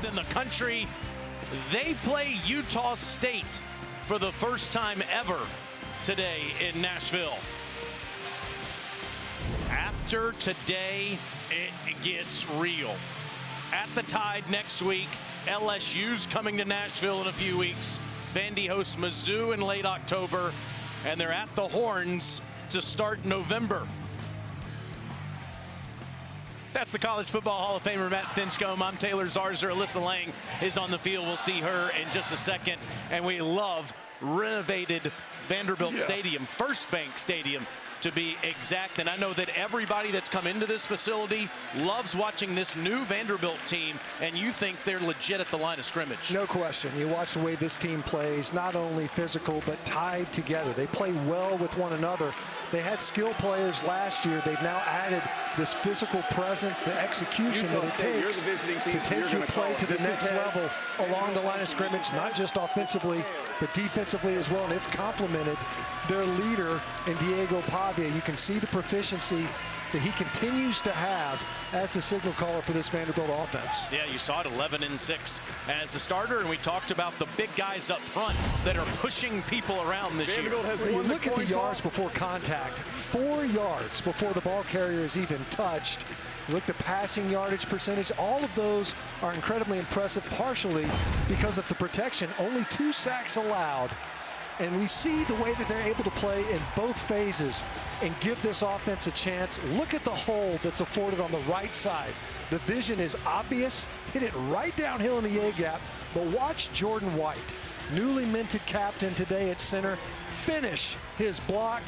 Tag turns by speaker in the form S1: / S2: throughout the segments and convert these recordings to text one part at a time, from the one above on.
S1: in the country. They play Utah State for the first time ever today in Nashville. After today, it gets real. At the Tide next week, LSU's coming to Nashville in a few weeks. Vandy hosts Mizzou in late October, and they're at the Horns to start November. That's the College Football Hall of Famer Matt Stinchcomb. I'm Taylor Zarzour. Alyssa Lang is on the field. We'll see her in just a second. And we love renovated Vanderbilt Stadium, First Bank Stadium to be exact. And I know that everybody that's come into this facility loves watching this new Vanderbilt team, and you think they're legit at the line of scrimmage.
S2: No question. You watch the way this team plays, not only physical, but tied together. They play well with one another. They had skilled players last year. They've now added this physical presence, the execution that it takes to take your play to the next level along the line of scrimmage, not just offensively, but defensively as well. And it's complemented their leader in Diego Pavia. You can see the proficiency that he continues to have as the signal caller for this Vanderbilt offense.
S1: Yeah, you saw it, 11-6 as a starter, and we talked about the big guys up front that are pushing people around this year.
S2: Well, you look at the yards before contact, 4 yards before the ball carrier is even touched. You look at the passing yardage percentage, all of those are incredibly impressive, partially because of the protection. Only 2 sacks allowed. And we see the way that they're able to play in both phases and give this offense a chance. Look at the hole that's afforded on the right side. The vision is obvious. Hit it right downhill in the A-gap. But watch Jordan White, newly minted captain today at center, finish his block,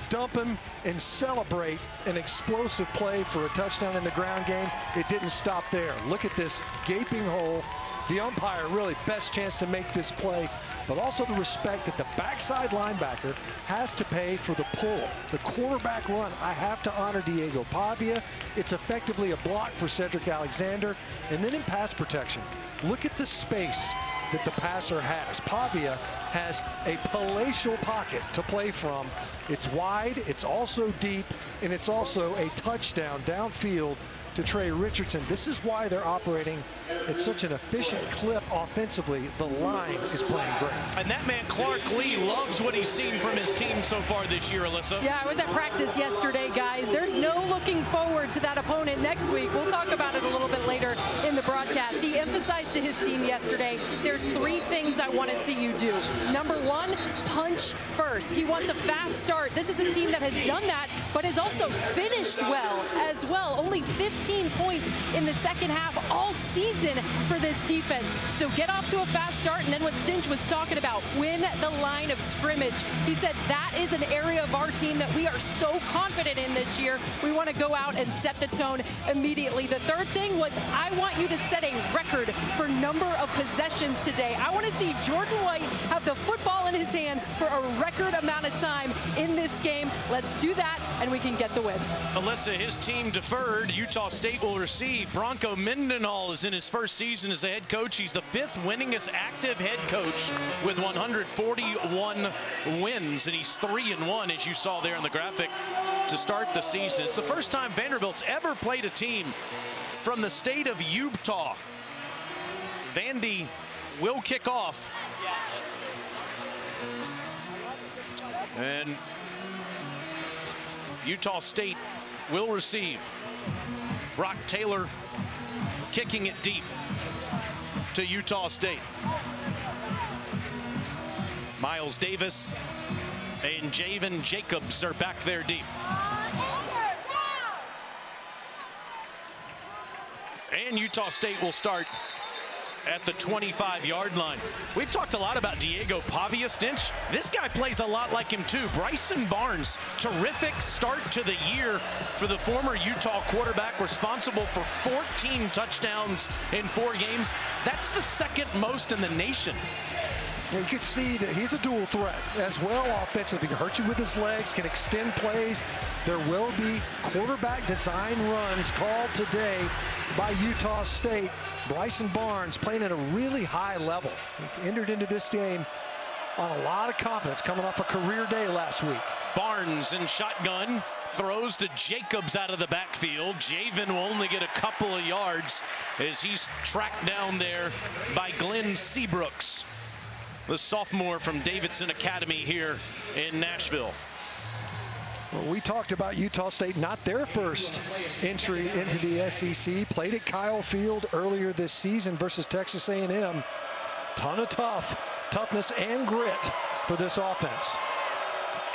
S2: dump him, and celebrate an explosive play for a touchdown in the ground game. It didn't stop there. Look at this gaping hole. The umpire really best chance to make this play, but also the respect that the backside linebacker has to pay for the pull. The quarterback run, I have to honor Diego Pavia. It's effectively a block for Cedric Alexander. And then in pass protection, look at the space that the passer has. Pavia has a palatial pocket to play from. It's wide, it's also deep, and it's also a touchdown downfield to Trey Richardson. This is why they're operating at such an efficient clip offensively. The line is playing great.
S1: And that man, Clark Lee, loves what he's seen from his team so far this year, Alyssa.
S3: Yeah, I was at practice yesterday, guys. There's no looking forward to that opponent next week. We'll talk about it a little bit later in the broadcast. He emphasized to his team yesterday, there's 3 things I want to see you do. Number 1, punch first. He wants a fast start. This is a team that has done that, but has also finished well as well. Only 15 points in the second half all season for this defense. So get off to a fast start, and then what Stinch was talking about, win the line of scrimmage. He said that is an area of our team that we are so confident in this year. We want to go out and set the tone immediately. The third thing was, I want you to set a record for number of possessions today. I want to see Jordan White have the football in his hand for a record amount of time in this game. Let's do that, and we can get the win.
S1: Alyssa, his team deferred. Utah State will receive. Bronco Mendenhall is in his first season as a head coach. He's the 5th winningest active head coach with 141 wins, and he's 3-1, as you saw there in the graphic, to start the season. It's the first time Vanderbilt's ever played a team from the state of Utah. Vandy will kick off. And Utah State will receive. Brock Taylor kicking it deep to Utah State. Miles Davis and Javen Jacobs are back there deep. And Utah State will start at the 25-yard line. We've talked a lot about Diego Pavia, Stinch. This guy plays a lot like him too. Bryson Barnes, terrific start to the year for the former Utah quarterback, responsible for 14 touchdowns in 4 games. That's the 2nd most in the nation.
S2: You can see that he's a dual threat as well offensively. He can hurt you with his legs, can extend plays. There will be quarterback design runs called today by Utah State. Bryson Barnes playing at a really high level. He entered into this game on a lot of confidence coming off a career day last week.
S1: Barnes in shotgun, throws to Jacobs out of the backfield. Javen will only get a couple of yards as he's tracked down there by Glenn Seabrooks, the sophomore from Davidson Academy here in Nashville.
S2: Well, we talked about Utah State, not their first entry into the SEC. Played at Kyle Field earlier this season versus Texas A&M. Ton of toughness and grit for this offense.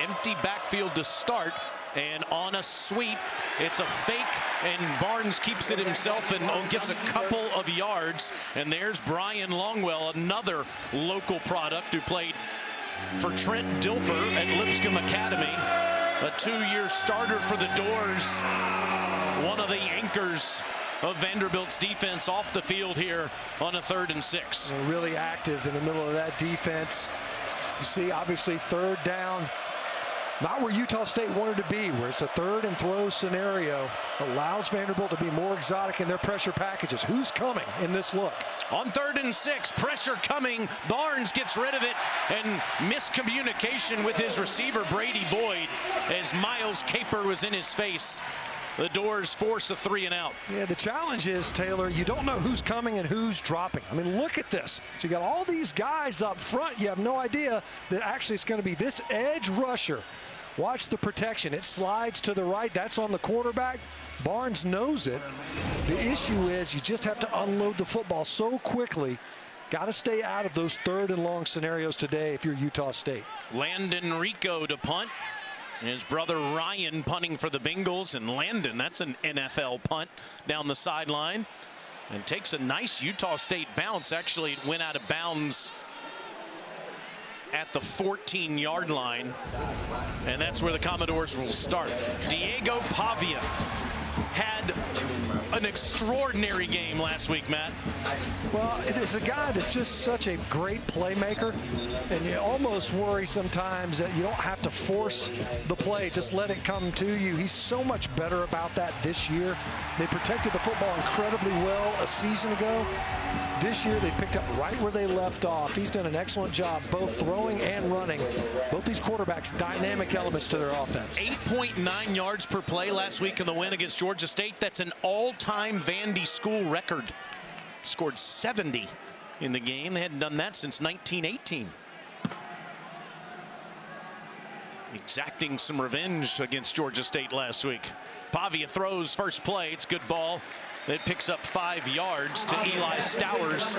S1: Empty backfield to start, and on a sweep, it's a fake, and Barnes keeps it himself and gets a couple of yards. And there's Brian Longwell, another local product who played for Trent Dilfer at Lipscomb Academy. A two-year starter for the Doors, one of the anchors of Vanderbilt's defense off the field here on a 3rd and 6.
S2: Really active in the middle of that defense. You see, obviously, 3rd down. Not where Utah State wanted to be, where it's a 3rd and throw scenario. Allows Vanderbilt to be more exotic in their pressure packages. Who's coming in this look?
S1: On 3rd and 6, pressure coming. Barnes gets rid of it, and miscommunication with his receiver, Brady Boyd, as Miles Caper was in his face. The Doors force a 3 and out.
S2: Yeah, the challenge is, Taylor, you don't know who's coming and who's dropping. I mean, look at this. So you got all these guys up front. You have no idea that actually it's going to be this edge rusher. Watch the protection. It slides to the right. That's on the quarterback. Barnes knows it. The issue is you just have to unload the football so quickly. Got to stay out of those 3rd and long scenarios today if you're Utah State.
S1: Landon Rico to punt. His brother Ryan punting for the Bengals, and Landon, that's an NFL punt down the sideline, and takes a nice Utah State bounce. Actually, it went out of bounds at the 14-yard line, and that's where the Commodores will start. Diego Pavia had an extraordinary game last week, Matt.
S2: Well, it is a guy that's just such a great playmaker, and you almost worry sometimes that you don't have to force the play, just let it come to you. He's so much better about that this year. They protected the football incredibly well a season ago. This year they picked up right where they left off. He's done an excellent job both throwing and running. Both these quarterbacks, dynamic elements to their offense.
S1: 8.9 yards per play last week in the win against Georgia State. That's an all-time Vandy school record. Scored 70 in the game. They hadn't done that since 1918. Exacting some revenge against Georgia State last week. Pavia throws first play. It's good ball. It picks up 5 yards to Eli Stowers.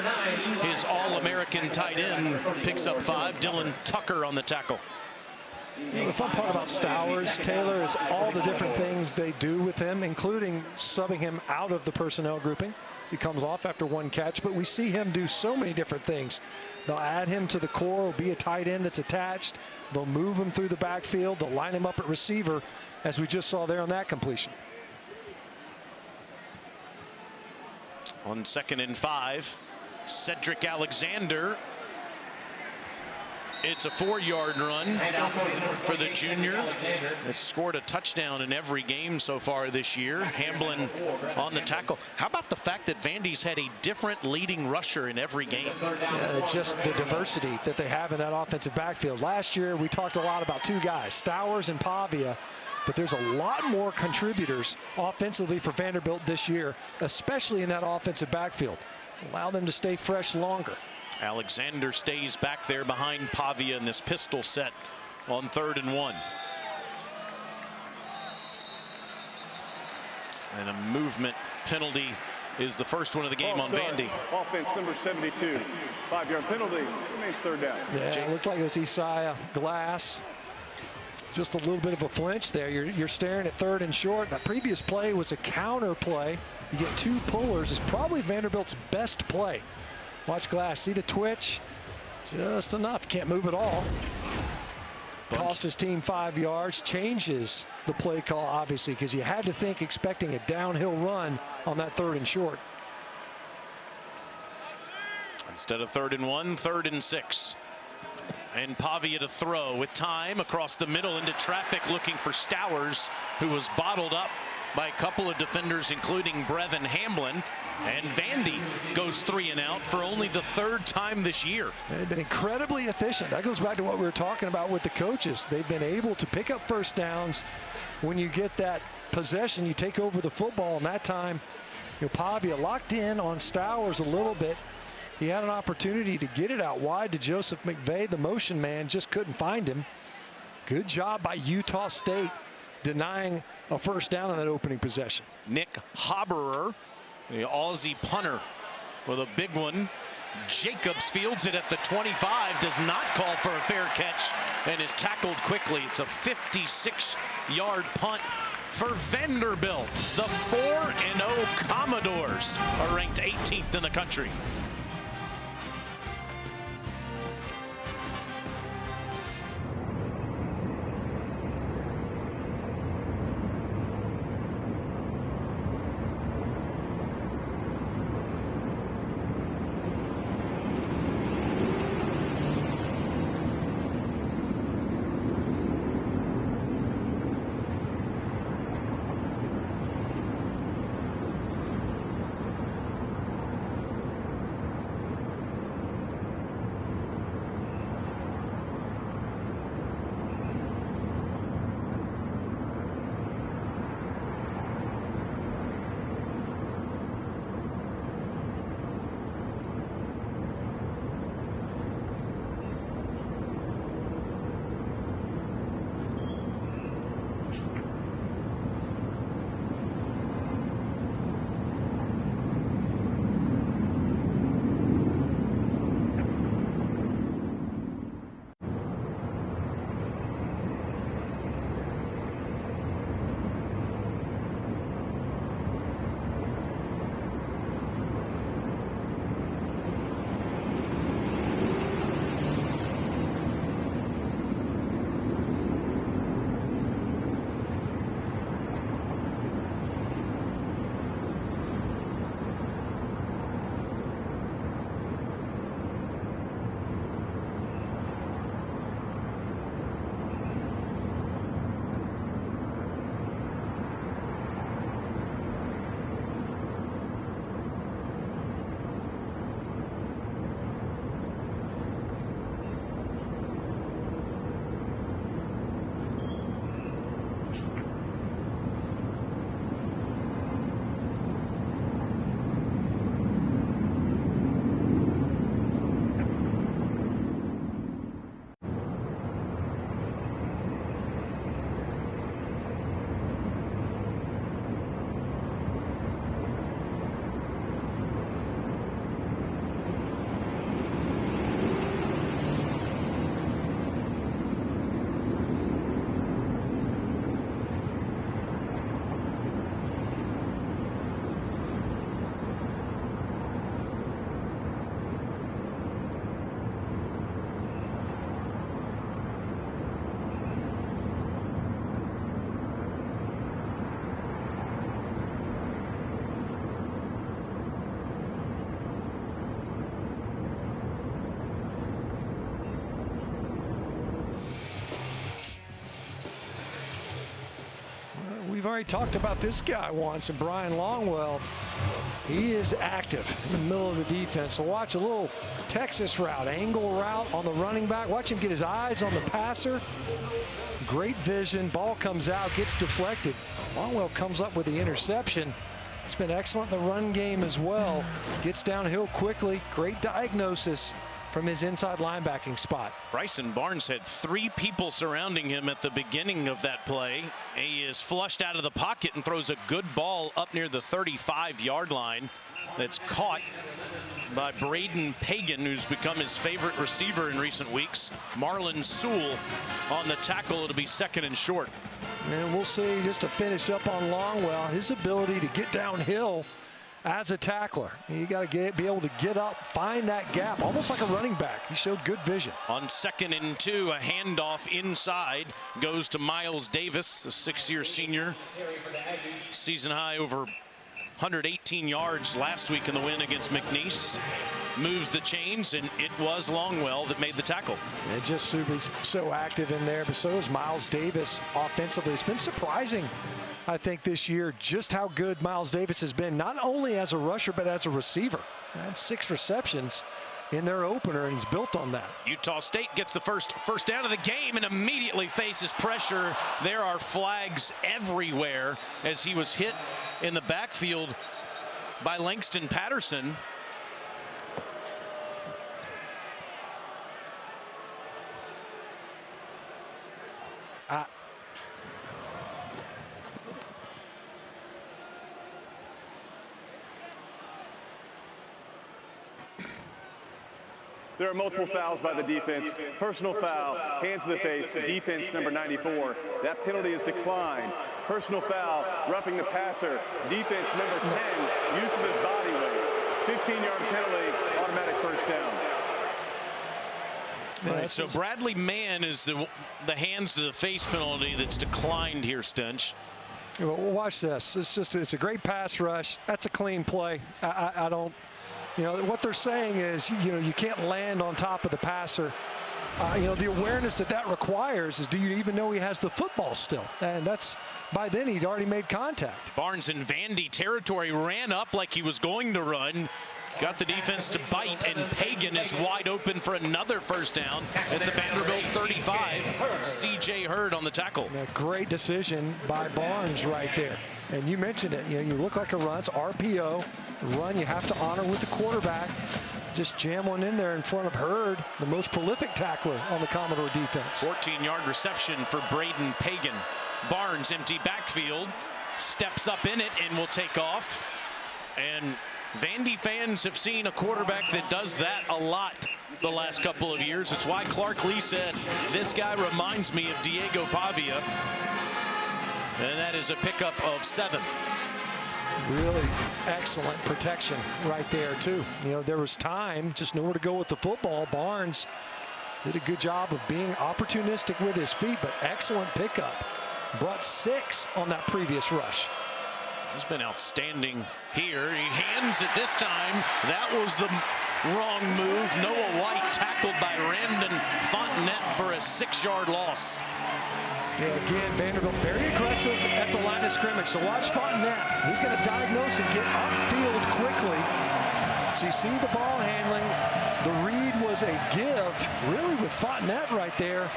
S1: His All-American tight end picks up 5. Dylan Tucker on the tackle.
S2: The fun part about Stowers, Taylor, is all the different things they do with him, including subbing him out of the personnel grouping. He comes off after one catch, but we see him do so many different things. They'll add him to the core, will be a tight end that's attached. They'll move him through the backfield. They'll line him up at receiver, as we just saw there on that completion.
S1: On 2nd and 5, Cedric Alexander. It's a 4-yard run for the junior. It's scored a touchdown in every game so far this year. Hamblin on the tackle. How about the fact that Vandy's had a different leading rusher in every game?
S2: Yeah, just the diversity that they have in that offensive backfield. Last year, we talked a lot about 2 guys, Stowers and Pavia. But there's a lot more contributors offensively for Vanderbilt this year, especially in that offensive backfield. Allow them to stay fresh longer.
S1: Alexander stays back there behind Pavia in this pistol set on 3rd and 1. And a movement penalty is the first one of the game on Vandy.
S4: Offense number 72. 5-yard penalty. Remains 3rd down.
S2: Yeah, it looked like it was Isaiah Glass. Just a little bit of a flinch there. You're staring at 3rd and short. That previous play was a counter play. You get 2 pullers. It's probably Vanderbilt's best play. Watch Glass. See the twitch? Just enough. Can't move at all. Cost his team 5 yards. Changes the play call, obviously, because you had to think expecting a downhill run on that 3rd and short.
S1: Instead of 3rd and 1, 3rd and 6. And Pavia to throw with time across the middle into traffic, looking for Stowers, who was bottled up by a couple of defenders, including Brevin Hamblin. And Vandy goes 3 and out for only the 3rd time this year.
S2: They've been incredibly efficient. That goes back to what we were talking about with the coaches. They've been able to pick up first downs. When you get that possession, you take over the football, and that time, Pavia locked in on Stowers a little bit. He had an opportunity to get it out wide to Joseph McVeigh, the motion man, just couldn't find him. Good job by Utah State denying a first down on that opening possession.
S1: Nick Haberer, the Aussie punter, with a big one. Jacobs fields it at the 25, does not call for a fair catch, and is tackled quickly. It's a 56-yard punt for Vanderbilt. The 4-0 Commodores are ranked 18th in the country.
S2: We've already talked about this guy once, and Brian Longwell. He is active in the middle of the defense. So watch a little Texas route, angle route on the running back. Watch him get his eyes on the passer. Great vision. Ball comes out, gets deflected. Longwell comes up with the interception. He's been excellent in the run game as well. Gets downhill quickly. Great diagnosis from his inside linebacking spot.
S1: Bryson Barnes had 3 people surrounding him at the beginning of that play. He is flushed out of the pocket and throws a good ball up near the 35-yard line. That's caught by Braden Pagan, who's become his favorite receiver in recent weeks. Marlon Sewell on the tackle. It'll be 2nd and short.
S2: And we'll see, just to finish up on Longwell, his ability to get downhill as a tackler. You got to be able to get up, find that gap, almost like a running back. He showed good vision.
S1: On 2nd and 2, a handoff inside goes to Miles Davis, the 6-year senior. Season high over 118 yards last week in the win against McNeese. moves the chains, and it was Longwell that made the tackle.
S2: And just Subi's so active in there, but so is Miles Davis offensively. It's been surprising, I think, this year just how good Miles Davis has been, not only as a rusher but as a receiver. And 6 receptions in their opener, and he's built on that.
S1: Utah State gets the first down of the game and immediately faces pressure. There are flags everywhere as he was hit in the backfield by Langston Patterson.
S4: There are multiple fouls by the defense. Personal foul, hands to the face, defense number 94. That penalty is declined. Personal foul, roughing the passer, defense number 10, use of his body weight. 15-yard penalty, automatic first down.
S1: Right, so Bradley Mann is the hands to the face penalty that's declined here, Stench.
S2: Well, watch this. It's a great pass rush. That's a clean play. I don't. You know, what they're saying is, you can't land on top of the passer. The awareness that requires is, do you even know he has the football still? And that's, by then he'd already made contact.
S1: Barnes in Vandy territory, ran up like he was going to run. Got the defense to bite, and Pagan is wide open for another first down at the Vanderbilt 35. C.J. Hurd on the tackle.
S2: A great decision by Barnes right there. And you mentioned it. You look like a run. It's RPO. Run you have to honor with the quarterback. Just jam one in there in front of Hurd, the most prolific tackler on the Commodore defense.
S1: 14-yard reception for Braden Pagan. Barnes, empty backfield, steps up in it and will take off. And Vandy fans have seen a quarterback that does that a lot the last couple of years. It's why Clark Lee said, this guy reminds me of Diego Pavia. And that is a pickup of 7.
S2: Really excellent protection right there, too. There was time, just nowhere to go with the football. Barnes did a good job of being opportunistic with his feet, but excellent pickup. Brought 6 on that previous rush.
S1: He's been outstanding here. He hands it this time. That was the wrong move. Noah White tackled by Randon Fontenette for a 6-yard loss.
S2: Yeah, again, Vanderbilt very aggressive at the line of scrimmage. So watch Fontenette. He's going to diagnose and get upfield quickly. So you see the ball handling. The read was a give, really, with Fontenette right there.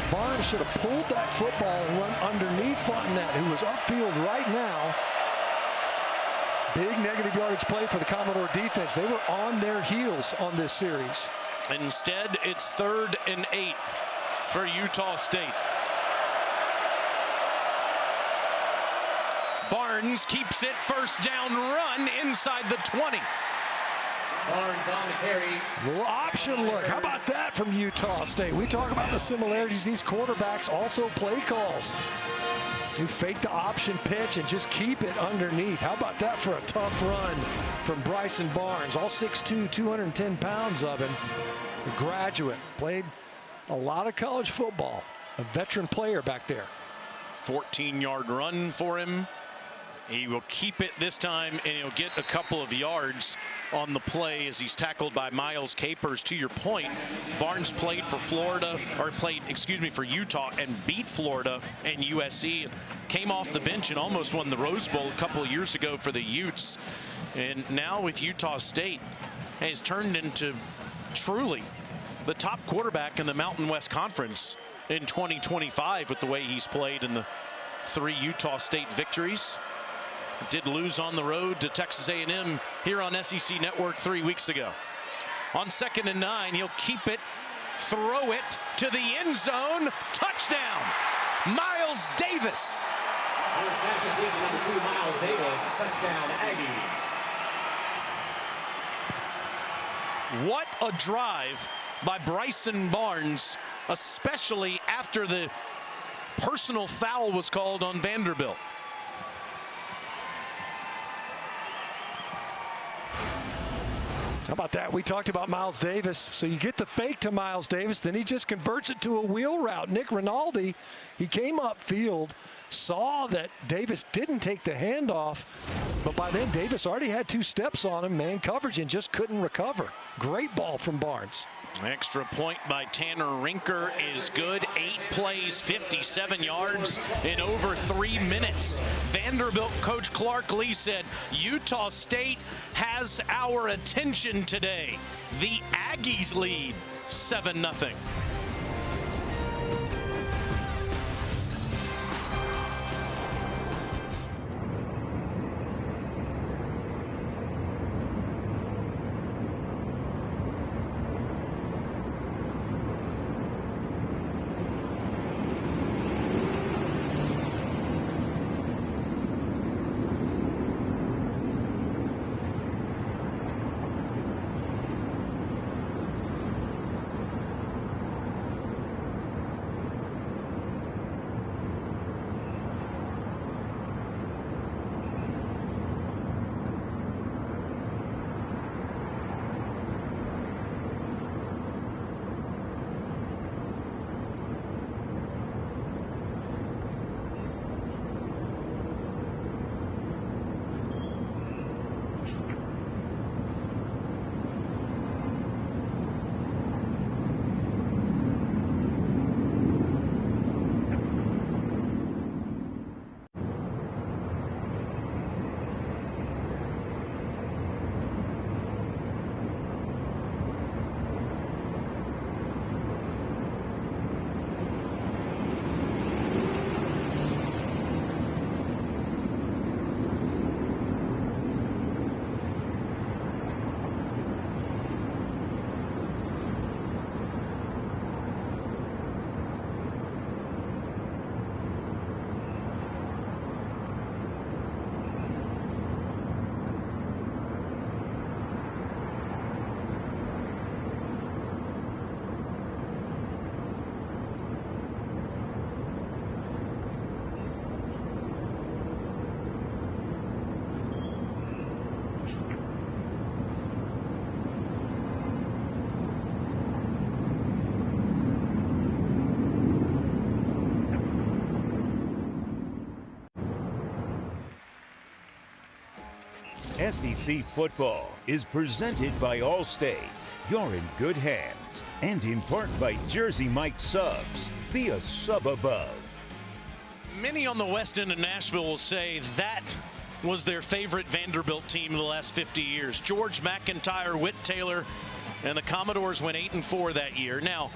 S2: Barnes should have pulled that football and run underneath Fontenette, who was upfield right now. Big negative yardage play for the Commodore defense. They were on their heels on this series.
S1: Instead, it's 3rd and 8 for Utah State. Barnes keeps it, first down run inside the 20.
S5: Barnes on the carry.
S2: Little option look. How about that from Utah State? We talk about the similarities. These quarterbacks also play calls. You fake the option pitch and just keep it underneath. How about that for a tough run from Bryson Barnes? All 6'2", 210 pounds of him. A graduate. Played a lot of college football. A veteran player back there.
S1: 14-yard run for him. He will keep it this time, and he'll get a couple of yards on the play as he's tackled by Miles Capers. To your point, Barnes played for for Utah and beat Florida and USC. Came off the bench and almost won the Rose Bowl a couple of years ago for the Utes. And now with Utah State, has turned into truly the top quarterback in the Mountain West Conference in 2025 with the way he's played in the 3 Utah State victories. Did lose on the road to Texas A&M here on SEC Network 3 weeks ago. On 2nd and 9, he'll keep it, throw it to the end zone. Touchdown, Miles Davis.
S5: Number 2, Miles Davis. Touchdown, Aggies.
S1: What a drive by Bryson Barnes, especially after the personal foul was called on Vanderbilt.
S2: How about that? We talked about Miles Davis. So you get the fake to Miles Davis, then he just converts it to a wheel route. Nick Rinaldi, he came upfield, saw that Davis didn't take the handoff, but by then Davis already had 2 steps on him, man coverage, and just couldn't recover. Great ball from Barnes.
S1: Extra point by Tanner Rinker is good. 8 plays, 57 yards in over 3 minutes. Vanderbilt coach Clark Lee said, Utah State has our attention today. The Aggies lead 7-0.
S6: SEC football is presented by Allstate. You're in good hands. And in part by Jersey Mike Subs. Be a sub above.
S1: Many on the west end of Nashville will say that was their favorite Vanderbilt team in the last 50 years. George McIntyre, Whit Taylor, and the Commodores went 8-4 that year. Now,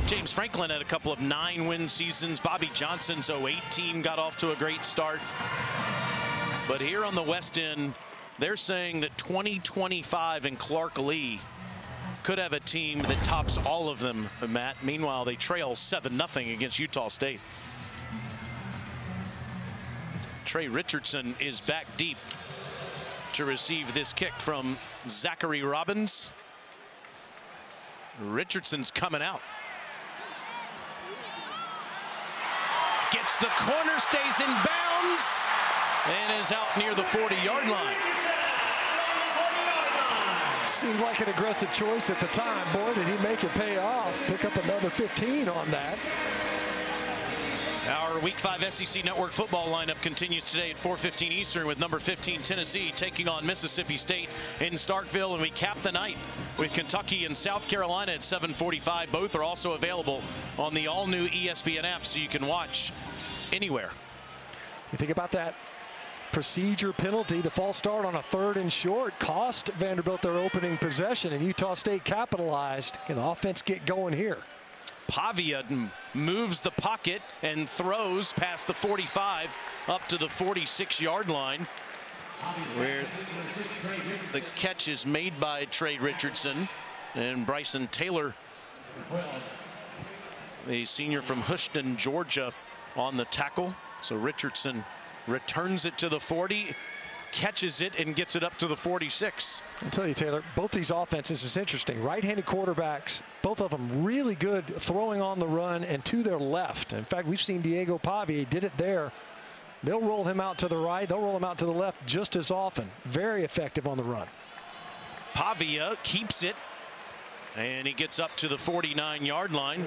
S1: James Franklin had a couple of 9-win seasons. Bobby Johnson's 08 team got off to a great start. But here on the west end, they're saying that 2025 and Clark Lee could have a team that tops all of them, Matt. Meanwhile, they trail 7-0 against Utah State. Trey Richardson is back deep to receive this kick from Zachary Robbins. Richardson's coming out. Gets the corner, stays in bounds, and is out near the 40-yard line.
S2: Seemed like an aggressive choice at the time. Boy, did he make it pay off. Pick up another 15 on that.
S1: Our Week 5 SEC Network football lineup continues today at 4:15 Eastern with number 15 Tennessee taking on Mississippi State in Starkville, and we cap the night with Kentucky and South Carolina at 7:45. Both are also available on the all-new ESPN app, so you can watch anywhere.
S2: You think about that procedure penalty, the false start on a 3rd and short cost Vanderbilt their opening possession, and Utah State capitalized. Can the offense get going here?
S1: Pavia moves the pocket and throws past the 45 up to the 46-yard line, where the catch is made by Trey Richardson, and Bryson Taylor, the senior from Houston, Georgia, on the tackle. So Richardson returns it to the 40, catches it, and gets it up to the 46.
S2: I'll tell you, Taylor, both these offenses is interesting. Right-handed quarterbacks, both of them really good throwing on the run and to their left. In fact, we've seen Diego Pavia did it there. They'll roll him out to the right. They'll roll him out to the left just as often. Very effective on the run.
S1: Pavia keeps it, and he gets up to the 49-yard line.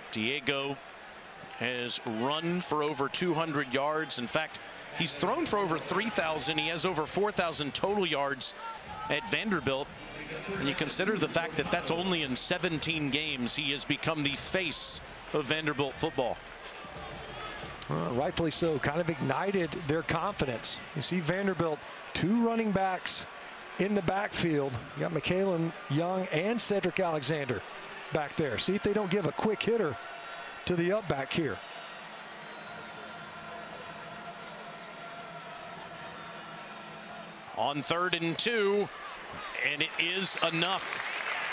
S1: Diego has run for over 200 yards. In fact, he's thrown for over 3,000. He has over 4,000 total yards at Vanderbilt. And you consider the fact that that's only in 17 games. He has become the face of Vanderbilt football.
S2: Rightfully so. Kind of ignited their confidence. You see Vanderbilt, 2 running backs in the backfield. You got McKaylin Young and Cedric Alexander back there. See if they don't give a quick hitter to the up back here.
S1: On 3rd and 2, and it is enough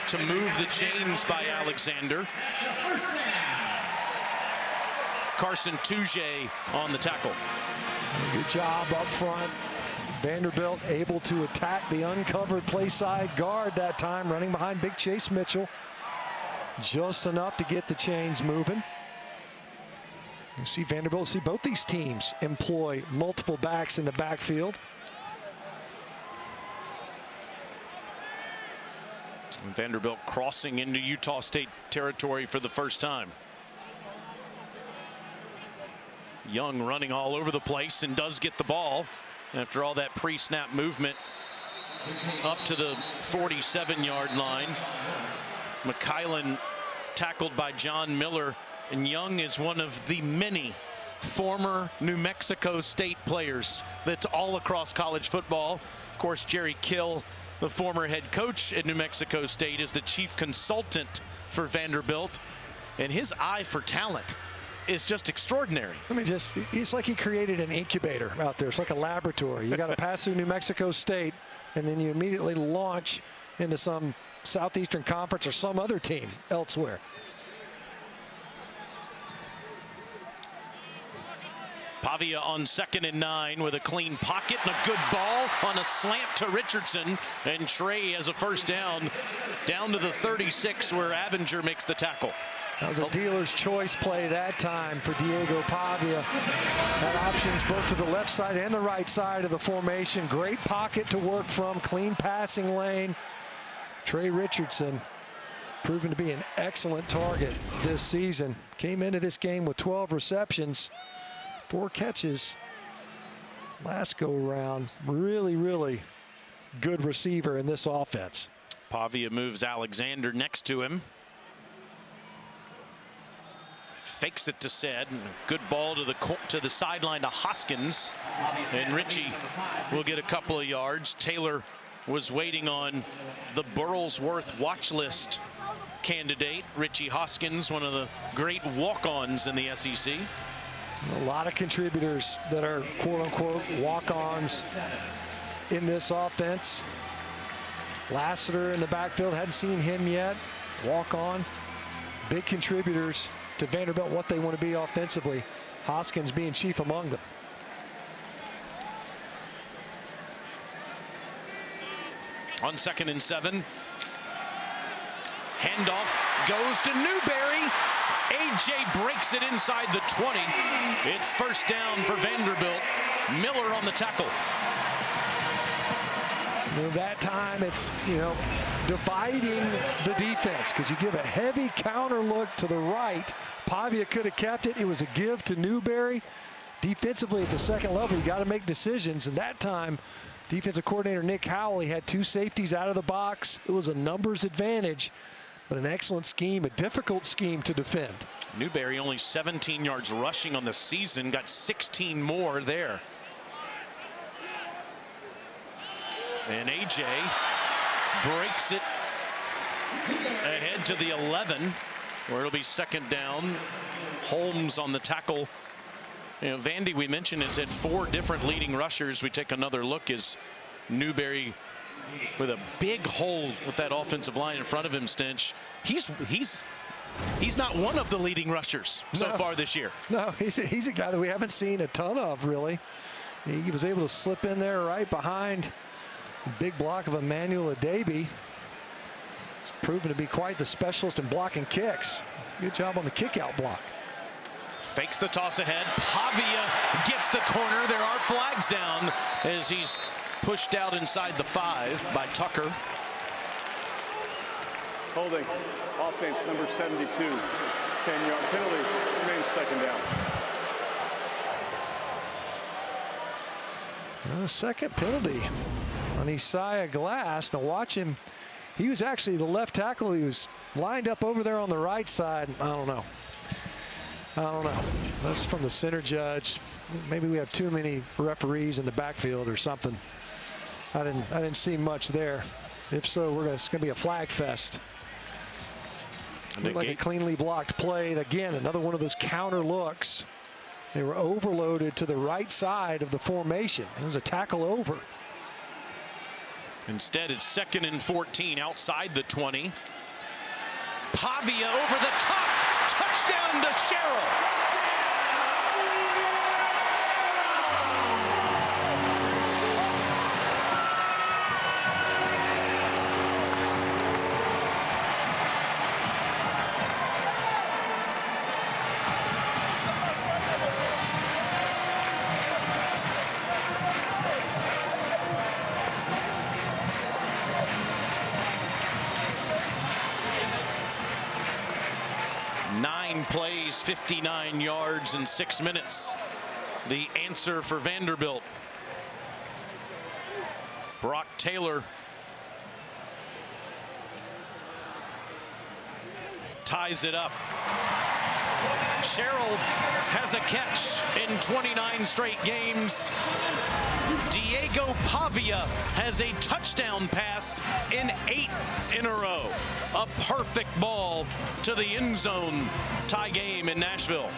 S1: to move the chains by Alexander. Carson Touche on the tackle.
S2: Good job up front. Vanderbilt able to attack the uncovered play side guard that time, running behind big Chase Mitchell. Just enough to get the chains moving. You see Vanderbilt, see both these teams employ multiple backs in the backfield.
S1: And Vanderbilt crossing into Utah State territory for the first time. Young running all over the place and does get the ball after all that pre-snap movement up to the 47-yard line. McKaylin tackled by John Miller, and Young is one of the many former New Mexico State players that's all across college football. Of course, Jerry Kill, the former head coach at New Mexico State, is the chief consultant for Vanderbilt, and his eye for talent is just extraordinary.
S2: It's like he created an incubator out there. It's like a laboratory. You got to pass through New Mexico State, and then you immediately launch into some Southeastern Conference or some other team elsewhere.
S1: Pavia on 2nd and 9 with a clean pocket and a good ball on a slant to Richardson, and Trey has a first down to the 36 where Avenger makes the tackle.
S2: That was a dealer's choice play that time for Diego Pavia. Had options both to the left side and the right side of the formation. Great pocket to work from, clean passing lane. Trey Richardson proven to be an excellent target this season. Came into this game with 12 receptions, 4 catches last go around. Really good receiver in this offense.
S1: Pavia moves Alexander next to him. Fakes it to Said. Good ball to the sideline to Hoskins, and Richie will get a couple of yards. Taylor was waiting on the Burlsworth watch list candidate, Richie Hoskins, one of the great walk-ons in the SEC.
S2: A lot of contributors that are quote-unquote walk-ons in this offense. Lassiter in the backfield, hadn't seen him yet. Walk-on. Big contributors to Vanderbilt, what they want to be offensively. Hoskins being chief among them.
S1: On 2nd and 7. Handoff goes to Newberry. AJ breaks it inside the 20. It's first down for Vanderbilt. Miller on the tackle.
S2: That time it's, dividing the defense, because you give a heavy counter look to the right. Pavia could have kept it. It was a give to Newberry. Defensively at the second level, you got to make decisions. And that time, defensive coordinator Nick Howell, he had 2 safeties out of the box. It was a numbers advantage, but an excellent scheme, a difficult scheme to defend.
S1: Newberry only 17 yards rushing on the season, got 16 more there. And AJ breaks it ahead to the 11, where it'll be second down. Holmes on the tackle. Vandy, we mentioned, has had 4 different leading rushers. We take another look as Newberry with a big hole with that offensive line in front of him, Stinch. He's not one of the leading rushers so far this year.
S2: No, he's a guy that we haven't seen a ton of, really. He was able to slip in there right behind the big block of Emmanuel Adebi. He's proven to be quite the specialist in blocking kicks. Good job on the kick-out block.
S1: Fakes the toss ahead. Pavia gets the corner. There are flags down as he's pushed out inside the 5 by Tucker.
S4: Holding offense number 72. 10-yard penalty. Remains second down.
S2: Second penalty on Isaiah Glass. Now watch him. He was actually the left tackle. He was lined up over there on the right side. I don't know. That's from the center judge. Maybe we have too many referees in the backfield or something. I didn't see much there. If so, it's going to be a flag fest. Looked like a cleanly blocked play. Again, another one of those counter looks. They were overloaded to the right side of the formation. It was a tackle over.
S1: Instead, it's 2nd and 14 outside the 20. Pavia over the top. Touchdown to Sherrill. Plays 59 yards in 6 minutes. The answer for Vanderbilt. Brock Taylor ties it up. Sherrill has a catch in 29 straight games. Diego Pavia has a touchdown pass in 8 in a row. A perfect ball to the end zone. Tie game in Nashville.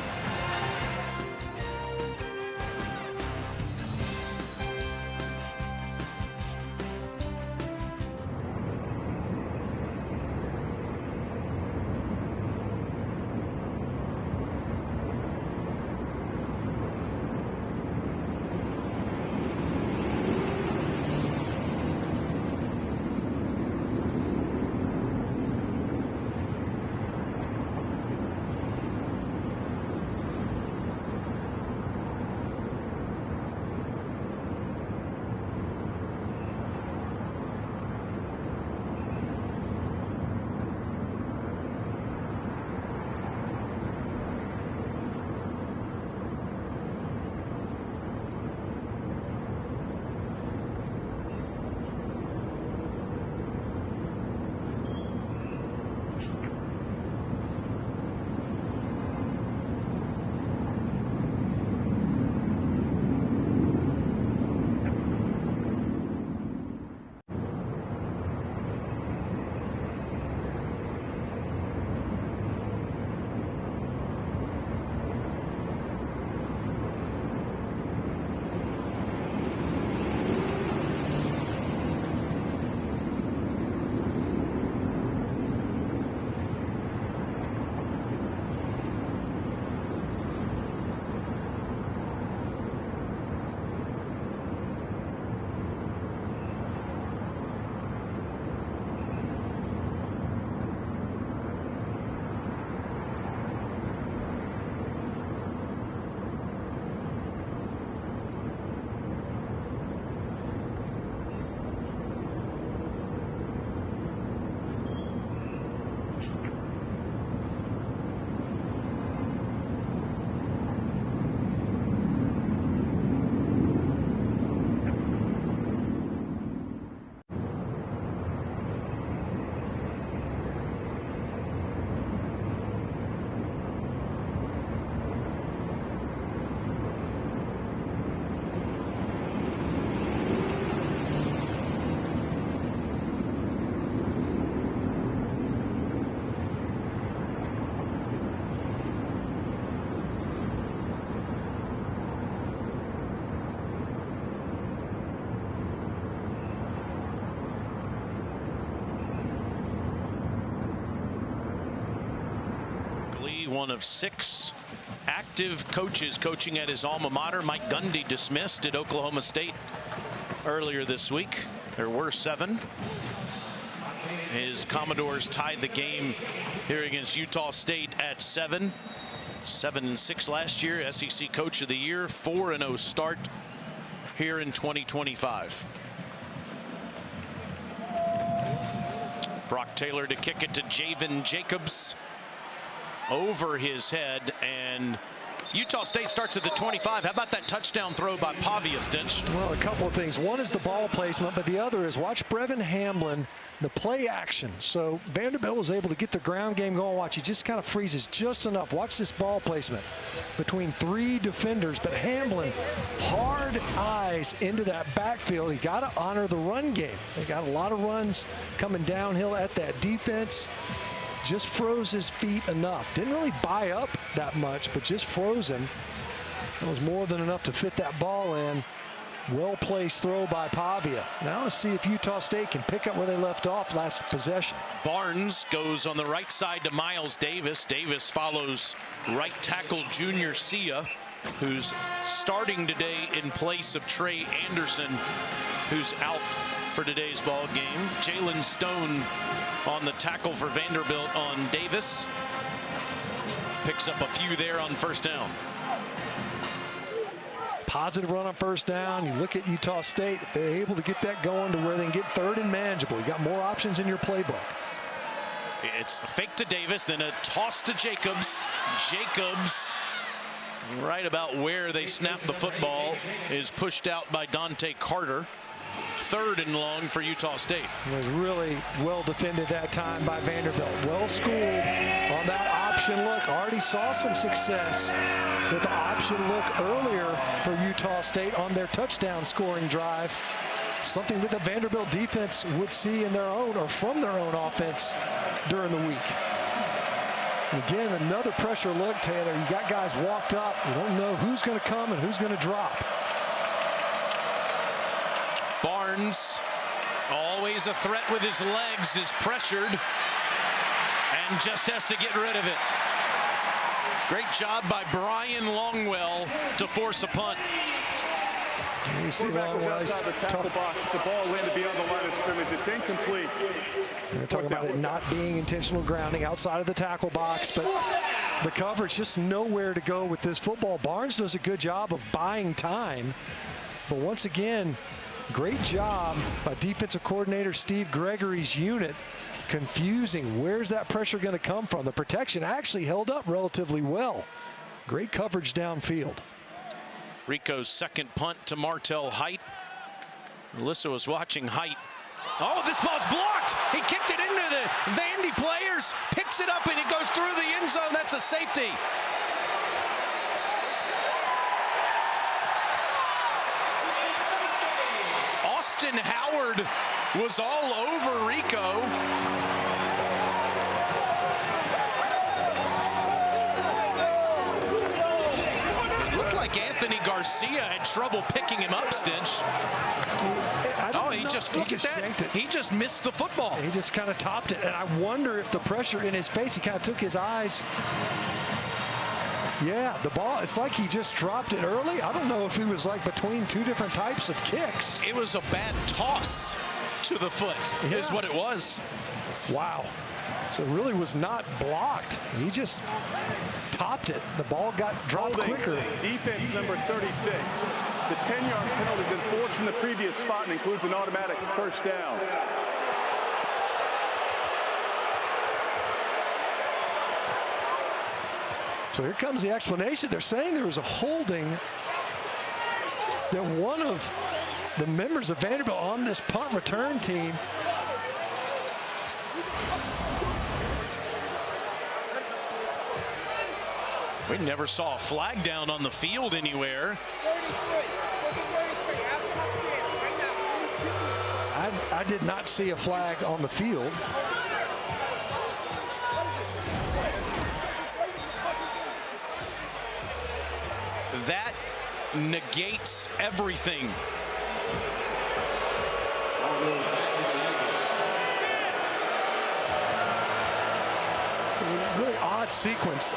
S1: One of 6 active coaches coaching at his alma mater. Mike Gundy dismissed at Oklahoma State earlier this week. There were 7. His Commodores tied the game here against Utah State at 7. 7-6 last year, SEC Coach of the Year, 4-0 start here in 2025. Brock Taylor to kick it to Javen Jacobs. over his head, and Utah State starts at the 25. How about that touchdown throw by Pavia, Stinch?
S2: Well, a couple of things. One is the ball placement, but the other is watch Brevin Hamlin, the play action. So Vanderbilt was able to get the ground game going. Watch, he just kind of freezes just enough. Watch this ball placement between 3 defenders, but Hamlin, hard eyes into that backfield. You got to honor the run game. They got a lot of runs coming downhill at that defense. Just froze his feet enough. Didn't really buy up that much, but just froze him. That was more than enough to fit that ball in. Well-placed throw by Pavia. Now let's see if Utah State can pick up where they left off last possession.
S1: Barnes goes on the right side to Miles Davis. Davis follows right tackle Junior Sia, who's starting today in place of Trey Anderson, who's out for today's ball game. Jalen Stone on the tackle for Vanderbilt on Davis. Picks up a few there on first down.
S2: Positive run on first down. You look at Utah State, if they're able to get that going to where they can get third and manageable, you got more options in your playbook.
S1: It's a fake to Davis, then a toss to Jacobs. Jacobs, right about where they snapped the football, is pushed out by Dante Carter. Third and long for Utah State.
S2: It was really well defended that time by Vanderbilt. Well schooled on that option look. Already saw some success with the option look earlier for Utah State on their touchdown scoring drive. Something that the Vanderbilt defense would see in their own or from their own offense during the week. Again, another pressure look, Taylor. You got guys walked up. You don't know who's going to come and who's going to drop.
S1: Barnes, always a threat with his legs, is pressured and just has to get rid of it. Great job by Brian Longwell to force a punt.
S2: You see
S4: Quarterback was outside the tackle box. The ball landed beyond the line of scrimmage. It's incomplete.
S2: They're talking about it not being intentional grounding outside of the tackle box, but the coverage just nowhere to go with this football. Barnes does a good job of buying time, but once again, great job by defensive coordinator Steve Gregory's unit confusing where's that pressure going to come from. The protection actually held up relatively well. Great coverage downfield.
S1: Rico's second punt to Martell Height. Alyssa was watching Height. Oh, this ball's blocked. He kicked it into the Vandy players, picks it up, and it goes through the end zone. That's a safety. Austin Howard was all over Rico. It looked like Anthony Garcia had trouble picking him up, Stinch. Oh, he just, look at that. He just missed the football.
S2: He just kind of topped it, and I wonder if the pressure in his face, he kind of took his eyes. Yeah, the ball, it's like he just dropped it early. I don't know if he was like between 2 different types of kicks.
S1: It was a bad toss to the foot, is what it was.
S2: Wow. So it really was not blocked. He just topped it. The ball got dropped quicker.
S4: Defense number 36. The 10-yard penalty is enforced in the previous spot and includes an automatic first down.
S2: So here comes the explanation. They're saying there was a holding that one of the members of Vanderbilt on this punt return team
S1: We never saw a flag down on the field anywhere.
S2: I did not see a flag on the field.
S1: That negates everything.
S2: Really odd sequence.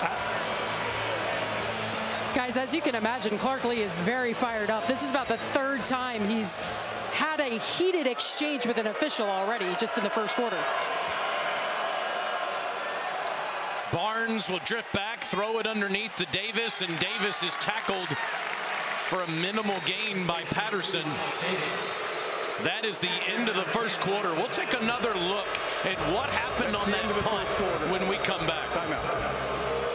S3: Guys, as you can imagine, Clark Lee is very fired up. This is about the 3rd time he's had a heated exchange with an official already, just in the first quarter.
S1: Barnes will drift back, throw it underneath to Davis, and Davis is tackled for a minimal gain by Patterson. That is the end of the first quarter. We'll take another look at what happened on that punt when we come back.
S4: Timeout.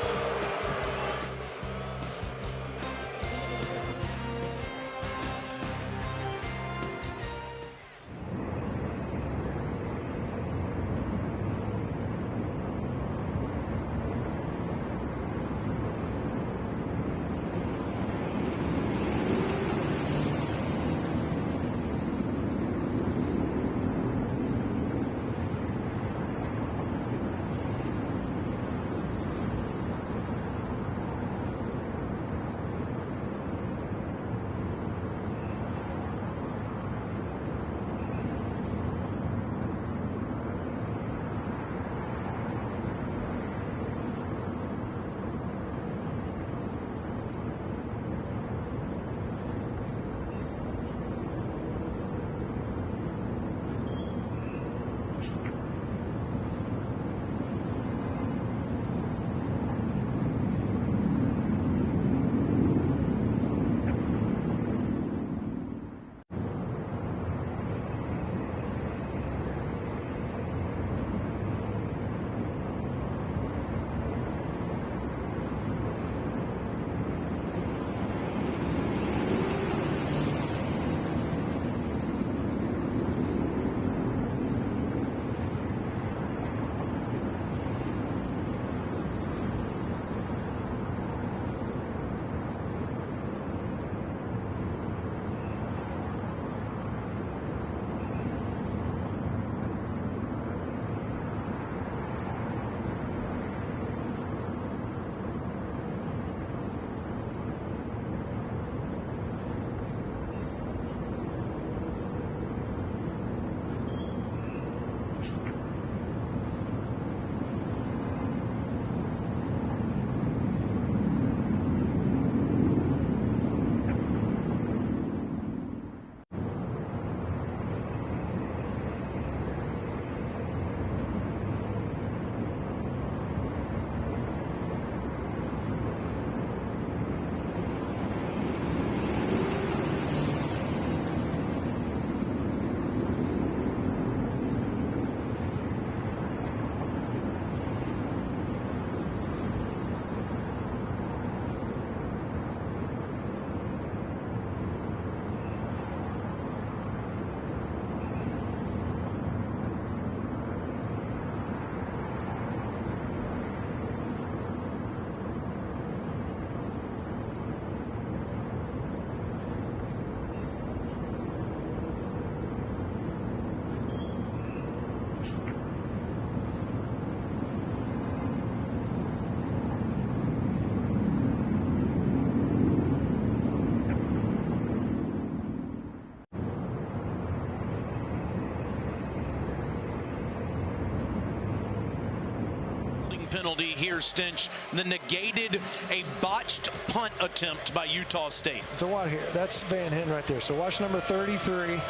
S1: penalty here, Stinch, that negated a botched punt attempt by Utah State.
S2: So what here? That's Van Hen right there. So watch number 33.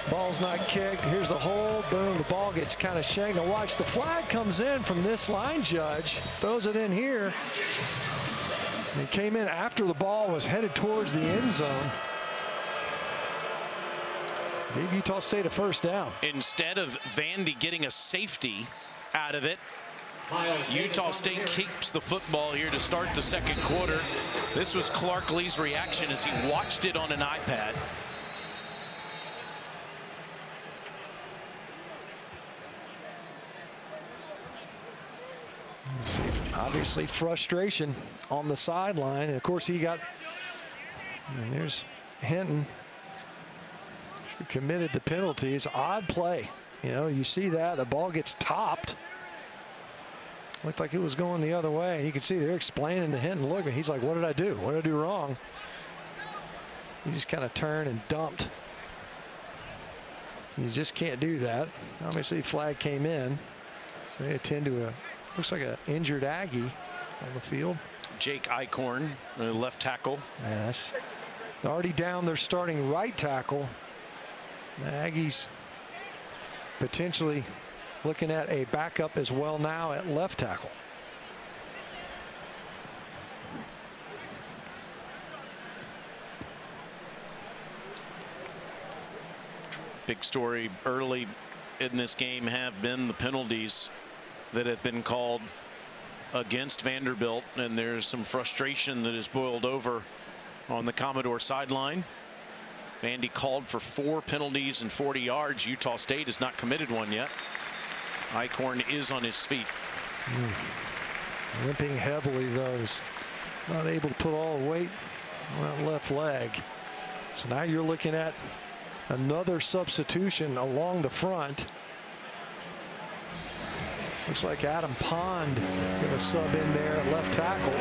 S2: Ball's not kicked. Here's the hold. Boom. The ball gets kind of shanked. Now watch. The flag comes in from this line judge. Throws it in here. And it came in after the ball was headed towards the end zone. Gave Utah State a first down.
S1: Instead of Vandy getting a safety out of it, Utah State keeps the football here to start the second quarter. This was Clark Lee's reaction as he watched it on an iPad.
S2: Obviously frustration on the sideline. And of course he got, and there's Hinton who committed the penalty. It's an odd play. You know, you see that the ball gets topped. Looked like it was going the other way. And you can see they're explaining to Hinton, look, and he's like, what did I do? What did I do wrong? He just kind of turned and dumped. You just can't do that. Obviously flag came in. So they attend to a, looks like an injured Aggie on the field.
S1: Jake Eichhorn, left tackle.
S2: Yes. Already down their starting right tackle. The Aggies potentially looking at a backup as well now at left tackle.
S1: Big story early in this game have been the penalties that have been called against Vanderbilt, and there's some frustration that has boiled over on the Commodore sideline. Vandy called for 4 penalties and 40 yards. Utah State has not committed one yet. Eichhorn is on his feet.
S2: Limping heavily, though. He's not able to put all the weight on that left leg. So now you're looking at another substitution along the front. Looks like Adam Pond going to sub in there at left tackle.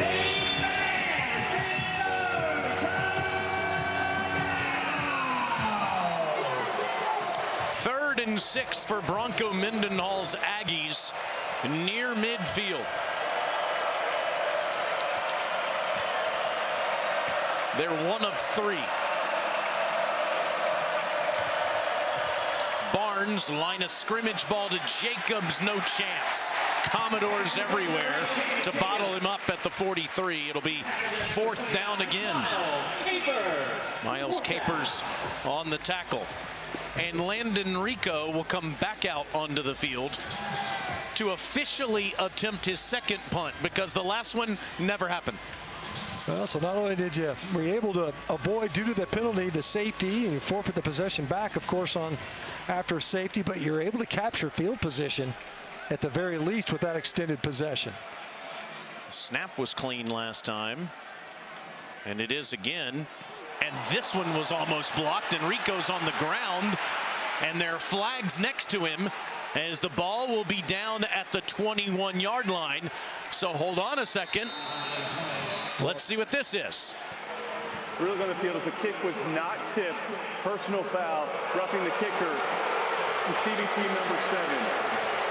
S1: 3rd and 6 for Bronco Mendenhall's Aggies near midfield. They're 1 of 3. Barnes, line of scrimmage ball to Jacobs, no chance. Commodores everywhere to bottle him up at the 43. It'll be 4th down again. Miles Capers on the tackle. And Landon Rico will come back out onto the field to officially attempt his second punt, because the last one never happened.
S2: Well, so not only were you able to avoid, due to the penalty, the safety, and you forfeit the possession back, of course, on after safety, but you're able to capture field position at the very least with that extended possession.
S1: Snap was clean last time, and it is again. And this one was almost blocked, and Rico's on the ground, and there are flags next to him as the ball will be down at the 21-yard line. So hold on a second. Let's see what this is.
S4: Ruling on the field as the kick was not tipped. Personal foul, roughing the kicker. Receiving team number 7.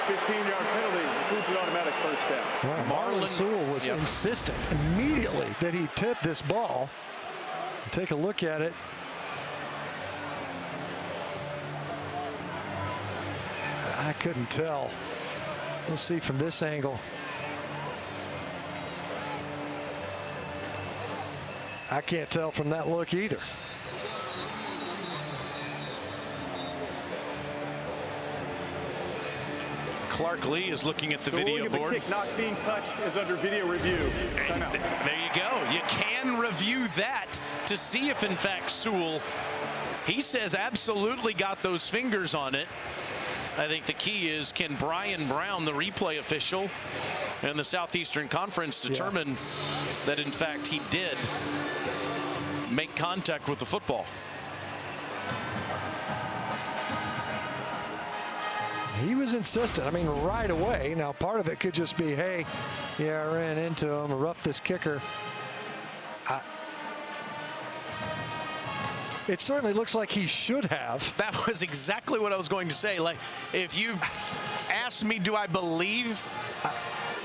S4: 15-yard penalty, includes an automatic first down.
S2: Well, Marlon Sewell was insistent immediately that he tipped this ball. Take a look at it. I couldn't tell. Let's see from this angle. I can't tell from that look either.
S1: Clark Lee is looking at the video board.
S4: The kick not being touched is under video review.
S1: There you go. You can review that to see if, in fact, Sewell, he says absolutely got those fingers on it. I think the key is, can Brian Brown, the replay official in the Southeastern Conference, determine that, in fact, he did make contact with the football?
S2: He was insistent. I mean, right away. Now, part of it could just be, hey, yeah, I ran into him, or roughed this kicker. It certainly looks like he should have.
S1: That was exactly what I was going to say. Like, if you asked me, do I believe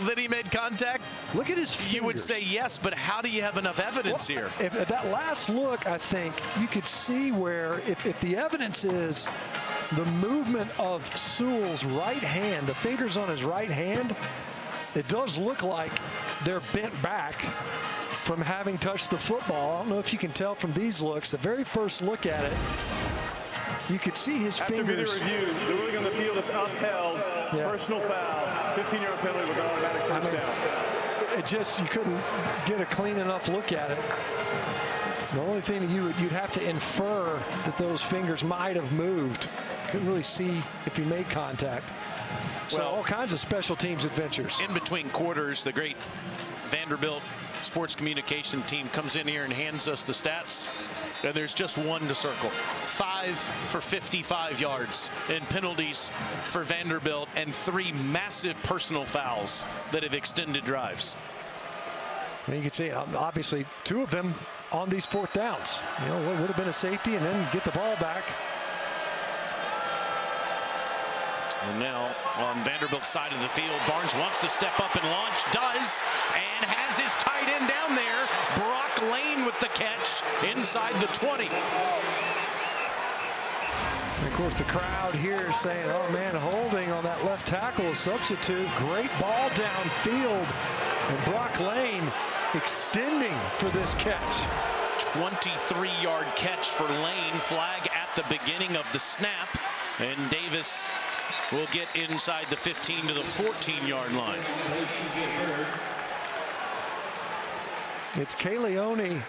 S1: that he made contact?
S2: Look at his fingers.
S1: You would say yes, but how do you have enough evidence here?
S2: If that last look, I think you could see where if the evidence is the movement of Sewell's right hand, the fingers on his right hand, it does look like they're bent back from having touched the football. I don't know if you can tell from these looks. The very first look at it, you could see his fingers.
S4: After video review, the ruling on the field is upheld.
S2: Yeah.
S4: Personal foul, 15-yard penalty with an automatic first down.
S2: It just, you couldn't get a clean enough look at it. The only thing that you'd have to infer that those fingers might have moved. Couldn't really see if he made contact. So all kinds of special teams adventures.
S1: In between quarters, the great Vanderbilt sports communication team comes in here and hands us the stats. And there's just one to circle. 5 for 55 yards in penalties for Vanderbilt and 3 massive personal fouls that have extended drives.
S2: And you can see, obviously, 2 of them on these 4th downs. You know, what would have been a safety and then get the ball back.
S1: And now on Vanderbilt's side of the field, Barnes wants to step up and launch, does, and has his tight end down there. Brock Lane with the catch inside the 20.
S2: And of course, the crowd here is saying, oh man, holding on that left tackle, substitute. Great ball downfield. And Brock Lane extending for this catch.
S1: 23-yard catch for Lane. Flag at the beginning of the snap. And Davis will get inside the 15 to the 14-yard line.
S2: It's Kaleone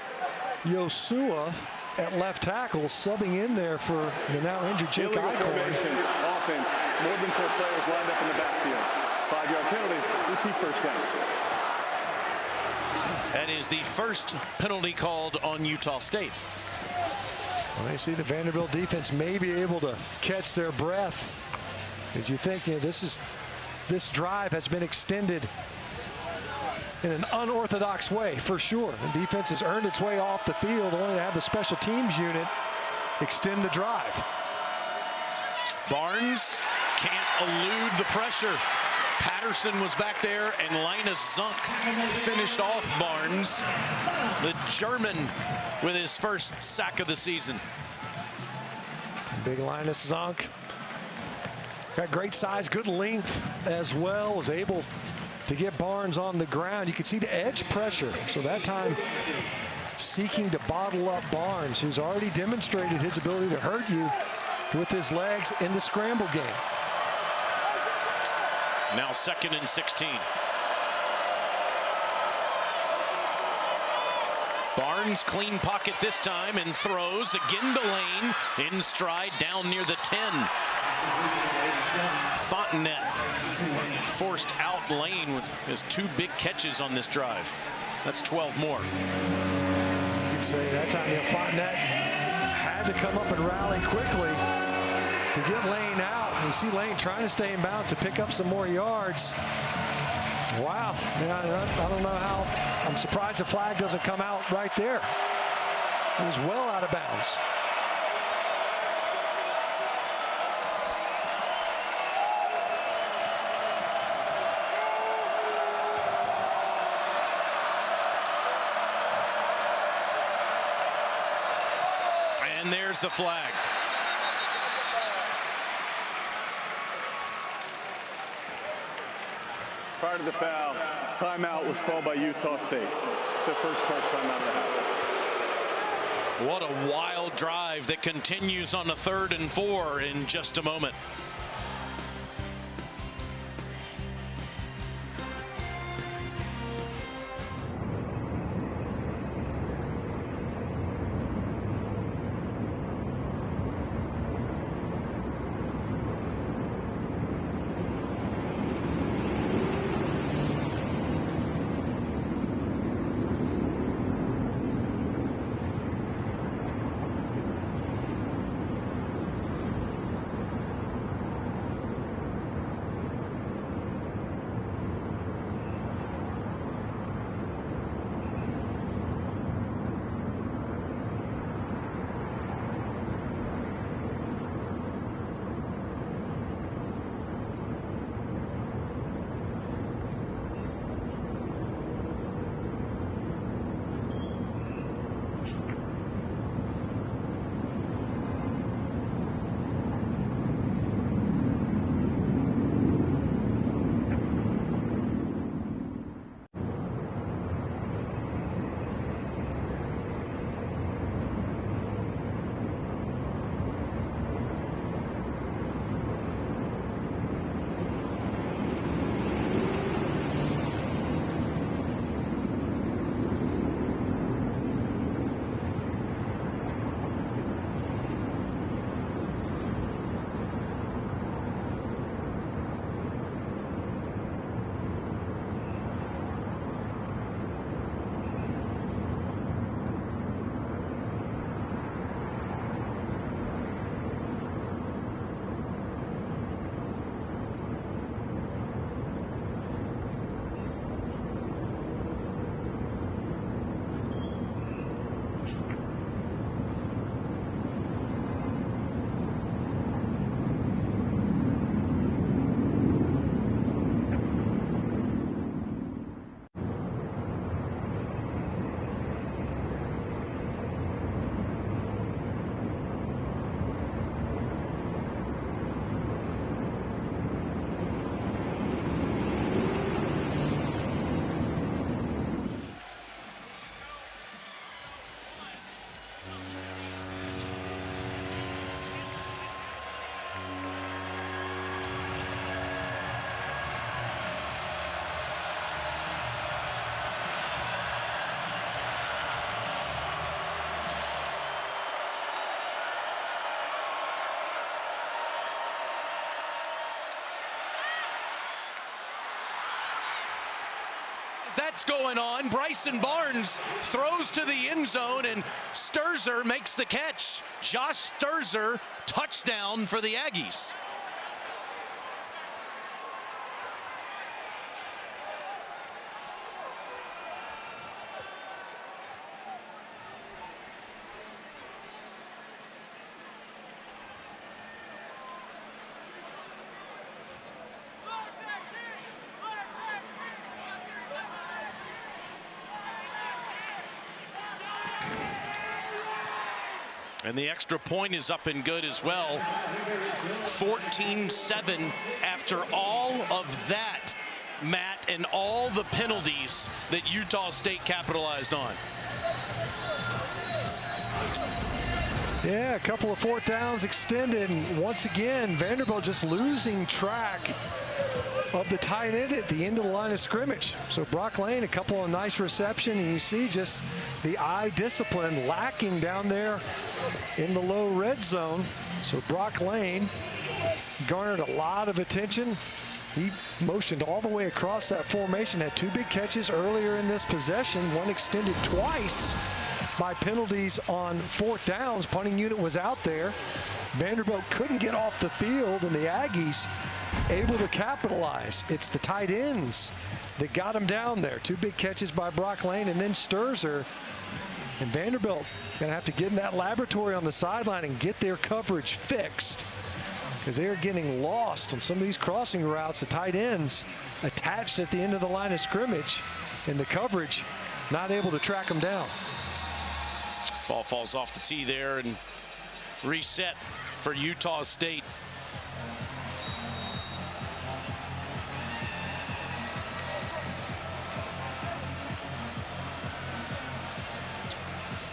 S2: Yosua at left tackle, subbing in there for the now injured Jake Eichhorn.
S4: Offense, more than 4 players lined up in the backfield. 5-yard penalty, repeat first down.
S1: That is the first penalty called on Utah State.
S2: Well, I see the Vanderbilt defense may be able to catch their breath. As you think, you know, this drive has been extended in an unorthodox way, for sure. The defense has earned its way off the field, only to have the special teams unit extend the drive.
S1: Barnes can't elude the pressure. Patterson was back there, and Linus Zunk finished off Barnes. The German with his first sack of the season.
S2: Big Linus Zunk. Got great size, good length as well. Was able to get Barnes on the ground. You can see the edge pressure. So that time seeking to bottle up Barnes, who's already demonstrated his ability to hurt you with his legs in the scramble game.
S1: Now 2nd and 16. Barnes clean pocket this time and throws again to Lane in stride down near the 10. Fontenette forced out Lane with his 2 big catches on this drive. That's 12 more.
S2: You could say that time, you know, Fontenette had to come up and rally quickly to get Lane out. You see Lane trying to stay in bounds to pick up some more yards. Wow. Yeah, I don't know how. I'm surprised the flag doesn't come out right there. It was well out of bounds.
S1: And there's the flag.
S4: Prior to the foul, timeout was called by Utah State. It's their first coach timeout of the half.
S1: What a wild drive that continues on a 3rd and 4 in just a moment. as that's going on, Bryson Barnes throws to the end zone, and Sturzer makes the catch. Josh Sturzer, touchdown for the Aggies. And the extra point is up and good as well. 14-7 after all of that, Matt, and all the penalties that Utah State capitalized on.
S2: Yeah, a couple of fourth downs extended. And once again, Vanderbilt just losing track of the tight end at the end of the line of scrimmage. So Brock Lane, a couple of nice reception, and you see just the eye discipline lacking down there in the low red zone. So Brock Lane garnered a lot of attention. He motioned all the way across that formation, had 2 big catches earlier in this possession, one extended twice by penalties on fourth downs. Punting unit was out there. Vanderbilt couldn't get off the field, and the Aggies able to capitalize. It's the tight ends that got him down there. 2 big catches by Brock Lane and then Sturzer. And Vanderbilt gonna have to get in that laboratory on the sideline and get their coverage fixed, because they are getting lost on some of these crossing routes. The tight ends attached at the end of the line of scrimmage, and the coverage not able to track them down.
S1: Ball falls off the tee there and reset for Utah State.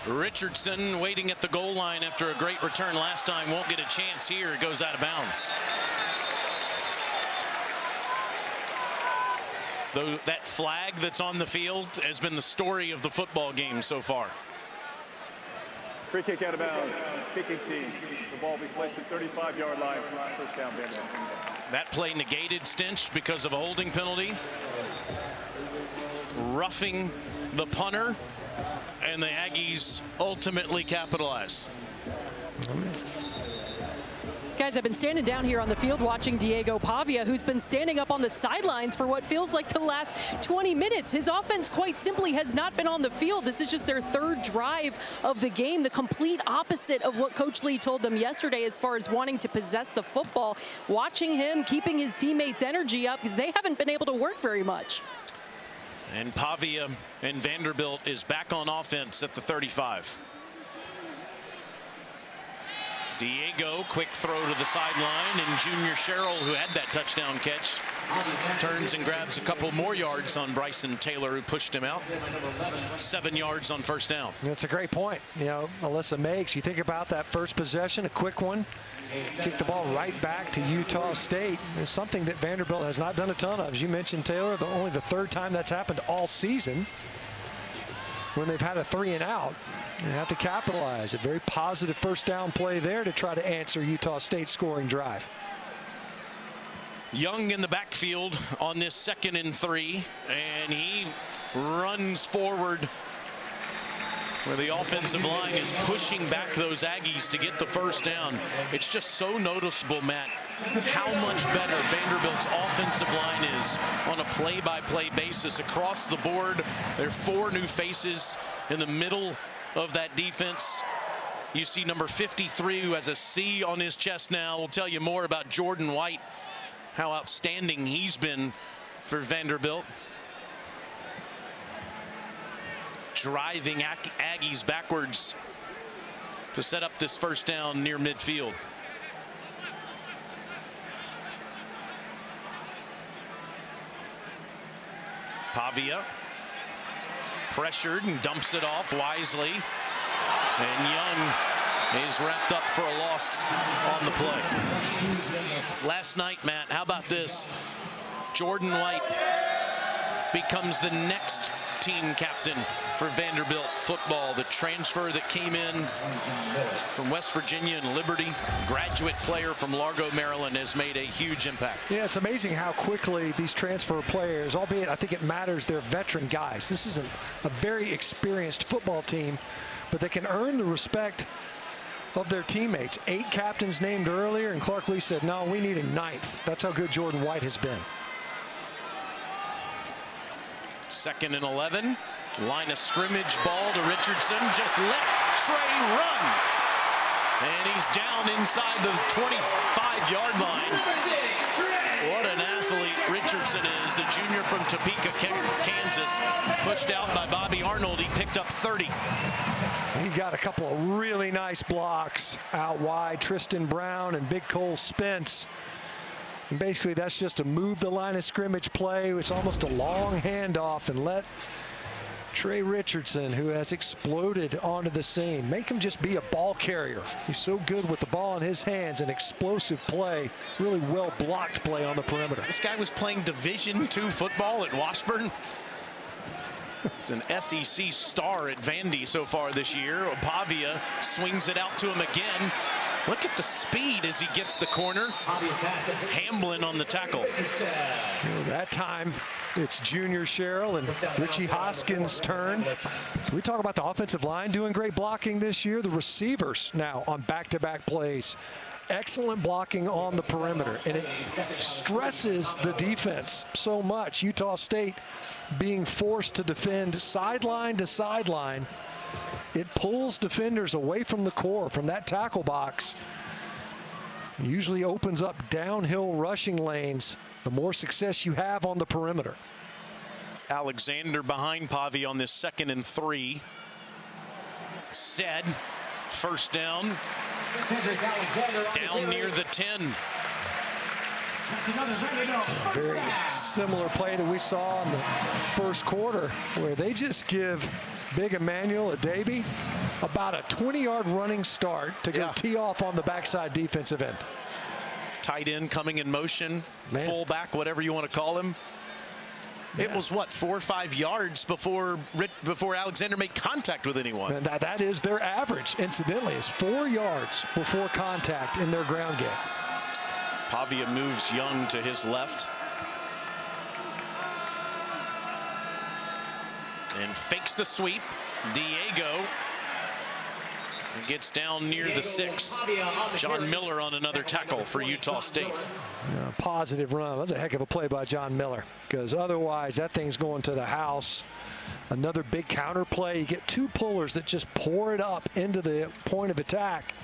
S1: Richardson waiting at the goal line after a great return last time. Won't get a chance here. It goes out of bounds. Though that flag that's on the field has been the story of the football game so far.
S4: Free kick out of bounds. Kicking team. The ball will be placed at 35-yard line. First down, Vanderbilt.
S1: That play negated Stinch because of a holding penalty. Roughing the punter. And the Aggies ultimately capitalize.
S3: Guys, I've been standing down here on the field watching Diego Pavia, who's been standing up on the sidelines for what feels like the last 20 minutes. His offense quite simply has not been on the field. This is just their 3rd drive of the game, the complete opposite of what Coach Lee told them yesterday as far as wanting to possess the football. Watching him, keeping his teammates' energy up, because they haven't been able to work very much.
S1: And Pavia and Vanderbilt is back on offense at the 35. Diego, quick throw to the sideline, and Junior Sherrill, who had that touchdown catch, turns and grabs a couple more yards on Bryson Taylor, who pushed him out. 7 yards on first down.
S2: That's a great point. You know, Alyssa Makes, you think about that first possession, a quick one, kick the ball right back to Utah State. It's something that Vanderbilt has not done a ton of. As you mentioned, Taylor, only the 3rd time that's happened all season when they've had a 3 and out. They have to capitalize. A very positive first down play there to try to answer Utah State's scoring drive.
S1: Young in the backfield on this 2nd and 3, and he runs forward where the offensive line is pushing back those Aggies to get the first down. It's just so noticeable, Matt, how much better Vanderbilt's offensive line is on a play-by-play basis across the board. There are 4 new faces in the middle of that defense. You see number 53, who has a C on his chest now. We'll tell you more about Jordan White, how outstanding he's been for Vanderbilt. Driving Aggies backwards to set up this first down near midfield. Pavia pressured and dumps it off wisely, and Young is wrapped up for a loss on the play. Last night, Matt, how about this? Jordan White becomes the next team captain for Vanderbilt football. The transfer that came in from West Virginia and Liberty, graduate player from Largo, Maryland, has made a huge impact.
S2: Yeah, it's amazing how quickly these transfer players, albeit I think it matters, they're veteran guys. This isn't a very experienced football team, but they can earn the respect of their teammates. 8 captains named earlier, and Clark Lee said, no, we need a 9th. That's how good Jordan White has been.
S1: 2nd and 11. Line of scrimmage ball to Richardson. Just let Trey run. And he's down inside the 25-yard line. What an athlete Richardson is, the junior from Topeka, Kansas. Pushed out by Bobby Arnold. He picked up 30.
S2: He got a couple of really nice blocks out wide. Tristan Brown and Big Cole Spence. And basically that's just to move the line of scrimmage play. It's almost a long handoff and let Trey Richardson, who has exploded onto the scene, make him just be a ball carrier. He's so good with the ball in his hands, an explosive play, really well blocked play on the perimeter.
S1: This guy was playing Division II football at Washburn. He's an SEC star at Vandy so far this year. Pavia swings it out to him again. Look at the speed as he gets the corner. Hamblin on the tackle.
S2: That time it's Junior Sherrill and Richie Hoskins' turn. So we talk about the offensive line doing great blocking this year. The receivers now on back-to-back plays. Excellent blocking on the perimeter, and it stresses the defense so much. Utah State being forced to defend sideline to sideline. It pulls defenders away from the core, from that tackle box. It usually opens up downhill rushing lanes the more success you have on the perimeter.
S1: Alexander behind Pavia on this 2nd and 3. Said, first down. Down near the 10.
S2: Very similar play that we saw in the first quarter, where they just give Big Emmanuel Adebi about a 20-yard running start to go tee off on the backside defensive end.
S1: Tight end coming in motion, fullback, whatever you want to call him. It was, what, 4 or 5 yards before Alexander made contact with anyone.
S2: And that is their average, incidentally, is 4 yards before contact in their ground game.
S1: Pavia moves Young to his left. And fakes the sweep. Diego gets down near the 6. John Miller on another tackle for Utah State.
S2: Positive run. That was a heck of a play by John Miller, because otherwise that thing's going to the house. Another big counter play. You get 2 pullers that just pour it up into the point of attack.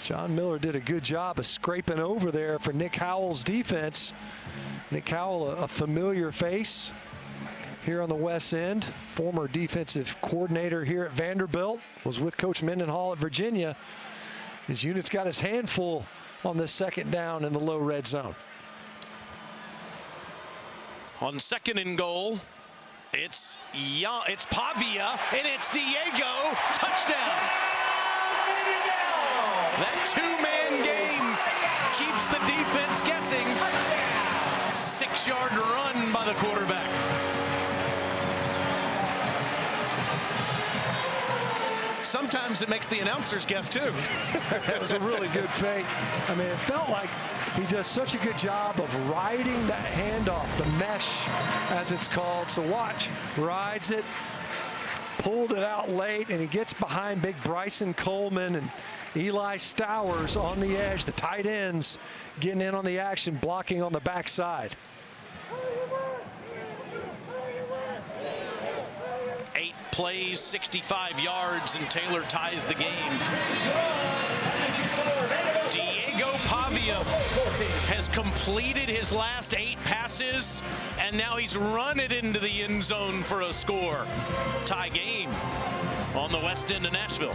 S2: John Miller did a good job of scraping over there for Nick Howell's defense. Nick Howell, a familiar face here on the West End, former defensive coordinator here at Vanderbilt, was with Coach Mendenhall at Virginia. His unit's got his hand full on this 2nd down in the low red zone.
S1: On 2nd and goal, it's Pavia, and it's Diego. Touchdown. That 2-man game keeps the defense guessing. 6-yard run by the quarterback. Sometimes it makes the announcers guess too.
S2: That was a really good fake. I mean, it felt like he does such a good job of riding that handoff, the mesh as it's called. So watch, rides it, pulled it out late, and he gets behind big Bryson Coleman and Eli Stowers on the edge. The tight ends getting in on the action, blocking on the backside.
S1: 8 plays, 65 yards, and Taylor ties the game. Diego Pavia has completed his last 8 passes, and now he's run it into the end zone for a score. Tie game on the West End of Nashville.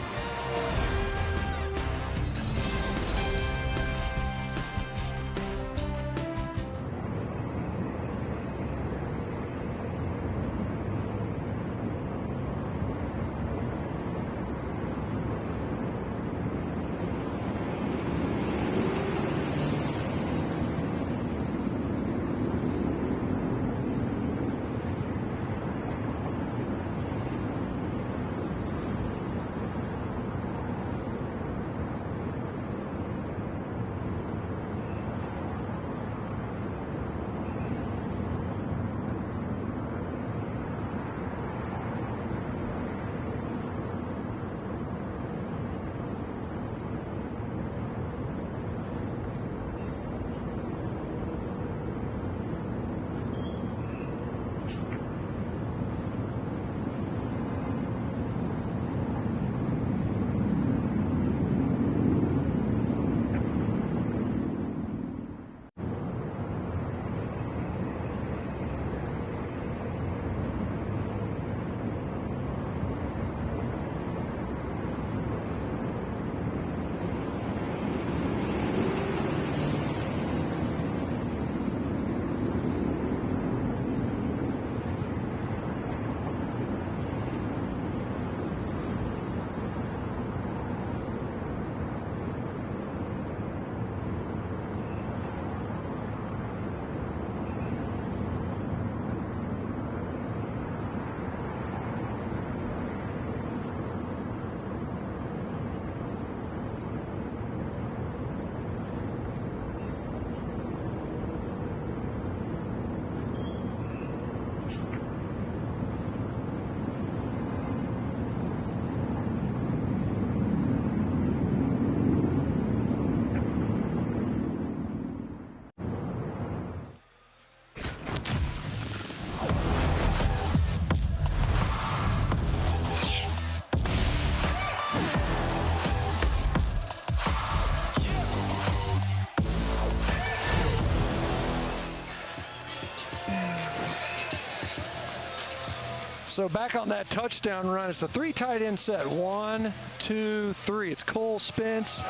S2: So back on that touchdown run, it's a 3 tight end set. 1, 2, 3. It's Cole Spence,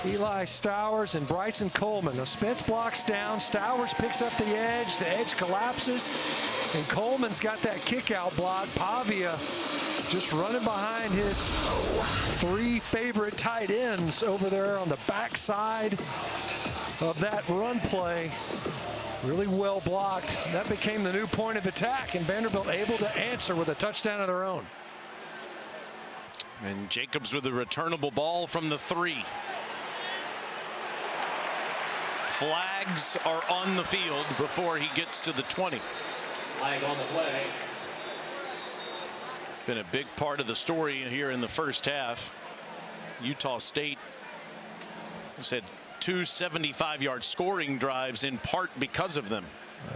S2: Eli Stowers, and Bryson Coleman. Now Spence blocks down. Stowers picks up the edge. The edge collapses, and Coleman's got that kick out block. Pavia just running behind his 3 favorite tight ends over there on the backside of that run play. Really well blocked. That became the new point of attack, and Vanderbilt able to answer with a touchdown of their own.
S1: And Jacobs with a returnable ball from the 3. Flags are on the field before he gets to the 20.
S5: Flag on the play.
S1: Been a big part of the story here in the first half. Utah State has had 2 75-yard scoring drives in part because of them.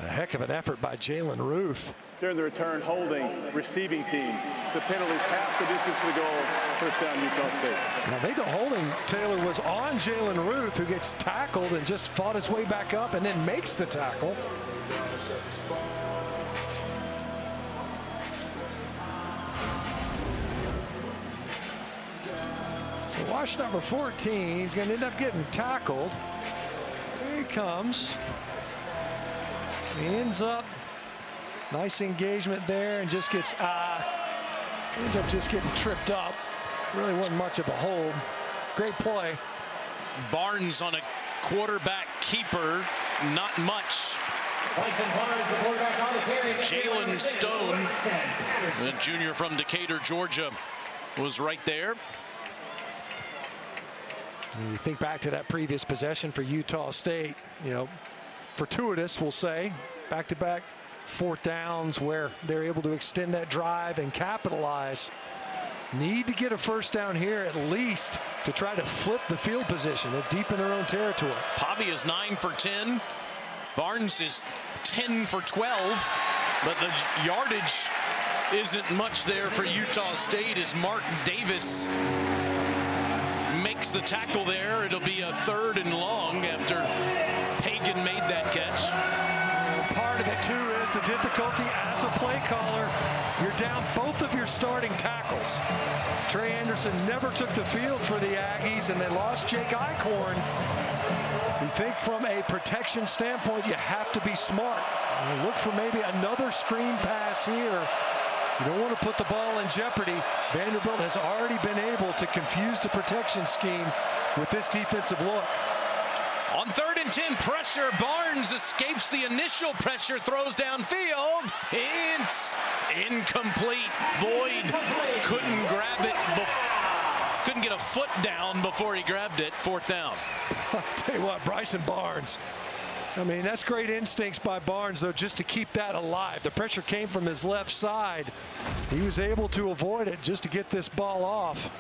S2: A heck of an effort by Jalen Ruth.
S4: During the return holding, receiving team. The penalties half the distance to the goal. First down, Utah State.
S2: I think the holding, Taylor, was on Jalen Ruth, who gets tackled and just fought his way back up and then makes the tackle. So watch number 14. He's going to end up getting tackled. Here he comes. He ends up. Nice engagement there, and just gets ends up just getting tripped up. Really wasn't much of a hold. Great play.
S1: Barnes on a quarterback keeper, not much. Jalen Stone, the junior from Decatur, Georgia, was right there.
S2: When you think back to that previous possession for Utah State, you know, fortuitous, we'll say, back-to-back 4th downs where they're able to extend that drive and capitalize. Need to get a first down here at least to try to flip the field position. They're deep in their own territory.
S1: Pavia is 9 for 10. Barnes is 10 for 12, but the yardage isn't much there for Utah State as Mark Davis makes the tackle there. It'll be a 3rd and long after Pagan made that catch.
S2: Part of it too is the difficulty as a play caller. You're down both of your starting tackles. Trey Anderson never took the field for the Aggies, and they lost Jake Eichhorn. You think from a protection standpoint, you have to be smart. You look for maybe another screen pass here. You don't want to put the ball in jeopardy. Vanderbilt has already been able to confuse the protection scheme with this defensive look.
S1: On 3rd and 10, pressure. Barnes escapes the initial pressure, throws downfield. It's incomplete. Boyd couldn't grab it. Couldn't get a foot down before he grabbed it. 4th down.
S2: I'll tell you what, Bryson Barnes. I mean, that's great instincts by Barnes, though, just to keep that alive. The pressure came from his left side. He was able to avoid it just to get this ball off.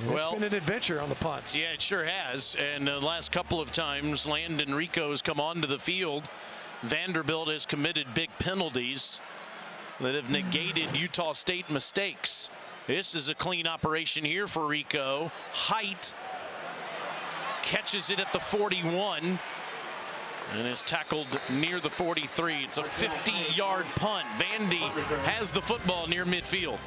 S2: It's been an adventure on the punts.
S1: Yeah, it sure has. And the last couple of times Landon Rico has come onto the field, Vanderbilt has committed big penalties that have negated Utah State mistakes. This is a clean operation here for Rico. Height catches it at the 41 and is tackled near the 43. It's a 50-yard punt. Vandy has the football near midfield.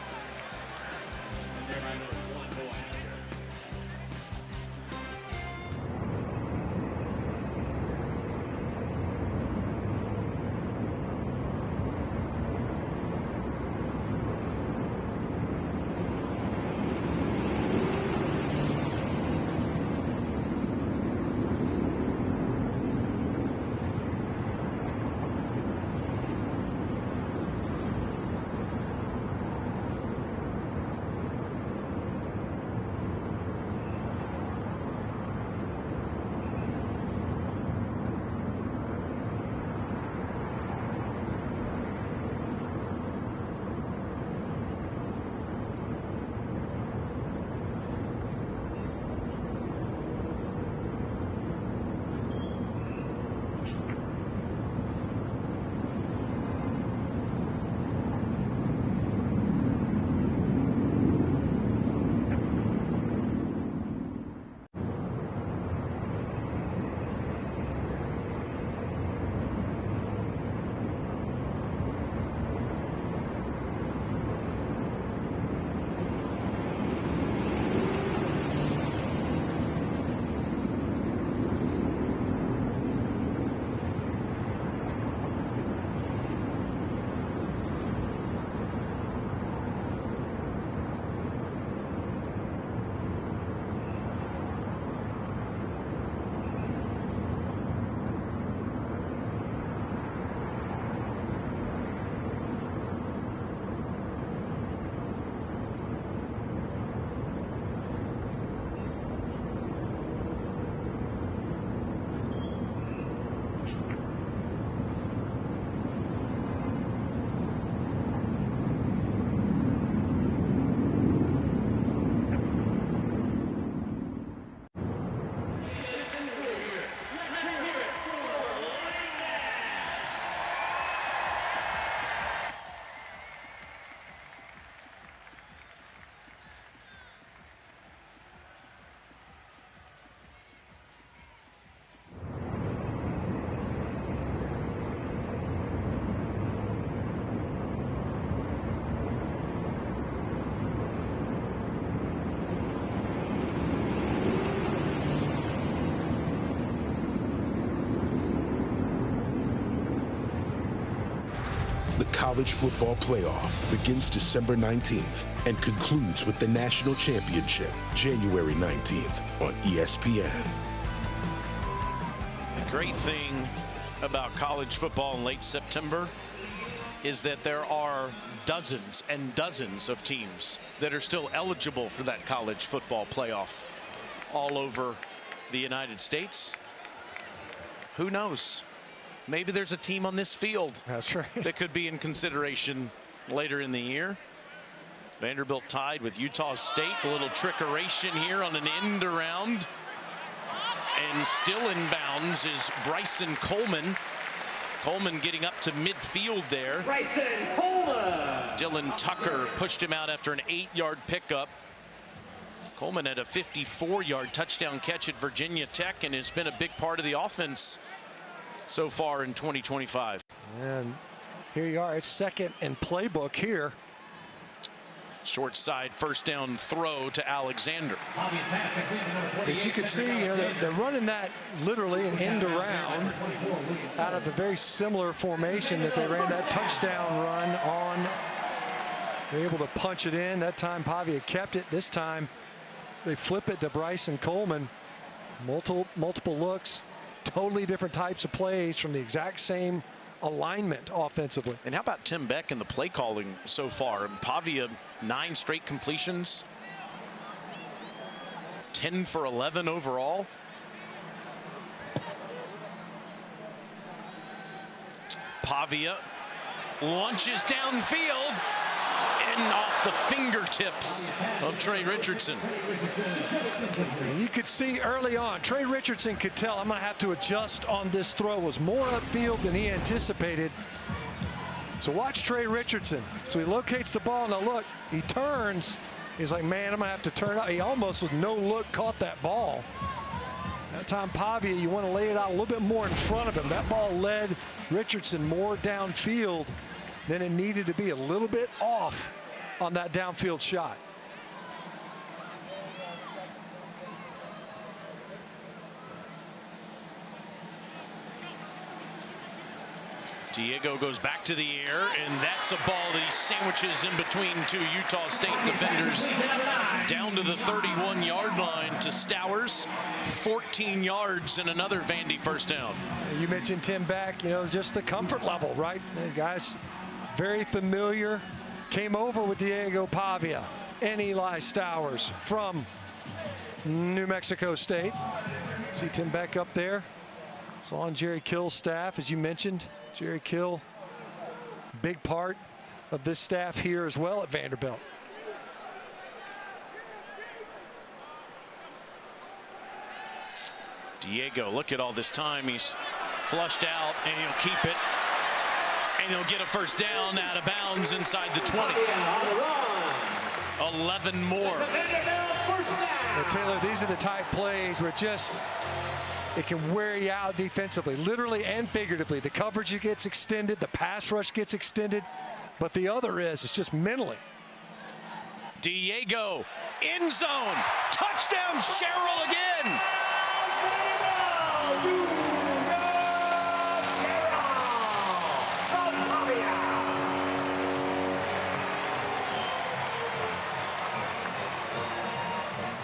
S7: The College Football Playoff begins December 19th and concludes with the National Championship January 19th on ESPN.
S1: The great thing about college football in late September is that there are dozens and dozens of teams that are still eligible for that college football playoff all over the United States. Who knows? Maybe there's a team on this field that could be in consideration later in the year. Vanderbilt tied with Utah State. A little trickeration here on an end around. And still in bounds is Bryson Coleman. Coleman getting up to midfield there.
S5: Bryson Coleman.
S1: Dylan Tucker pushed him out after an 8-yard pickup. Coleman had a 54-yard touchdown catch at Virginia Tech and has been a big part of the offense so far in 2025.
S2: And here you are. It's second and playbook here.
S1: Short side first down throw to Alexander.
S2: But you can see, they're running that literally an end around out of a very similar formation that they ran that touchdown run on. They're able to punch it in. That time Pavia kept it. This time they flip it to Bryson Coleman. Multiple looks, totally different types of plays from the exact same alignment offensively.
S1: And how about Tim Beck and the play calling so far? And Pavia, 9 straight completions, 10 for 11 overall. Pavia launches downfield and off the fingertips of Trey Richardson.
S2: And you could see early on, Trey Richardson could tell, I'm going to have to adjust on this throw. It was more upfield than he anticipated. So watch Trey Richardson. So he locates the ball. Now look, he turns. He's like, man, I'm going to have to turn out. He almost with no look caught that ball. That time Pavia, you want to lay it out a little bit more in front of him. That ball led Richardson more downfield than it needed to be, a little bit off on that downfield shot.
S1: Diego goes back to the air, and that's a ball that he sandwiches in between 2 Utah State defenders down to the 31-yard line to Stowers. 14 yards and another Vandy first down.
S2: You mentioned Tim Beck, just the comfort level, right? The guy's very familiar. Came over with Diego Pavia and Eli Stowers from New Mexico State. See Tim Beck up there. It's on Jerry Kill's staff, as you mentioned. Jerry Kill, big part of this staff here as well at Vanderbilt.
S1: Diego, look at all this time. He's flushed out, and he'll keep it. And he'll get a first down out of bounds inside the 20. 11 more.
S2: Well, Taylor, these are the type plays where it can wear you out defensively, literally and figuratively. The coverage gets extended, the pass rush gets extended, but the other it's just mentally.
S1: Diego, end zone, touchdown Sherrill again.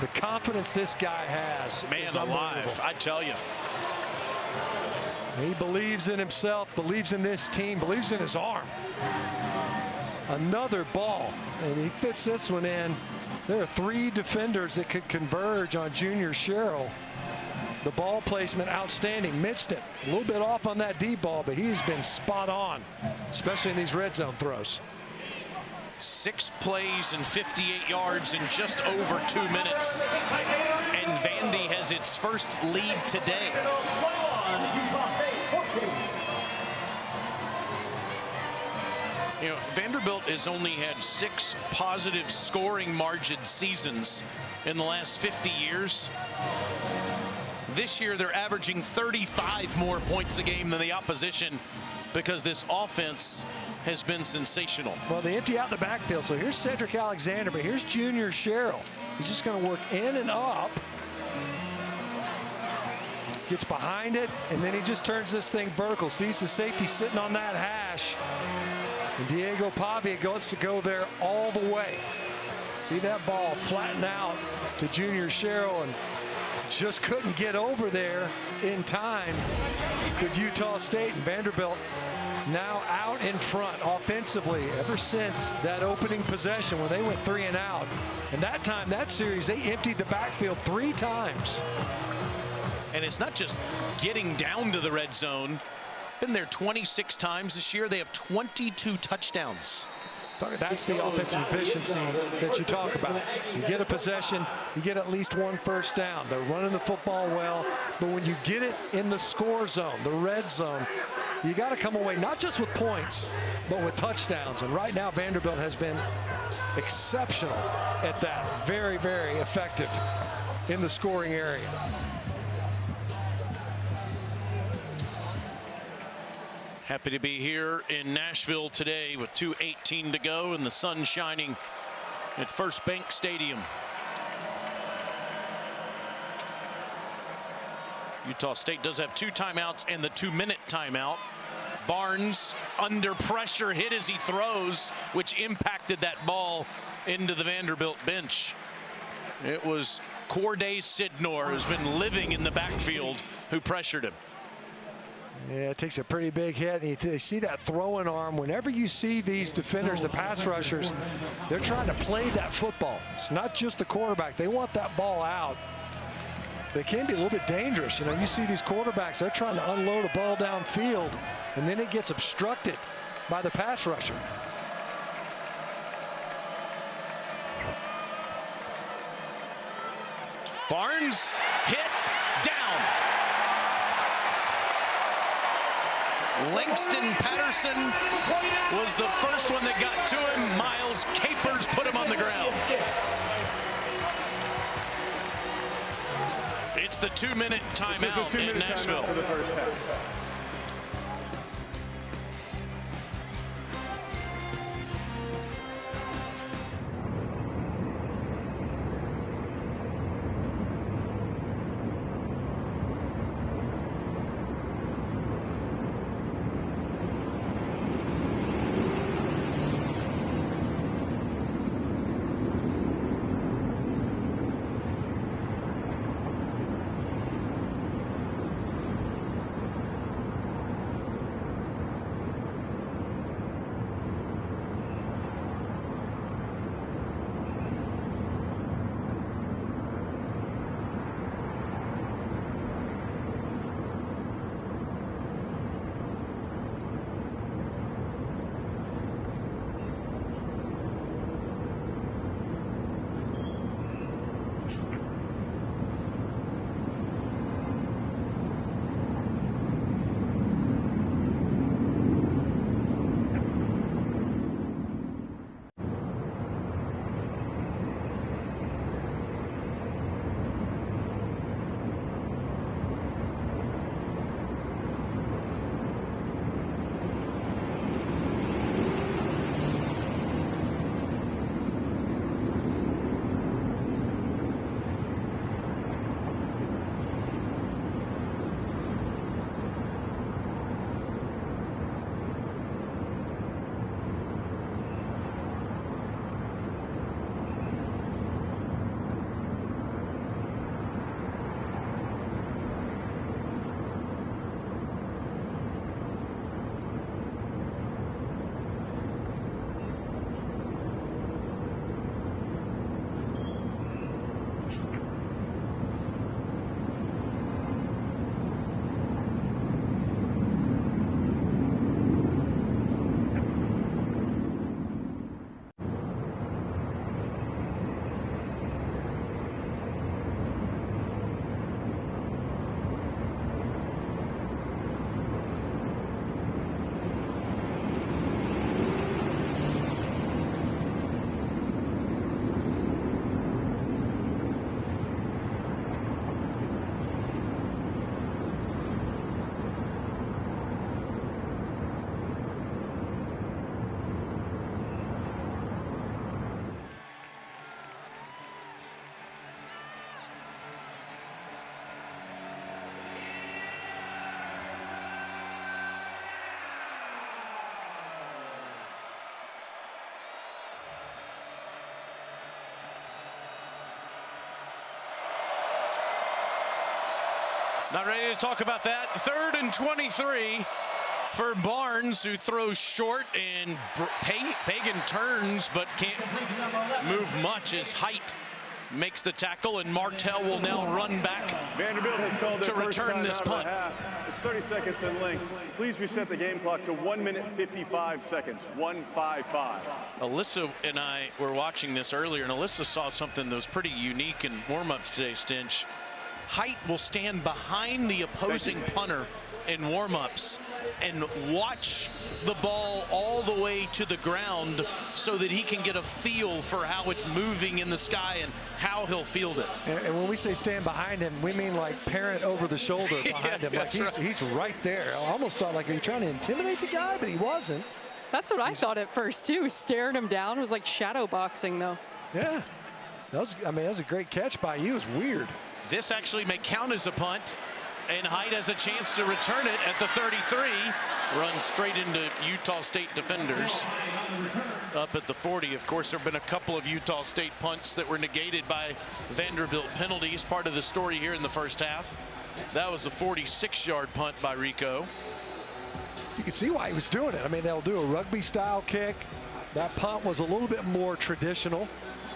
S2: The confidence this guy has,
S1: man alive, I tell you.
S2: He believes in himself, believes in this team, believes in his arm. Another ball, and he fits this one in. There are 3 defenders that could converge on Junior Sherrill. The ball placement outstanding. Mixed it a little bit off on that deep ball, but he's been spot on, especially in these red zone throws.
S1: 6 plays and 58 yards in just over 2 minutes. And Vandy has its first lead today. Vanderbilt has only had 6 positive scoring margin seasons in the last 50 years. This year they're averaging 35 more points a game than the opposition because this offense has been sensational.
S2: Well, they empty out the backfield. So here's Cedric Alexander, but here's Junior Sherrill. He's just going to work in and up. gets behind it, and then he just turns this thing vertical. Sees the safety sitting on that hash. And Diego Pavia wants to go there all the way. See that ball flatten out to Junior Sherrill, and just couldn't get over there in time with Utah State. And Vanderbilt now out in front offensively ever since that opening possession when they went 3 and out. And that time, that series, they emptied the backfield 3 times.
S1: And it's not just getting down to the red zone. Been there 26 times this year. They have 22 touchdowns.
S2: That's the offensive efficiency that you talk about. You get a possession, you get at least 1 first down. They're running the football well, but when you get it in the score zone, the red zone, you got to come away not just with points, but with touchdowns. And right now, Vanderbilt has been exceptional at that. Very, very effective in the scoring area.
S1: Happy to be here in Nashville today with 2:18 to go and the sun shining at First Bank Stadium. Utah State does have 2 timeouts and the 2-minute timeout. Barnes under pressure hit as he throws, which impacted that ball into the Vanderbilt bench. It was Corday Sidnor, who's been living in the backfield, who pressured him.
S2: Yeah, it takes a pretty big hit. And you see that throwing arm. Whenever you see these defenders, the pass rushers, they're trying to play that football. It's not just the quarterback. They want that ball out. But it can be a little bit dangerous. You know, you see these quarterbacks, they're trying to unload a ball downfield, and then it gets obstructed by the pass rusher.
S1: Barnes hit down. Langston Patterson was the first one that got to him. Miles Capers put him on the ground. It's the 2-minute timeout in Nashville. Not ready to talk about that. 3rd and 23 for Barnes, who throws short, and Pagan turns but can't move much. His height makes the tackle, and Martell will now run back
S4: Vanderbilt has called
S1: to return this punt.
S4: It's 30 seconds in length. Please reset the game clock to 1 minute 55 seconds. 1:55.
S1: Alyssa and I were watching this earlier, and Alyssa saw something that was pretty unique in warm-ups today, Stinch. Height will stand behind the opposing punter in warm-ups and watch the ball all the way to the ground so that he can get a feel for how it's moving in the sky and how he'll field it.
S2: And when we say stand behind him, we mean like parent over the shoulder behind him. Like he's right there. I almost thought, like, are you trying to intimidate the guy? But he wasn't.
S3: That's what I thought at first too. Staring him down was like shadow boxing, though.
S2: Yeah, that was a great catch by you. It was weird.
S1: This actually may count as a punt, and Height has a chance to return it at the 33. Runs straight into Utah State defenders up at the 40. Of course, there have been a couple of Utah State punts that were negated by Vanderbilt penalties, part of the story here in the first half. That was a 46-yard punt by Rico.
S2: You can see why he was doing it. I mean, they'll do a rugby-style kick. That punt was a little bit more traditional,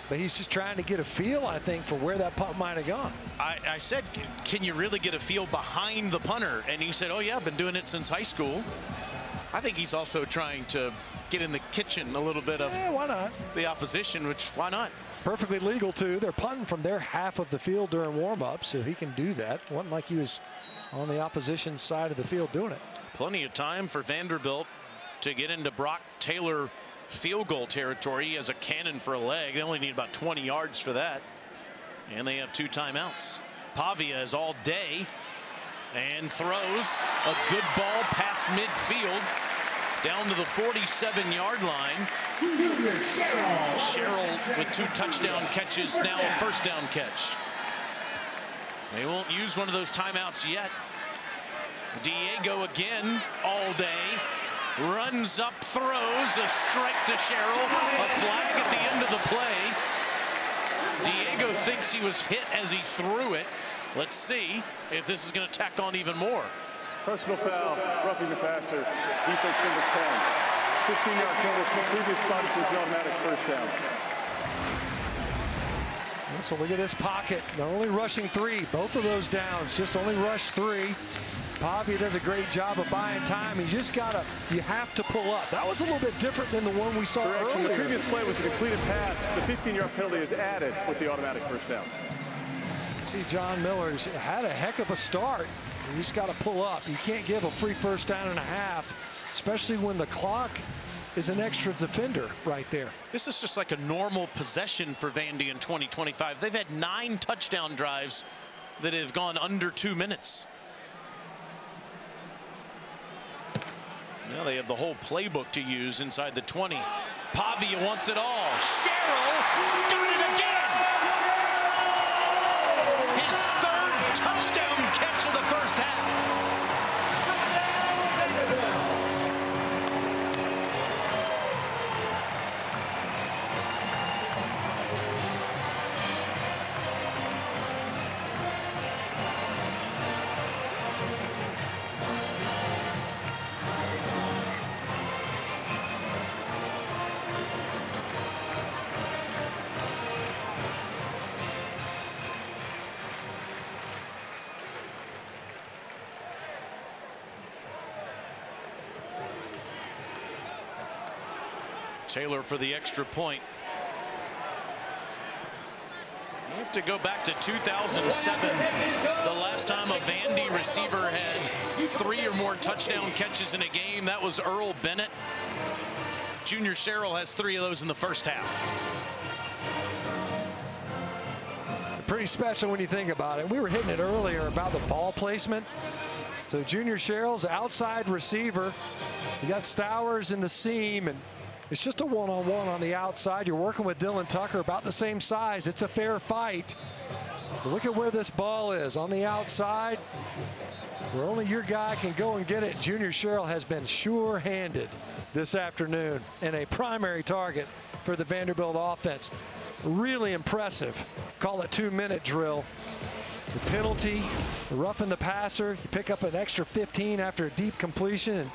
S2: but he's just trying to get a feel, I think, for where that punt might have gone.
S1: I said, can you really get a feel behind the punter? And he said, oh, yeah, I've been doing it since high school. I think he's also trying to get in the kitchen a little bit of
S2: why not?
S1: The opposition, which why not?
S2: Perfectly legal, too. They're punting from their half of the field during warm-up, so he can do that. Wasn't like he was on the opposition side of the field doing it.
S1: Plenty of time for Vanderbilt to get into Brock Taylor field goal territory. He has a cannon for a leg. They only need about 20 yards for that. And they have 2 timeouts. Pavia is all day and throws a good ball past midfield down to the 47-yard line. Sherrill with 2 touchdown catches, now a first down catch. They won't use one of those timeouts yet. Diego again all day. Runs up, throws, a strike to Sherrill, a flag at the end of the play. Diego thinks he was hit as he threw it. Let's see if this is going to tack on even more.
S4: Personal foul, roughing the passer, defense number 10. 15-yard penalty, previous spot was the automatic first down.
S2: So look at this pocket. Not only rushing 3, both of those downs, just only rush 3. Pavia does a great job of buying time. You have to pull up. That was a little bit different than the one we saw earlier.
S4: The previous play was a completed pass. The 15-yard penalty is added with the automatic first down.
S2: See, John Miller's had a heck of a start. You just got to pull up. You can't give a free first down and a half, especially when the clock is an extra defender right there.
S1: This is just like a normal possession for Vandy in 2025. They've had 9 touchdown drives that have gone under 2 minutes. Now they have the whole playbook to use inside the 20. Pavia wants it all. Sherrill got it again. His 3rd touchdown catch of the first half. Taylor for the extra point. You have to go back to 2007, the last time a Vandy receiver had 3 or more touchdown catches in a game. That was Earl Bennett. Junior Sherrill has 3 of those in the first half.
S2: Pretty special when you think about it. We were hitting it earlier about the ball placement. So Junior Sherrill's outside receiver. You got Stowers in the seam, and it's just a one-on-one on the outside. You're working with Dylan Tucker, about the same size. It's a fair fight. But look at where this ball is on the outside, where only your guy can go and get it. Junior Sherrill has been sure-handed this afternoon and a primary target for the Vanderbilt offense. Really impressive. Call it 2-minute drill. The penalty, the roughing the passer, you pick up an extra 15 after a deep completion. And,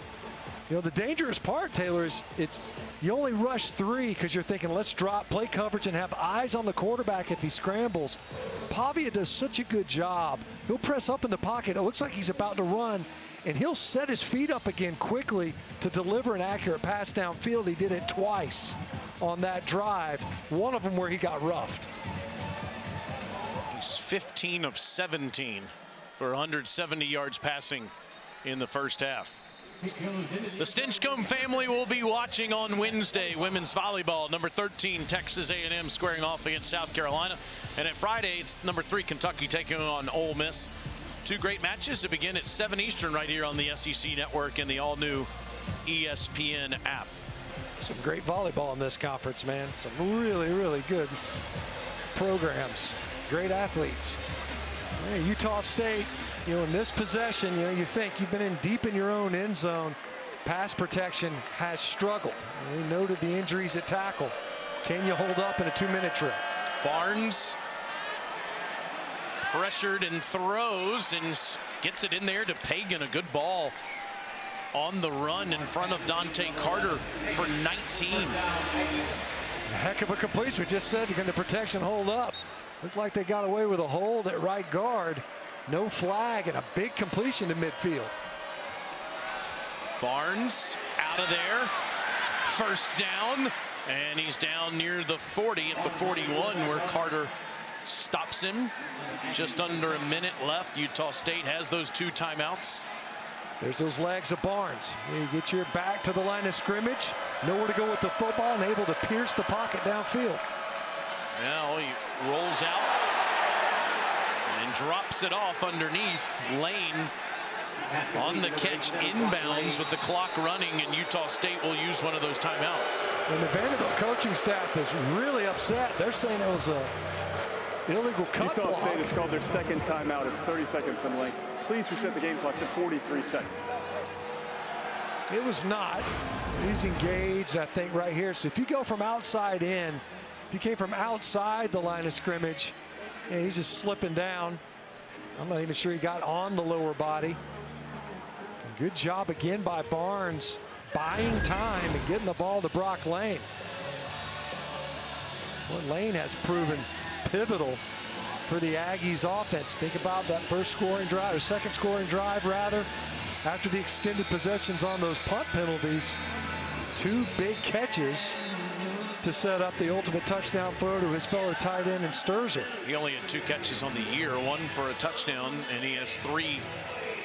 S2: you know, the dangerous part, Taylor, is you only rush 3 because you're thinking, let's drop, play coverage, and have eyes on the quarterback if he scrambles. Pavia does such a good job. He'll press up in the pocket. It looks like he's about to run, and he'll set his feet up again quickly to deliver an accurate pass downfield. He did it twice on that drive, one of them where he got roughed.
S1: He's 15 of 17 for 170 yards passing in the first half. The Stinchcomb family will be watching on Wednesday women's volleyball. Number 13 Texas A&M squaring off against South Carolina, and at Friday it's number 3 Kentucky taking on Ole Miss. 2 great matches that begin at 7 Eastern right here on the SEC Network and the all-new ESPN app.
S2: Some great volleyball in this conference, man. Some really, really good programs. Great athletes. Hey, Utah State, you know, in this possession, you know, you think you've been in deep in your own end zone. Pass protection has struggled. We noted the injuries at tackle. Can you hold up in a 2-minute drill?
S1: Barnes pressured and throws and gets it in there to Pagan. A good ball on the run in front of Dante Carter for 19.
S2: A heck of a completion. We just said, can the protection hold up? Looked like they got away with a hold at right guard. No flag and a big completion to midfield.
S1: Barnes out of there. First down, and he's down near the 40 at the 41 where Carter stops him. Just under a minute left. Utah State has those 2 timeouts.
S2: There's those legs of Barnes. You get your back to the line of scrimmage, nowhere to go with the football, and able to pierce the pocket downfield.
S1: Now he rolls out and drops it off underneath. Lane on the catch inbounds with the clock running, and Utah State will use one of those timeouts.
S2: And the Vanderbilt coaching staff is really upset. They're saying it was a illegal cut
S4: Utah
S2: block.
S4: State has called their second timeout. It's 30 seconds in length. Please reset the game clock to 43 seconds.
S2: It was not. He's engaged, I think, right here. So if you go from outside in, if you came from outside the line of scrimmage, yeah, he's just slipping down. I'm not even sure he got on the lower body. Good job again by Barnes, buying time and getting the ball to Brock Lane. Well, Lane has proven pivotal for the Aggies offense. Think about that first scoring drive, or second scoring drive rather, after the extended possessions on those punt penalties. 2 big catches to set up the ultimate touchdown throw to his fellow tight end in Sturzer.
S1: He only had 2 catches on the year, 1 for a touchdown, and he has 3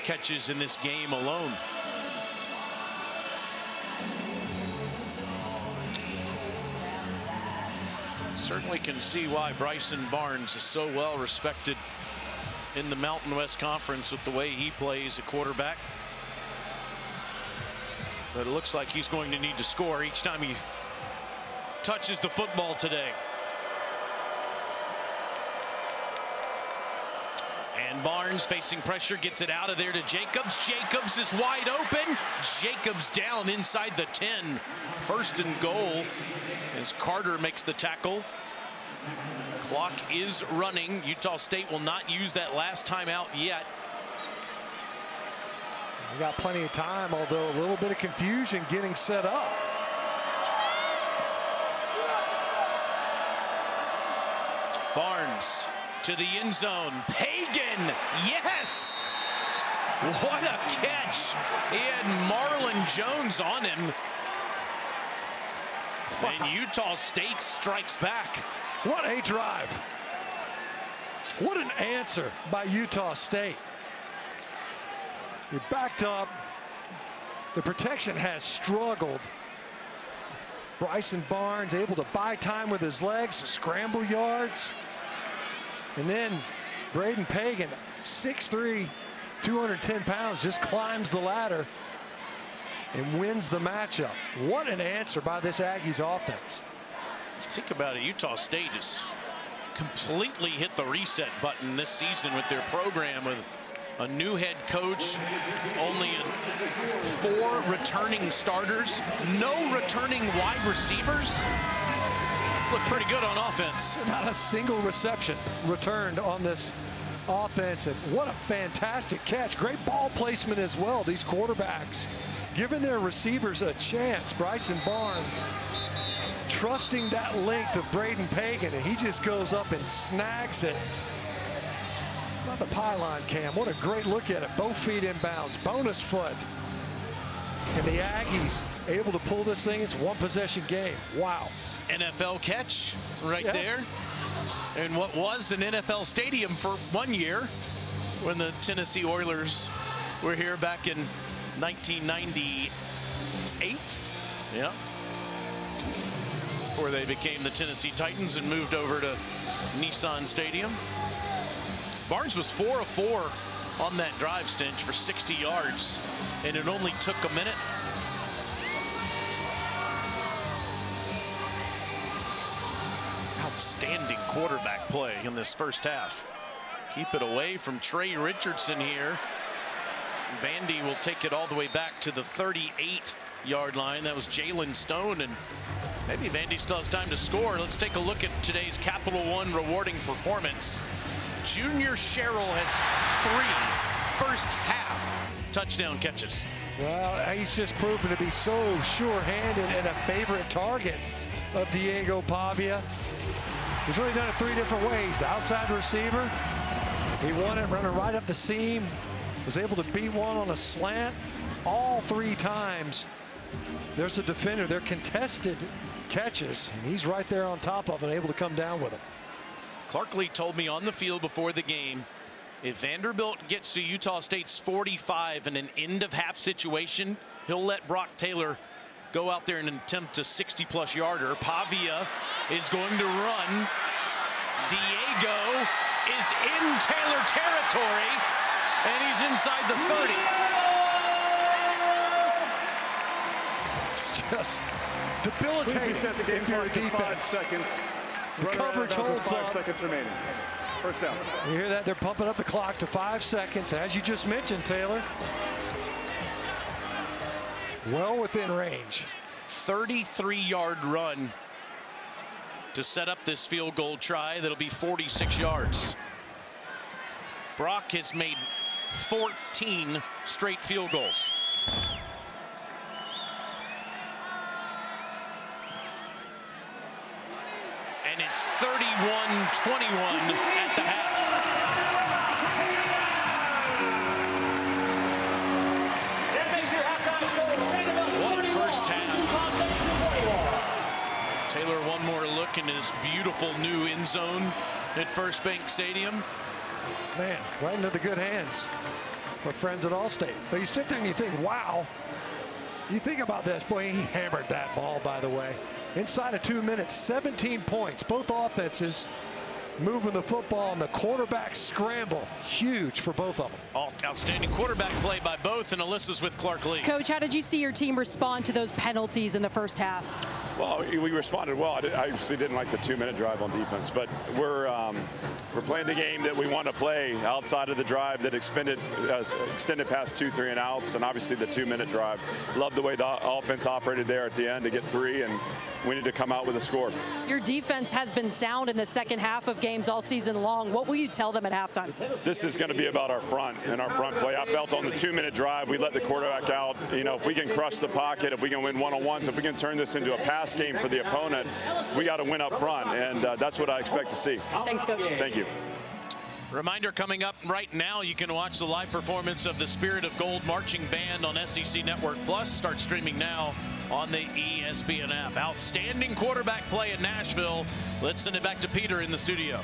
S1: catches in this game alone. Certainly can see why Bryson Barnes is so well respected in the Mountain West Conference with the way he plays at quarterback. But it looks like he's going to need to score each time he touches the football today. And Barnes facing pressure, gets it out of there to Jacobs. Jacobs is wide open. Jacobs down inside the 10. First and goal as Carter makes the tackle. Clock is running. Utah State will not use that last timeout yet.
S2: We got plenty of time, although a little bit of confusion getting set up.
S1: Barnes to the end zone. Pagan, yes! What a catch. He had Marlon Jones on him. And Utah State strikes back.
S2: What a drive. What an answer by Utah State. You're backed up. The protection has struggled. Bryson Barnes able to buy time with his legs, scramble yards. And then Braden Pagan, 6'3", 210 pounds, just climbs the ladder and wins the matchup. What an answer by this Aggies offense.
S1: Think about it, Utah State has completely hit the reset button this season with their program, with a new head coach, only 4 returning starters, no returning wide receivers. Look pretty good on offense.
S2: Not a single reception returned on this offense, and what a fantastic catch. Great ball placement as well. These quarterbacks giving their receivers a chance. Bryson Barnes trusting that length of Braden Pagan, and he just goes up and snags it. Not the pylon, Cam. What a great look at it. Both feet inbounds, bonus foot. And the Aggies able to pull this thing. It's one possession game. Wow.
S1: NFL catch right there. And what was an NFL stadium for 1 year when the Tennessee Oilers were here back in 1998. Yeah. Before they became the Tennessee Titans and moved over to Nissan Stadium. Barnes was 4 of 4 on that drive, Stinch, for 60 yards, and it only took a minute. Outstanding quarterback play in this first half. Keep it away from Trey Richardson here. Vandy will take it all the way back to the 38-yard line. That was Jalen Stone, and maybe Vandy still has time to score. Let's take a look at today's Capital One rewarding performance. Junior Sherrill has 3 first-half touchdown catches.
S2: Well, he's just proven to be so sure-handed and a favorite target of Diego Pavia. He's really done it 3 different ways. The outside receiver, he won it running right up the seam, was able to beat one on a slant all 3 times. There's a defender. They're contested catches, and he's right there on top of it, able to come down with them.
S1: Clark Lee told me on the field before the game, if Vanderbilt gets to Utah State's 45 in an end-of-half situation, he'll let Brock Taylor go out there and attempt a 60-plus yarder. Pavia is going to run. Diego is in Taylor territory, and he's inside the 30.
S2: It's just debilitating if you're a defense.
S4: 5 seconds.
S2: The coverage holds up.
S4: 5 seconds remaining. First down.
S2: You hear that? They're pumping up the clock to 5 seconds, as you just mentioned, Taylor. Well within range.
S1: 33-yard run to set up this field goal try. That'll be 46 yards. Brock has made 14 straight field goals. And it's 31-21 at the half. What a first half. Taylor, one more look in his beautiful new end zone at First Bank Stadium.
S2: Man, right into the good hands for friends at Allstate. But you sit there and you think, wow. You think about this. Boy, he hammered that ball, by the way. Inside of 2 minutes, 17 points. Both offenses moving the football, and the quarterback scramble. Huge for both of them.
S1: Outstanding quarterback play by both, and Alyssa's with Clark Lee.
S3: Coach, how did you see your team respond to those penalties in the first half?
S8: Well, we responded well. I obviously didn't like the 2-minute drive on defense, but we're playing the game that we want to play outside of the drive that extended past 2 3 and outs, and obviously the 2-minute drive. Love the way the offense operated there at the end to get 3, and we need to come out with a score.
S3: Your defense has been sound in the second half of games all season long. What will you tell them at halftime?
S8: This is going to be about our front and our front play. I felt on the 2-minute drive, we let the quarterback out. You know, if we can crush the pocket, if we can win one-on-ones, if we can turn this into a pass game for the opponent, we got to win up front, and that's what I expect to see.
S3: Thanks, Coach.
S8: Thank you.
S1: Reminder coming up right now, you can watch the live performance of the Spirit of Gold Marching Band on SEC Network Plus. Start streaming now on the ESPN app. Outstanding quarterback play in Nashville. Let's send it back to Peter in the studio.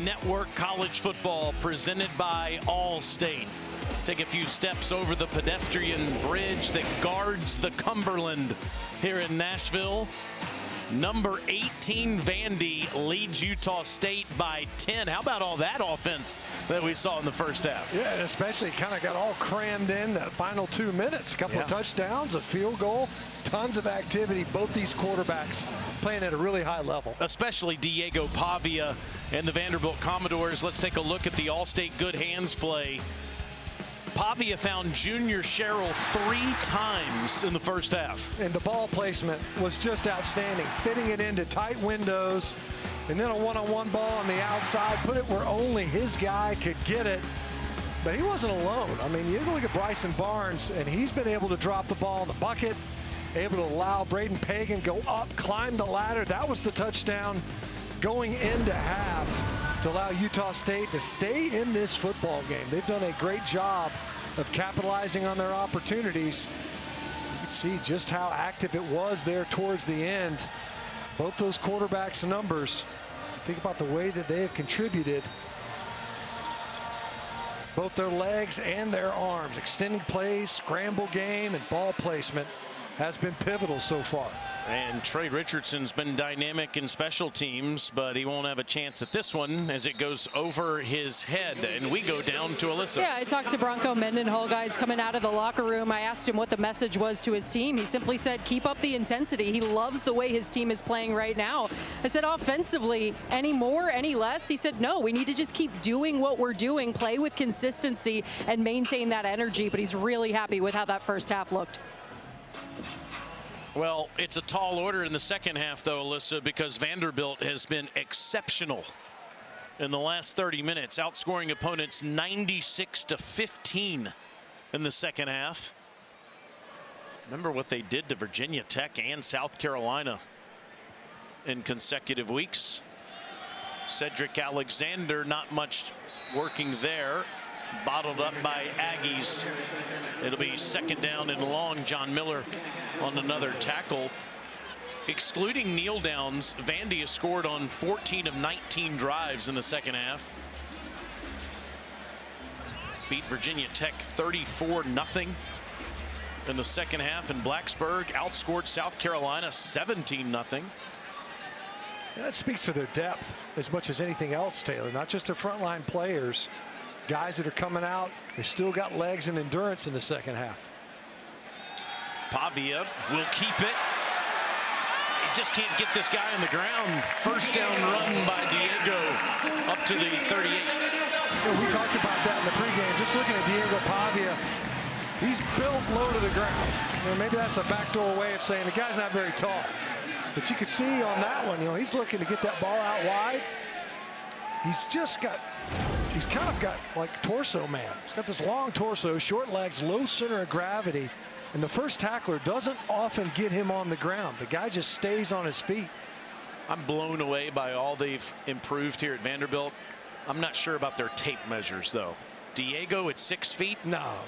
S1: Network College Football presented by Allstate. Take a few steps over the pedestrian bridge that guards the Cumberland here in Nashville. Number 18 Vandy leads Utah State by 10. How about all that offense that we saw in the first half?
S2: Yeah, and especially kind of got all crammed in the final 2 minutes. A couple of touchdowns, a field goal, tons of activity. Both these quarterbacks playing at a really high level.
S1: Especially Diego Pavia and the Vanderbilt Commodores. Let's take a look at the Allstate good hands play. Pavia found Junior Sherrill 3 times in the first half.
S2: And the ball placement was just outstanding, fitting it into tight windows, and then a one-on-one ball on the outside, put it where only his guy could get it. But he wasn't alone. I mean, you look at Bryson Barnes, and he's been able to drop the ball in the bucket, able to allow Braden Pagan go up, climb the ladder. That was the touchdown going into half to allow Utah State to stay in this football game. They've done a great job of capitalizing on their opportunities. You can see just how active it was there towards the end. Both those quarterbacks' numbers, think about the way that they have contributed. Both their legs and their arms, extending plays, scramble game, and ball placement has been pivotal so far.
S1: And Trey Richardson's been dynamic in special teams, but he won't have a chance at this one as it goes over his head. And we go down to Alyssa.
S3: Yeah, I talked to Bronco Mendenhall, guys, coming out of the locker room. I asked him what the message was to his team. He simply said, keep up the intensity. He loves the way his team is playing right now. I said, offensively, any more, any less? He said, no, we need to just keep doing what we're doing, play with consistency, and maintain that energy. But he's really happy with how that first half looked.
S1: Well, it's a tall order in the second half, though, Alyssa, because Vanderbilt has been exceptional in the last 30 minutes, outscoring opponents 96-15 in the second half. Remember what they did to Virginia Tech and South Carolina in consecutive weeks. Cedric Alexander, not much working there. Bottled up by Aggies. It'll be second down and long. John Miller on another tackle. Excluding kneel downs, Vandy has scored on 14 of 19 drives in the second half. Beat Virginia Tech 34-0 in the second half, and Blacksburg outscored South Carolina 17-0.
S2: That speaks to their depth as much as anything else, Taylor. Not just their frontline players. Guys that are coming out, they still got legs and endurance in the second half.
S1: Pavia will keep it. He just can't get this guy on the ground. First down run by Diego up to the 38.
S2: You know, we talked about that in the pregame. Just looking at Diego Pavia, he's built low to the ground. You know, maybe that's a backdoor way of saying the guy's not very tall. But you could see on that one, you know, he's looking to get that ball out wide. He's kind of got like torso man. He's got this long torso, short legs, low center of gravity. And the first tackler doesn't often get him on the ground. The guy just stays on his feet.
S1: I'm blown away by all they've improved here at Vanderbilt. I'm not sure about their tape measures, though. Diego at 6 feet?
S2: No.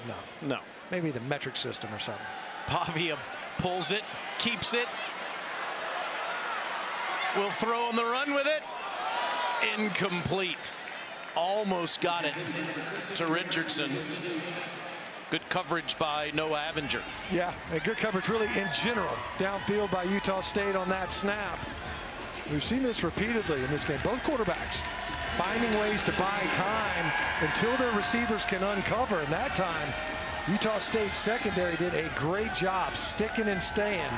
S1: Maybe
S2: the metric system or something.
S1: Pavia pulls it, keeps it. Will throw on the run with it. Incomplete. Almost got it to Richardson. Good coverage by Noah Avenger.
S2: Yeah, a good coverage really in general. Downfield by Utah State on that snap. We've seen this repeatedly in this game. Both quarterbacks finding ways to buy time until their receivers can uncover. And that time, Utah State's secondary did a great job sticking and staying.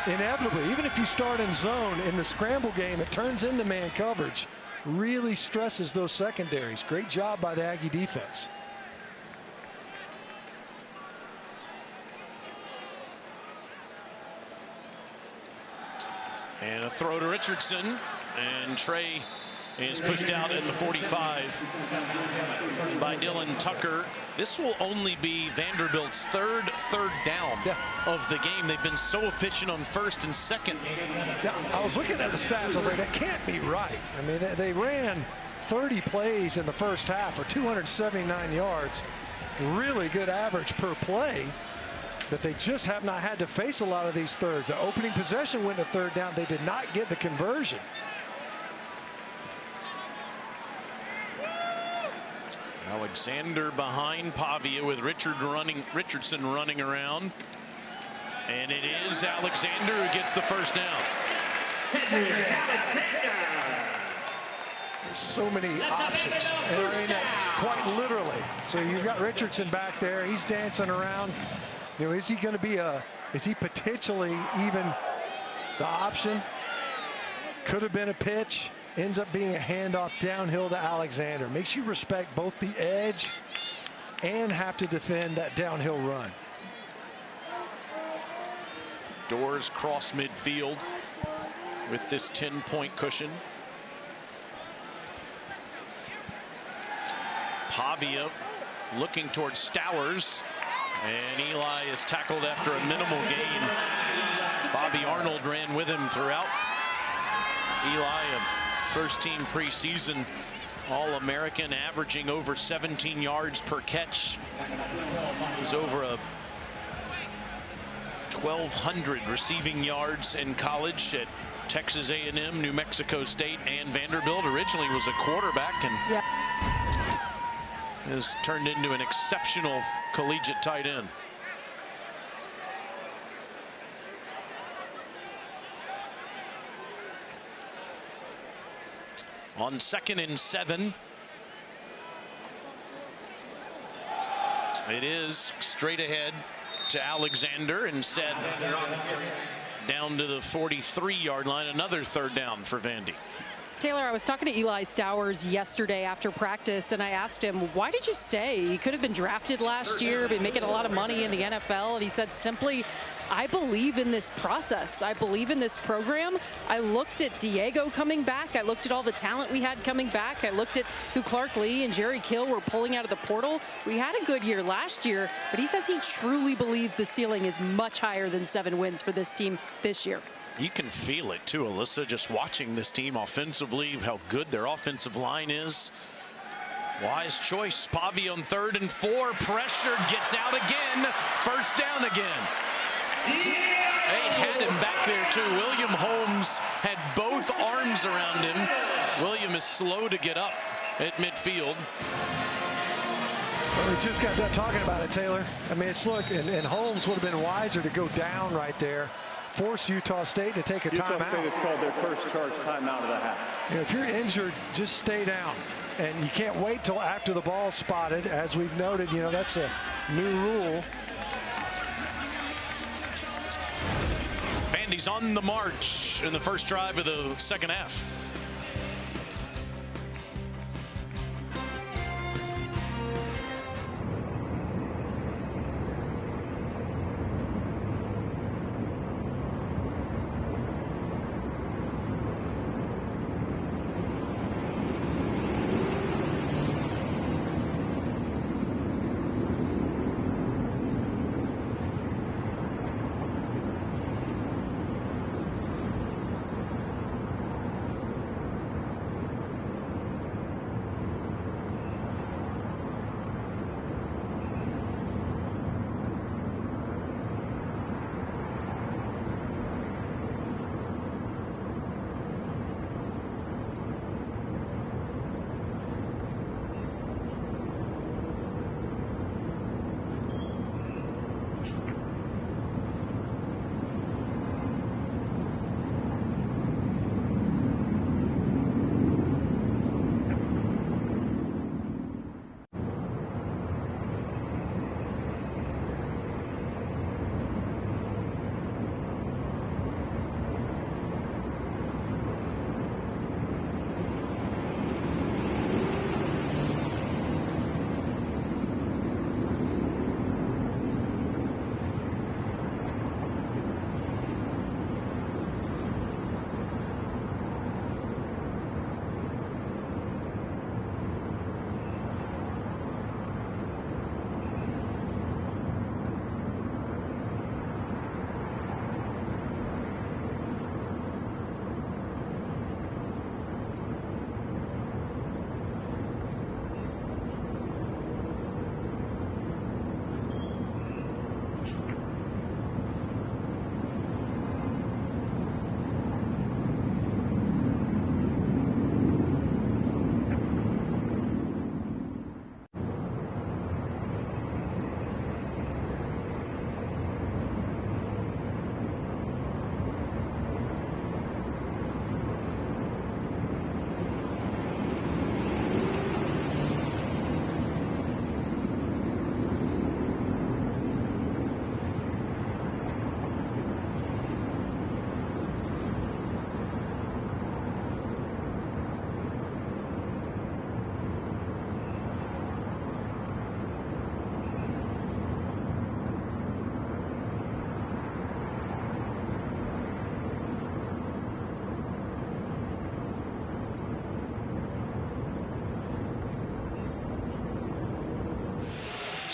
S2: Inevitably, even if you start in zone, in the scramble game, it turns into man coverage. Really stresses those secondaries. Great job by the Aggie defense.
S1: And a throw to Richardson, and Trey is pushed out at the 45 by Dylan Tucker. This will only be Vanderbilt's third down of the game. They've been so efficient on first and second.
S2: Yeah, I was looking at the stats. I was like, that can't be right. I mean, they ran 30 plays in the first half for 279 yards. Really good average per play. But they just have not had to face a lot of these thirds. The opening possession went to third down. They did not get the conversion.
S1: Alexander behind Pavia with Richardson running around. And it is Alexander who gets the first down.
S2: So many options. And I mean, quite literally. So you've got Richardson back there. He's dancing around. You know, is he going to be is he potentially even the option? Could have been a pitch. Ends up being a handoff downhill to Alexander. Makes you respect both the edge and have to defend that downhill run.
S1: Doors cross midfield with this 10-point cushion. Pavia looking towards Stowers, and Eli is tackled after a minimal gain. Bobby Arnold ran with him throughout. Eli, a first-team preseason All-American, averaging over 17 yards per catch. He's over a 1,200 receiving yards in college at Texas A&M, New Mexico State, and Vanderbilt. Originally was a quarterback and has turned into an exceptional collegiate tight end. On 2nd and 7. It is straight ahead to Alexander and set down to the 43-yard line. Another third down for Vandy.
S3: Taylor, I was talking to Eli Stowers yesterday after practice, and I asked him, why did you stay? You could have been drafted last year, been making a lot of money in the NFL. And he said simply, I believe in this process. I believe in this program. I looked at Diego coming back. I looked at all the talent we had coming back. I looked at who Clark Lee and Jerry Kill were pulling out of the portal. We had a good year last year, but he says he truly believes the ceiling is much higher than 7 wins for this team this year.
S1: You can feel it too, Alyssa, just watching this team offensively, how good their offensive line is. Wise choice. Pavia on 3rd and 4. Pressure, gets out again. First down again. They had him back there too. William Holmes had both arms around him. William is slow to get up at midfield.
S2: Well, we just got done talking about it, Taylor. I mean, it's look, and Holmes would have been wiser to go down right there. Forced Utah State to take a timeout.
S4: Utah State has called their first charge timeout of the half.
S2: You know, if you're injured, just stay down. And you can't wait till after the ball's spotted. As we've noted, you know, that's a new rule.
S1: Vandy's on the march in the first drive of the second half.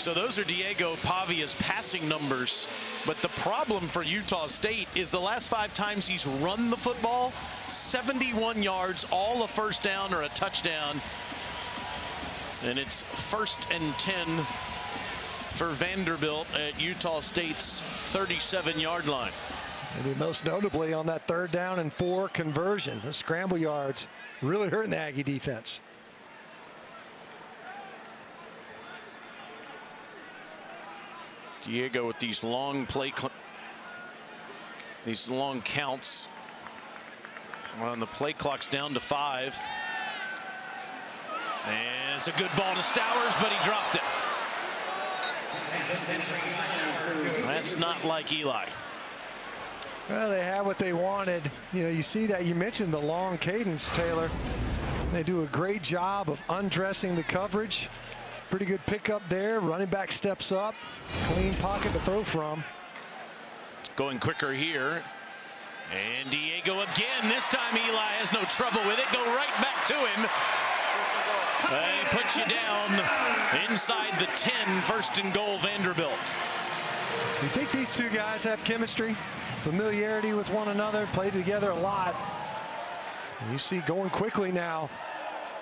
S1: So those are Diego Pavia's passing numbers. But the problem for Utah State is the last 5 times he's run the football, 71 yards, all a first down or a touchdown. And it's 1st and 10 for Vanderbilt at Utah State's 37-yard line.
S2: Maybe most notably on that 3rd down and 4 conversion. The scramble yards really hurting the Aggie defense.
S1: Diego with these long these long counts. Well, and the play clock's down to 5. And it's a good ball to Stowers, but he dropped it. That's not like Eli.
S2: Well, they had what they wanted. You know, you see that. You mentioned the long cadence, Taylor. They do a great job of undressing the coverage. Pretty good pickup there. Running back steps up. Clean pocket to throw from.
S1: Going quicker here. And Diego again. This time Eli has no trouble with it. Go right back to him. He puts you down inside the 10. 1st and goal, Vanderbilt.
S2: You think these two guys have chemistry, familiarity with one another, played together a lot. And you see going quickly now,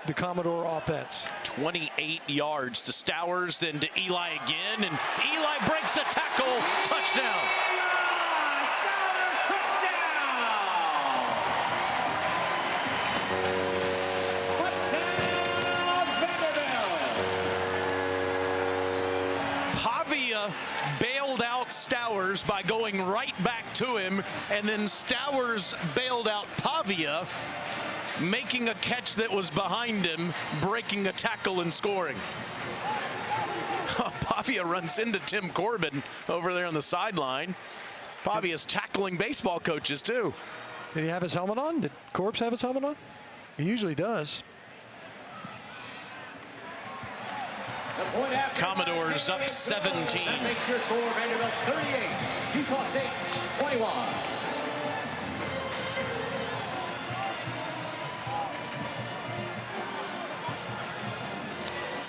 S2: the Commodore offense.
S1: 28 yards to Stowers, then to Eli again, and Eli breaks a tackle. Touchdown. Pavia bailed out Stowers by going right back to him, and then Stowers bailed out Pavia, making a catch that was behind him, breaking a tackle and scoring. Pavia runs into Tim Corbin over there on the sideline. Pavia's tackling baseball coaches too.
S2: Did he have his helmet on? Did Corbs have his helmet on? He usually does.
S1: Commodores up 17.
S5: That makes your score Vanderbilt 38, Utah State 21.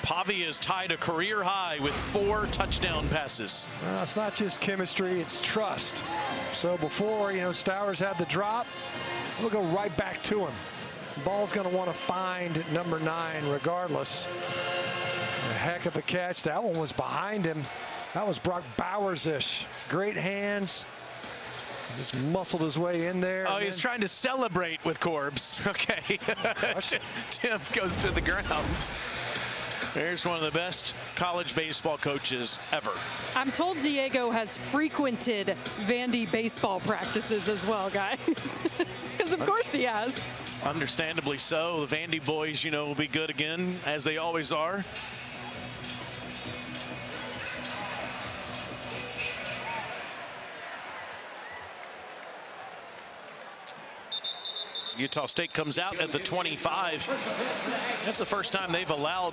S1: Pavia has tied a career high with 4 touchdown passes.
S2: Well, it's not just chemistry, it's trust. So before, you know, Stowers had the drop, we'll go right back to him. The ball's going to want to find number 9 regardless. A heck of a catch. That one was behind him. That was Brock Bowers-ish. Great hands. Just muscled his way in there.
S1: Oh, he's trying to celebrate with Corbs. Okay. Tim goes to the ground. There's one of the best college baseball coaches ever.
S3: I'm told Diego has frequented Vandy baseball practices as well, guys. Because of course he has.
S1: Understandably so. The Vandy boys, you know, will be good again, as they always are. Utah State comes out at the 25. That's the first time they've allowed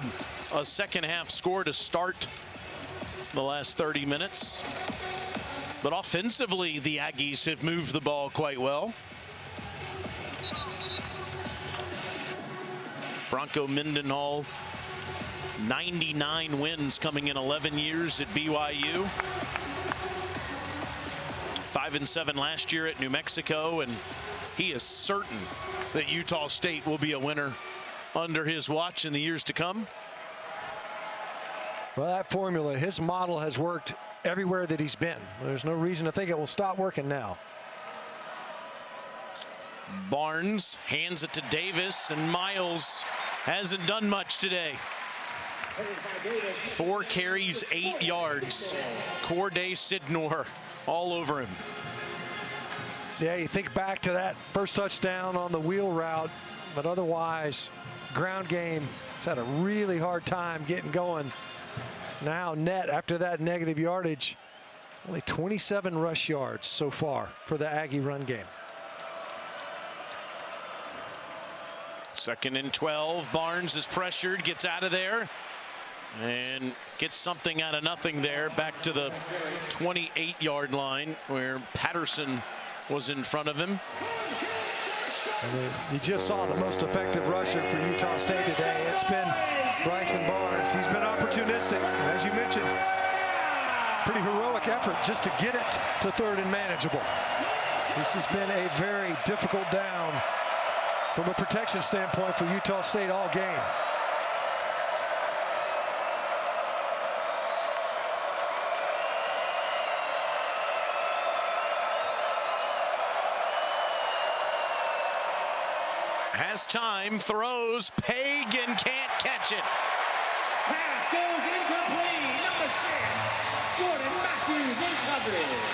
S1: a second half score to start the last 30 minutes. But offensively, the Aggies have moved the ball quite well. Bronco Mendenhall, 99 wins coming in 11 years at BYU. 5-7 last year at New Mexico, and he is certain that Utah State will be a winner under his watch in the years to come.
S2: Well, that formula, his model has worked everywhere that he's been. There's no reason to think it will stop working now.
S1: Barnes hands it to Davis, and Miles hasn't done much today. 4 carries, 8 yards. Corday Sidnor all over him.
S2: Yeah, you think back to that first touchdown on the wheel route, but otherwise, ground game has had a really hard time getting going. Now net after that negative yardage, only 27 rush yards so far for the Aggie run game.
S1: 2nd and 12. Barnes is pressured, gets out of there, and gets something out of nothing there. Back to the 28-yard line where Patterson was in front of him.
S2: I mean, you just saw the most effective rusher for Utah State today. It's been Bryson Barnes. He's been opportunistic, as you mentioned. Pretty heroic effort just to get it to third and manageable. This has been a very difficult down from a protection standpoint for Utah State all game.
S1: Has time, throws, Pagan can't catch it.
S5: Pass goes incomplete. Number 6, Jordan Matthews in coverage.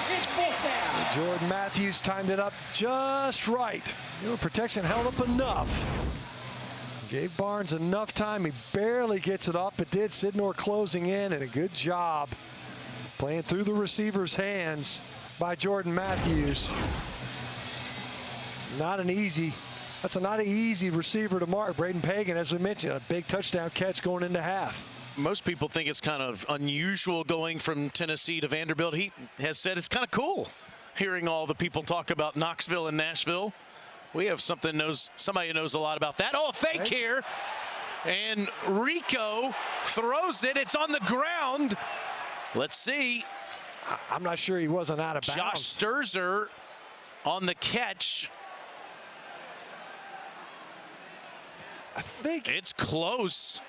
S5: It's fourth down.
S2: Jordan Matthews timed it up just right. Protection held up enough. Gave Barnes enough time. He barely gets it off, but did. Sidnor closing in, and a good job playing through the receiver's hands by Jordan Matthews. That's not an easy receiver to mark. Braden Pagan, as we mentioned, a big touchdown catch going into half.
S1: Most people think it's kind of unusual going from Tennessee to Vanderbilt. He has said it's kind of cool hearing all the people talk about Knoxville and Nashville. We have somebody who knows a lot about that. Oh, a fake here. And Rico throws it. It's on the ground. Let's see.
S2: I'm not sure he wasn't out of bounds.
S1: Josh Sturzer on the catch.
S2: I think
S1: it's close.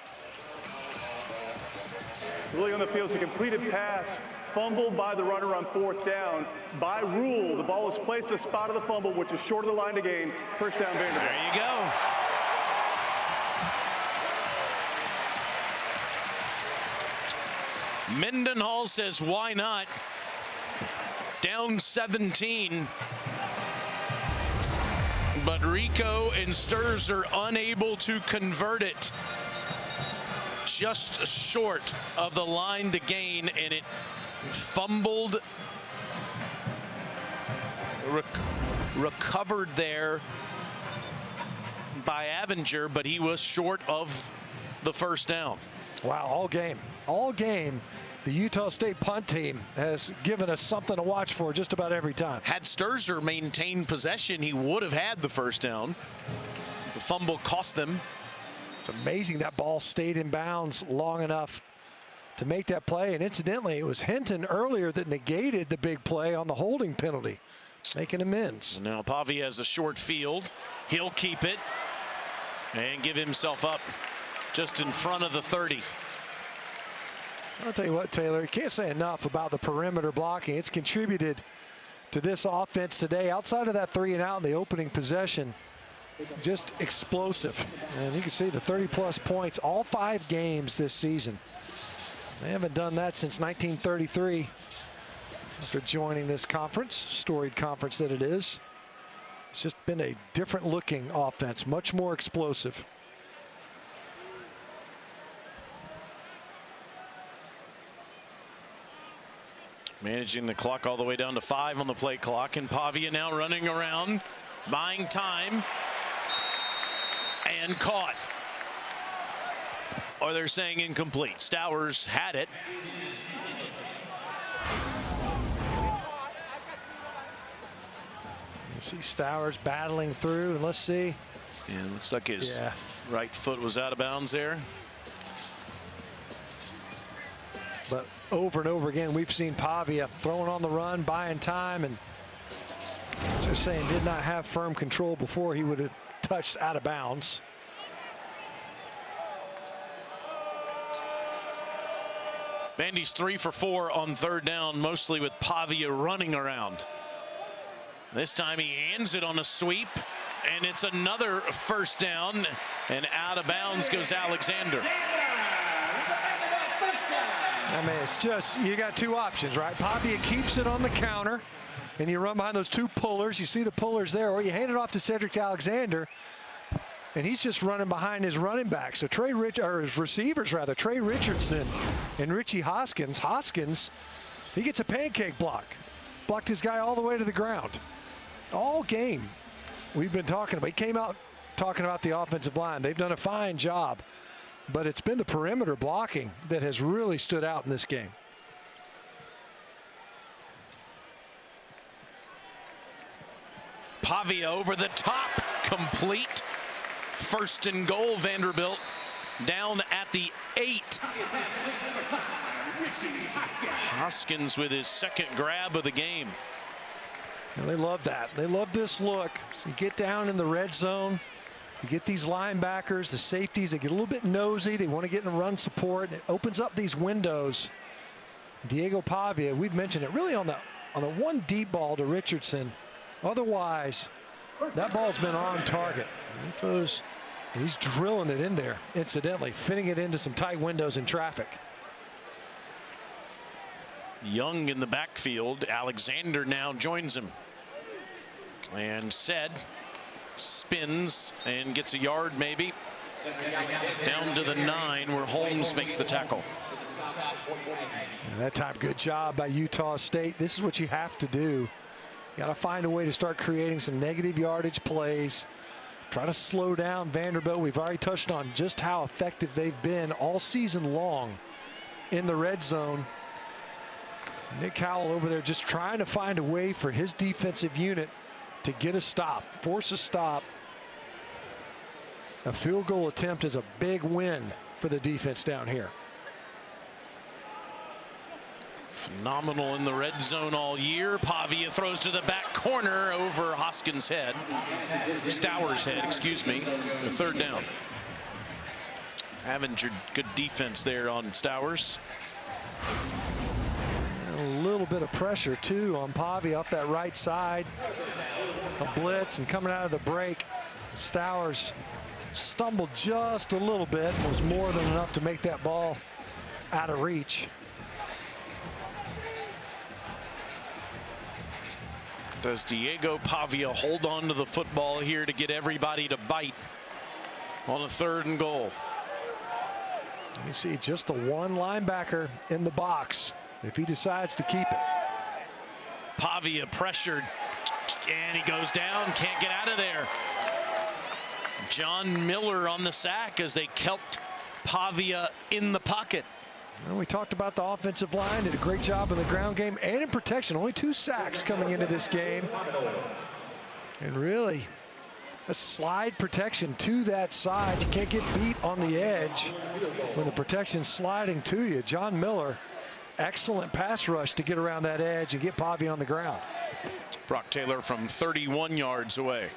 S4: Ruling on the field is a completed pass, fumbled by the runner on fourth down. By rule, the ball is placed at the spot of the fumble, which is short of the line to gain. First down, Vanderbilt.
S1: There you go. Mendenhall says, why not? Down 17. But Rico and Sturzer unable to convert it. Just short of the line to gain, and it fumbled. Recovered there by Avenger, but he was short of the first down.
S2: Wow, all game, the Utah State punt team has given us something to watch for just about every time.
S1: Had Sturzer maintained possession, he would have had the first down. The fumble cost them.
S2: It's amazing that ball stayed in bounds long enough to make that play. And incidentally, it was Hinton earlier that negated the big play on the holding penalty, making amends.
S1: Now Pavia has a short field. He'll keep it and give himself up just in front of the 30.
S2: I'll tell you what, Taylor, you can't say enough about the perimeter blocking. It's contributed to this offense today. Outside of that 3 and out in the opening possession, just explosive. And you can see the 30-plus points all 5 games this season. They haven't done that since 1933 after joining this conference, storied conference that it is. It's just been a different looking offense, much more explosive.
S1: Managing the clock all the way down to 5 on the play clock, and Pavia now running around, buying time, and caught. Or they're saying incomplete. Stowers had it.
S2: You see Stowers battling through, and let's see.
S1: Yeah, looks like his right foot was out of bounds there.
S2: But over and over again, we've seen Pavia throwing on the run, buying time, and as they're saying, did not have firm control before he would have touched out of bounds.
S1: Vandy's 3 for 4 on third down, mostly with Pavia running around. This time he hands it on a sweep, and it's another first down, and out of bounds goes Alexander.
S2: I mean, it's just, you got 2 options, right? Pavia keeps it on the counter, and you run behind those 2 pullers. You see the pullers there, or you hand it off to Cedric Alexander, and he's just running behind his running back. So his receivers rather, Trey Richardson and Richie Hoskins. Hoskins, he gets a pancake block. Blocked his guy all the way to the ground. All game we've been talking about. He came out talking about the offensive line. They've done a fine job. But it's been the perimeter blocking that has really stood out in this game.
S1: Pavia over the top, complete. First and goal, Vanderbilt down at the 8. Hoskins with his second grab of the game.
S2: And they love that. They love this look. So you get down in the red zone, you get these linebackers, the safeties, they get a little bit nosy. They want to get in run support, and it opens up these windows. Diego Pavia, we've mentioned it, really on the one deep ball to Richardson. Otherwise, that ball's been on target. He throws, and he's drilling it in there, incidentally, fitting it into some tight windows in traffic.
S1: Young in the backfield. Alexander now joins him. And Said spins and gets a yard maybe. Down to the 9 where Holmes makes the tackle.
S2: And that time, good job by Utah State. This is what you have to do. You got to find a way to start creating some negative yardage plays. Try to slow down Vanderbilt. We've already touched on just how effective they've been all season long in the red zone. Nick Howell over there just trying to find a way for his defensive unit to get a stop, force a stop. A field goal attempt is a big win for the defense down here.
S1: Phenomenal in the red zone all year. Pavia throws to the back corner over Hoskins' head. Stowers' head, excuse me. The third down. Avenger, good defense there on Stowers.
S2: A little bit of pressure too on Pavia off that right side. A blitz and coming out of the break. Stowers stumbled just a little bit. Was more than enough to make that ball out of reach.
S1: Does Diego Pavia hold on to the football here to get everybody to bite on a 3rd and goal?
S2: You see just the one linebacker in the box if he decides to keep it.
S1: Pavia pressured, and he goes down, can't get out of there. John Miller on the sack as they kept Pavia in the pocket.
S2: Well, we talked about the offensive line, did a great job in the ground game and in protection. Only 2 sacks coming into this game. And really, a slide protection to that side. You can't get beat on the edge when the protection's sliding to you. John Miller, excellent pass rush to get around that edge and get Pavia on the ground.
S1: Brock Taylor from 31 yards away.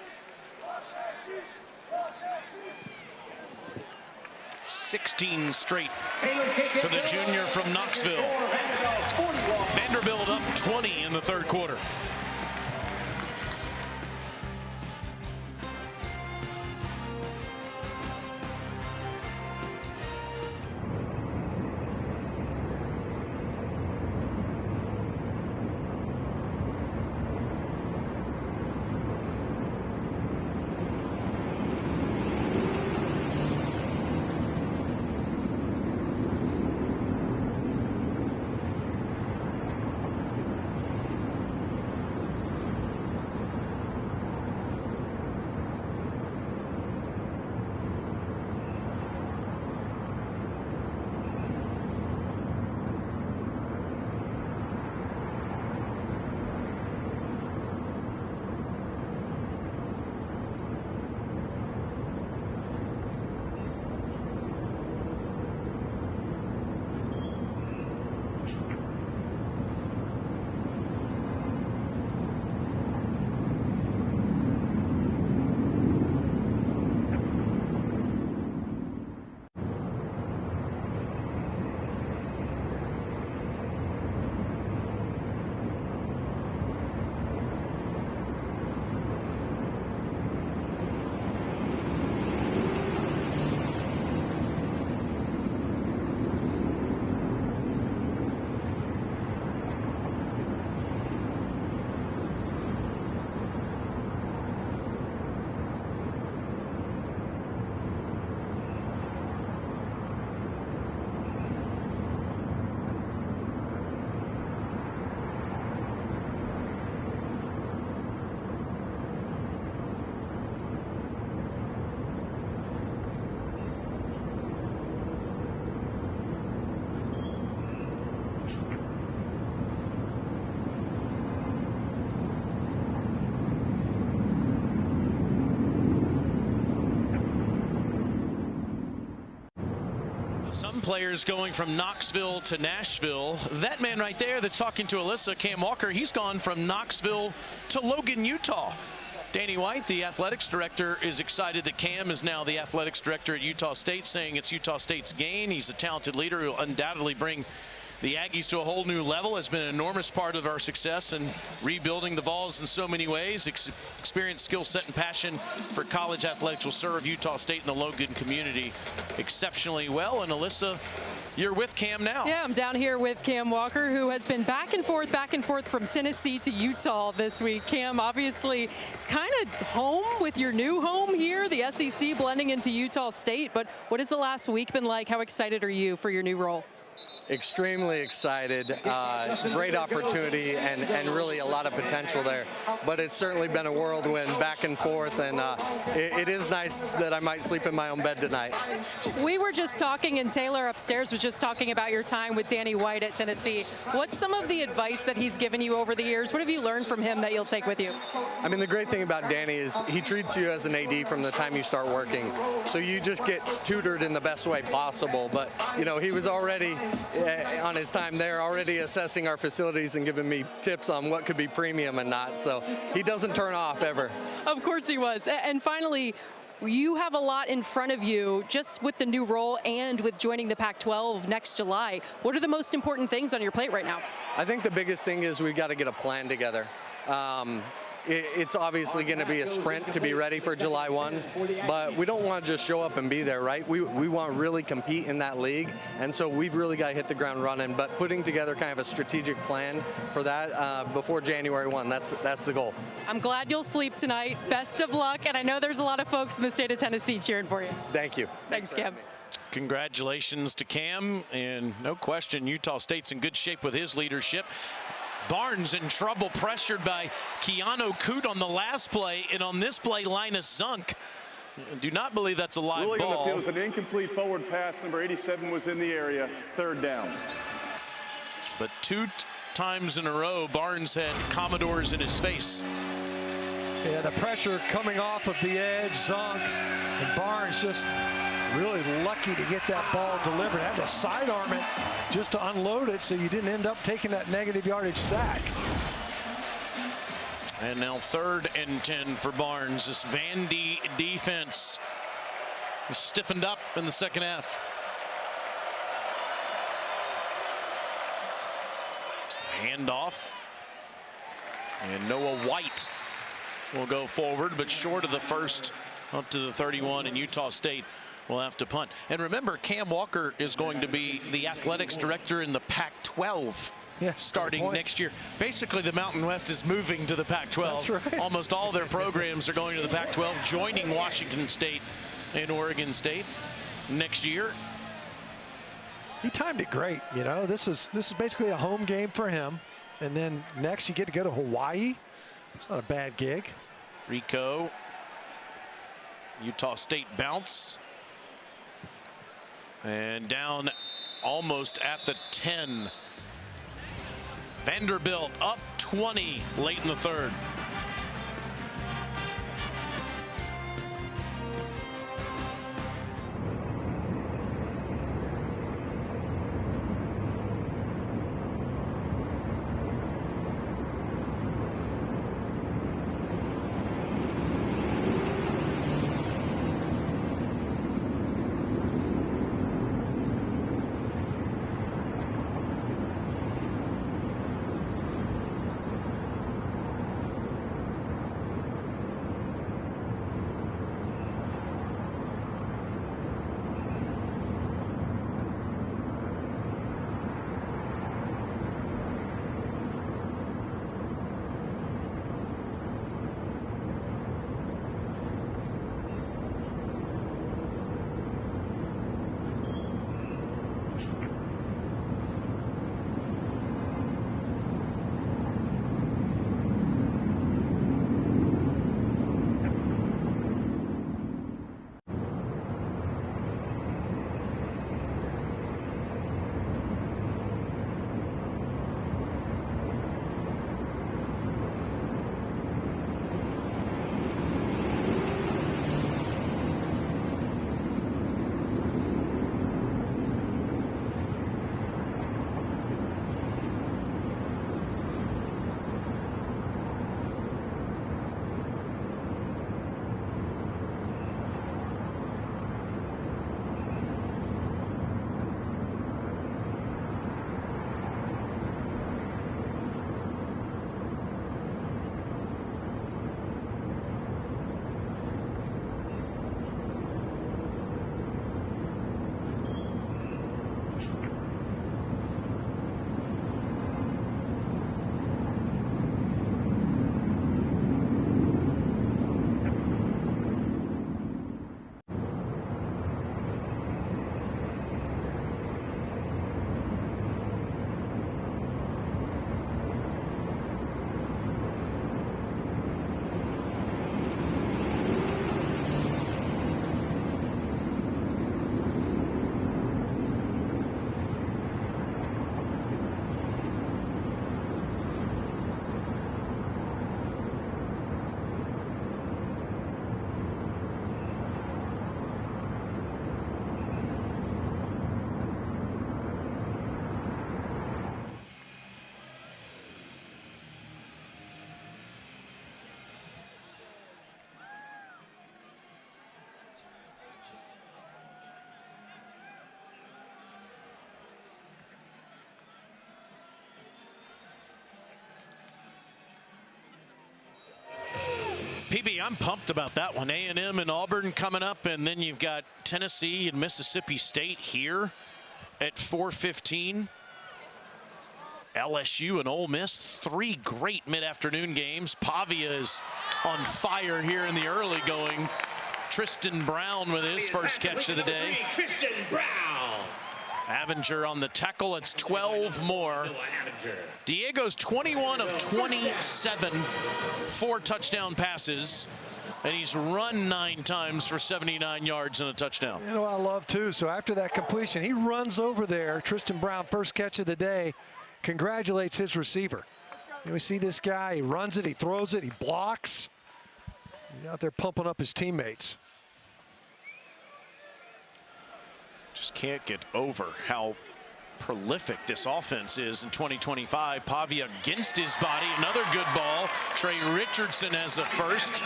S1: 16 straight for the junior from Knoxville. Vanderbilt up 20 in the 3rd quarter. players going from Knoxville to Nashville. That man right there that's talking to Alyssa, Cam Walker, he's gone from Knoxville to Logan, Utah. Danny White, the athletics director, is excited that Cam is now the athletics director at Utah State, saying it's Utah State's gain. He's a talented leader who will undoubtedly bring the Aggies to a whole new level. Has been an enormous part of our success in rebuilding the Vols in so many ways. Experience, skill set, and passion for college athletics will serve Utah State and the Logan community exceptionally well. And Alyssa, you're with Cam now.
S3: Yeah, I'm down here with Cam Walker, who has been back and forth from Tennessee to Utah this week. Cam, obviously, it's kind of home with your new home here, the SEC blending into Utah State. But what has the last week been like? How excited are you for your new role?
S9: Extremely excited. Great opportunity and really a lot of potential there. But it's certainly been a whirlwind back and forth, and it is nice that I might sleep in my own bed tonight.
S3: We were just talking, and Taylor upstairs was just talking about your time with Danny White at Tennessee. What's some of the advice that he's given you over the years? What have you learned from him that you'll take with you?
S9: I mean, the great thing about Danny is he treats you as an AD from the time you start working. So you just get tutored in the best way possible. But, you know, he was already on his time there, already assessing our facilities and giving me tips on what could be premium and not. So he doesn't turn off ever.
S3: Of course he was. And finally, you have a lot in front of you just with the new role and with joining the Pac-12 next July. What are the most important things on your plate right now?
S9: I think the biggest thing is we've got to get a plan together. It's obviously going to be a sprint to be ready for July 1, but we don't want to just show up and be there, right? We want to really compete in that league, and so we've really got to hit the ground running, but putting together kind of a strategic plan for that before January 1, that's the goal.
S3: I'm glad you'll sleep tonight. Best of luck, and I know there's a lot of folks in the state of Tennessee cheering for you.
S9: Thank you.
S3: Thanks, Cam.
S1: Congratulations to Cam, and no question Utah State's in good shape with his leadership. Barnes in trouble, pressured by Keanu Coote on the last play, and on this play, Linus Zunk. Do not believe that's a live
S4: Ruling
S1: ball.
S4: on the field was an incomplete forward pass. Number 87 was in the area. Third down.
S1: But two times in a row, Barnes had Commodores in his face.
S2: Yeah, the pressure coming off of the edge, Zunk, and Barnes just really lucky to get that ball delivered. Had to sidearm it just to unload it so you didn't end up taking that negative yardage sack.
S1: And now 3rd and 10 for Barnes. This Vandy defense is stiffened up in the second half. Handoff. And Noah White will go forward, but short of the first, up to the 31, and Utah State will have to punt. And remember, Cam Walker is going to be the athletics director in the Pac-12 starting next year. Basically, the Mountain West is moving to the Pac-12.
S2: That's right.
S1: Almost all their programs are going to the Pac-12, joining Washington State and Oregon State next year.
S2: He timed it great. You know, this is basically a home game for him. And then next you get to go to Hawaii. It's not a bad gig.
S1: Rico. Utah State bounce. And down almost at the 10. Vanderbilt up 20 late in the 3rd. PB, I'm pumped about that one. A&M and Auburn coming up, and then you've got Tennessee and Mississippi State here at 4:15. LSU and Ole Miss, 3 great mid-afternoon games. Pavia is on fire here in the early going. Tristan Brown with his first catch of the day.
S5: Tristan Brown.
S1: Avenger on the tackle. It's 12 more. Diego's 21 of 27, 4 touchdown passes, and he's run 9 times for 79 yards and a touchdown.
S2: You know what I love too? So after that completion, he runs over there. Tristan Brown, first catch of the day, congratulates his receiver. You know, we see this guy, he runs it, he throws it, he blocks. He's out there pumping up his teammates.
S1: Just can't get over how prolific this offense is in 2025. Pavia against his body. Another good ball. Trey Richardson has a first.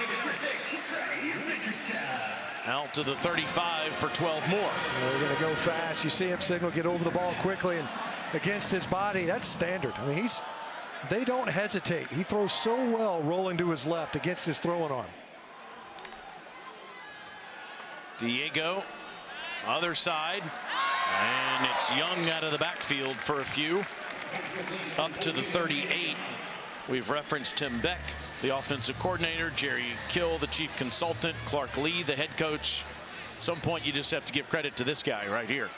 S1: Out to the 35 for 12 more.
S2: They're going to go fast. You see him signal, get over the ball quickly, and against his body, that's standard. I mean, they don't hesitate. He throws so well rolling to his left against his throwing arm.
S1: Diego, other side, and it's Young out of the backfield for a few. Up to the 38. We've referenced Tim Beck, the offensive coordinator, Jerry Kill, the chief consultant, Clark Lee, the head coach. At some point, you just have to give credit to this guy right here.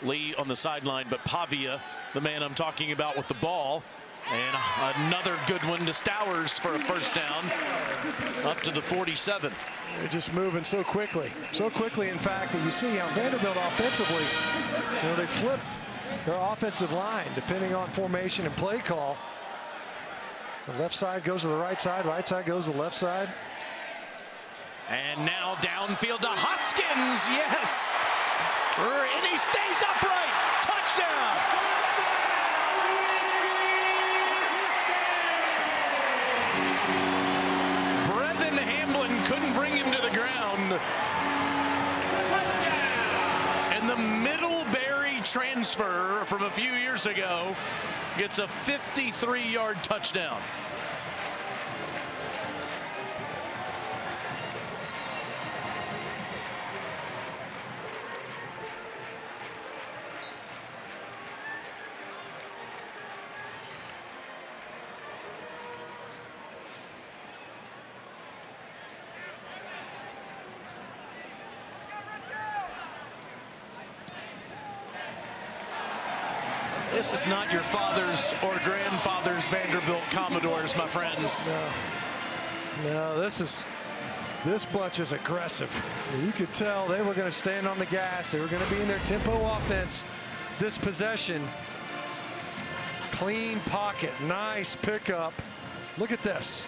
S1: Lee on the sideline, but Pavia, the man I'm talking about with the ball. And another good one to Stowers for a first down, up to the 47.
S2: They're just moving so quickly. So quickly, in fact, that you see how Vanderbilt offensively, you know, they flip their offensive line depending on formation and play call. The left side goes to the right side goes to the left side.
S1: And now downfield to Hoskins, yes! And he stays upright, touchdown! Couldn't bring him to the ground. And the Middlebury transfer from a few years ago gets a 53-yard touchdown. This is not your father's or grandfather's Vanderbilt Commodores, my friends.
S2: No, this bunch is aggressive. You could tell they were going to stand on the gas. They were going to be in their tempo offense. This possession, clean pocket, nice pickup. Look at this.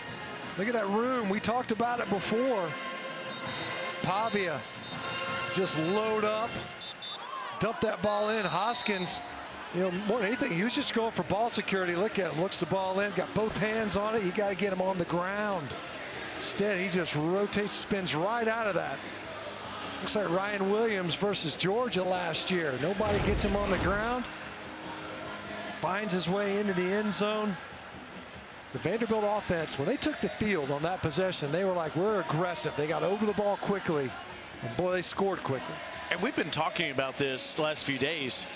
S2: Look at that room. We talked about it before. Pavia just load up, dump that ball in. Hoskins, you know, more than anything, he was just going for ball security. Look at him, looks the ball in, got both hands on it. You got to get him on the ground. Instead, he just rotates, spins right out of that. Looks like Ryan Williams versus Georgia last year. Nobody gets him on the ground. Finds his way into the end zone. The Vanderbilt offense, when they took the field on that possession, they were like, we're aggressive. They got over the ball quickly, and boy, they scored quickly.
S1: And we've been talking about this the last few days,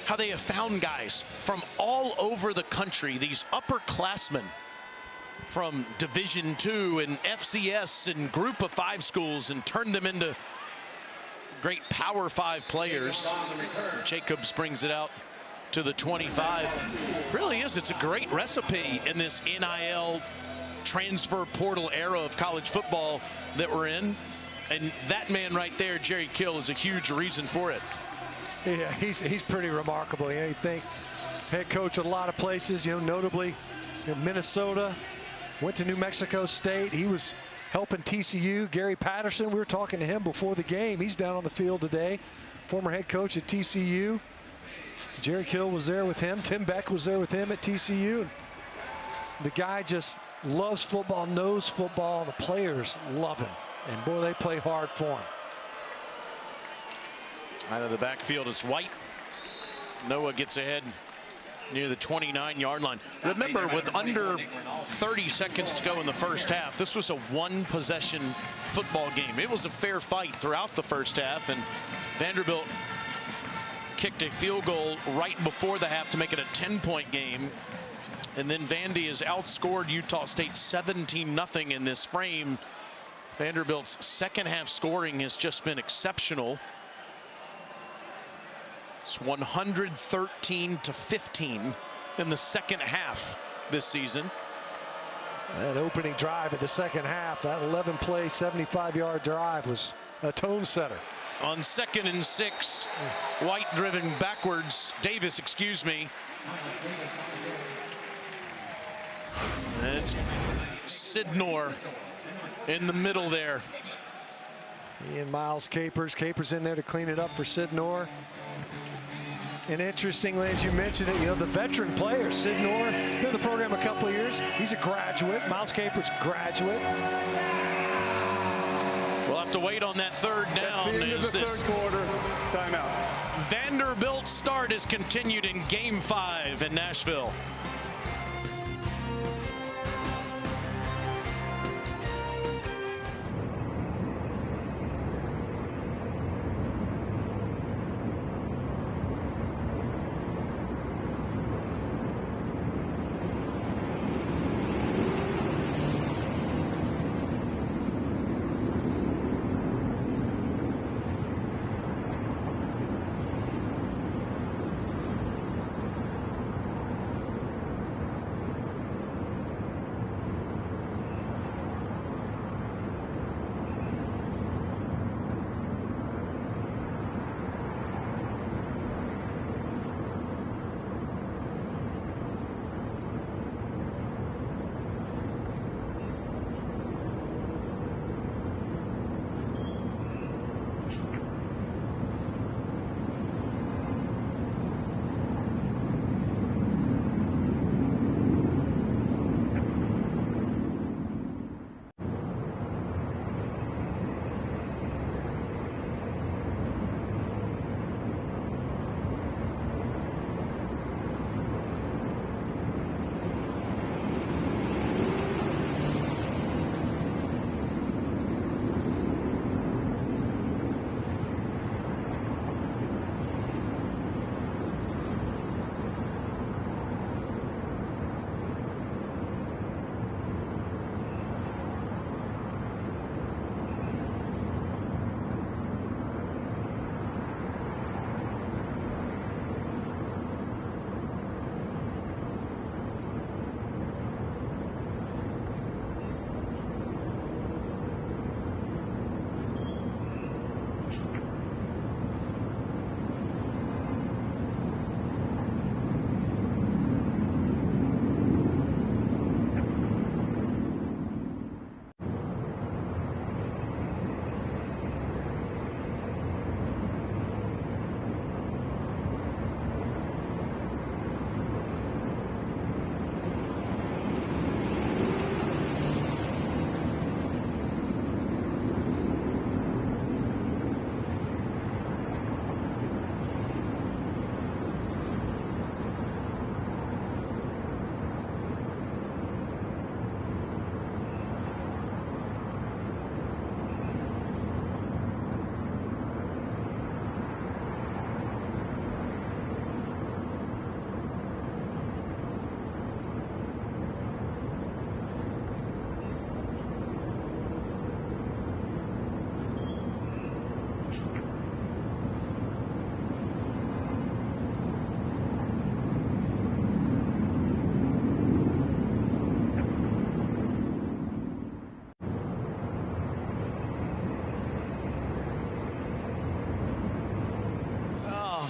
S1: how they have found guys from all over the country, these upperclassmen from Division II and FCS and Group of 5 schools, and turned them into great Power 5 players. Jacobs brings it out to the 25. Really is, it's a great recipe in this NIL transfer portal era of college football that we're in. And that man right there, Jerry Kill, is a huge reason for it.
S2: Yeah, he's pretty remarkable. You know, you think head coach at a lot of places, you know, notably Minnesota, went to New Mexico State. He was helping TCU. Gary Patterson, we were talking to him before the game. He's down on the field today, former head coach at TCU. Jerry Kill was there with him. Tim Beck was there with him at TCU. The guy just loves football, knows football. The players love him. And boy, they play hard for him.
S1: Out of the backfield, it's White. Noah gets ahead near the 29-yard line. Remember, with under 30 seconds to go in the first half, this was a one-possession football game. It was a fair fight throughout the first half, and Vanderbilt kicked a field goal right before the half to make it a 10-point game. And then Vandy has outscored Utah State 17-0 in this frame. Vanderbilt's second half scoring has just been exceptional. It's 113-15 in the second half this season.
S2: That opening drive of the second half, that 11-play, 75-yard drive was a tone setter.
S1: On 2nd and 6, White driven backwards. Davis, excuse me. It's Sidnor in the middle there.
S2: And Miles Capers. Capers in there to clean it up for Sidnor. And interestingly, as you mentioned it, the veteran player, Sidnor, been in the program a couple of years. He's a graduate. Miles Capers, graduate.
S1: We'll have to wait on that third down.
S4: As this third quarter timeout.
S1: Vanderbilt start is continued in Game 5 in Nashville.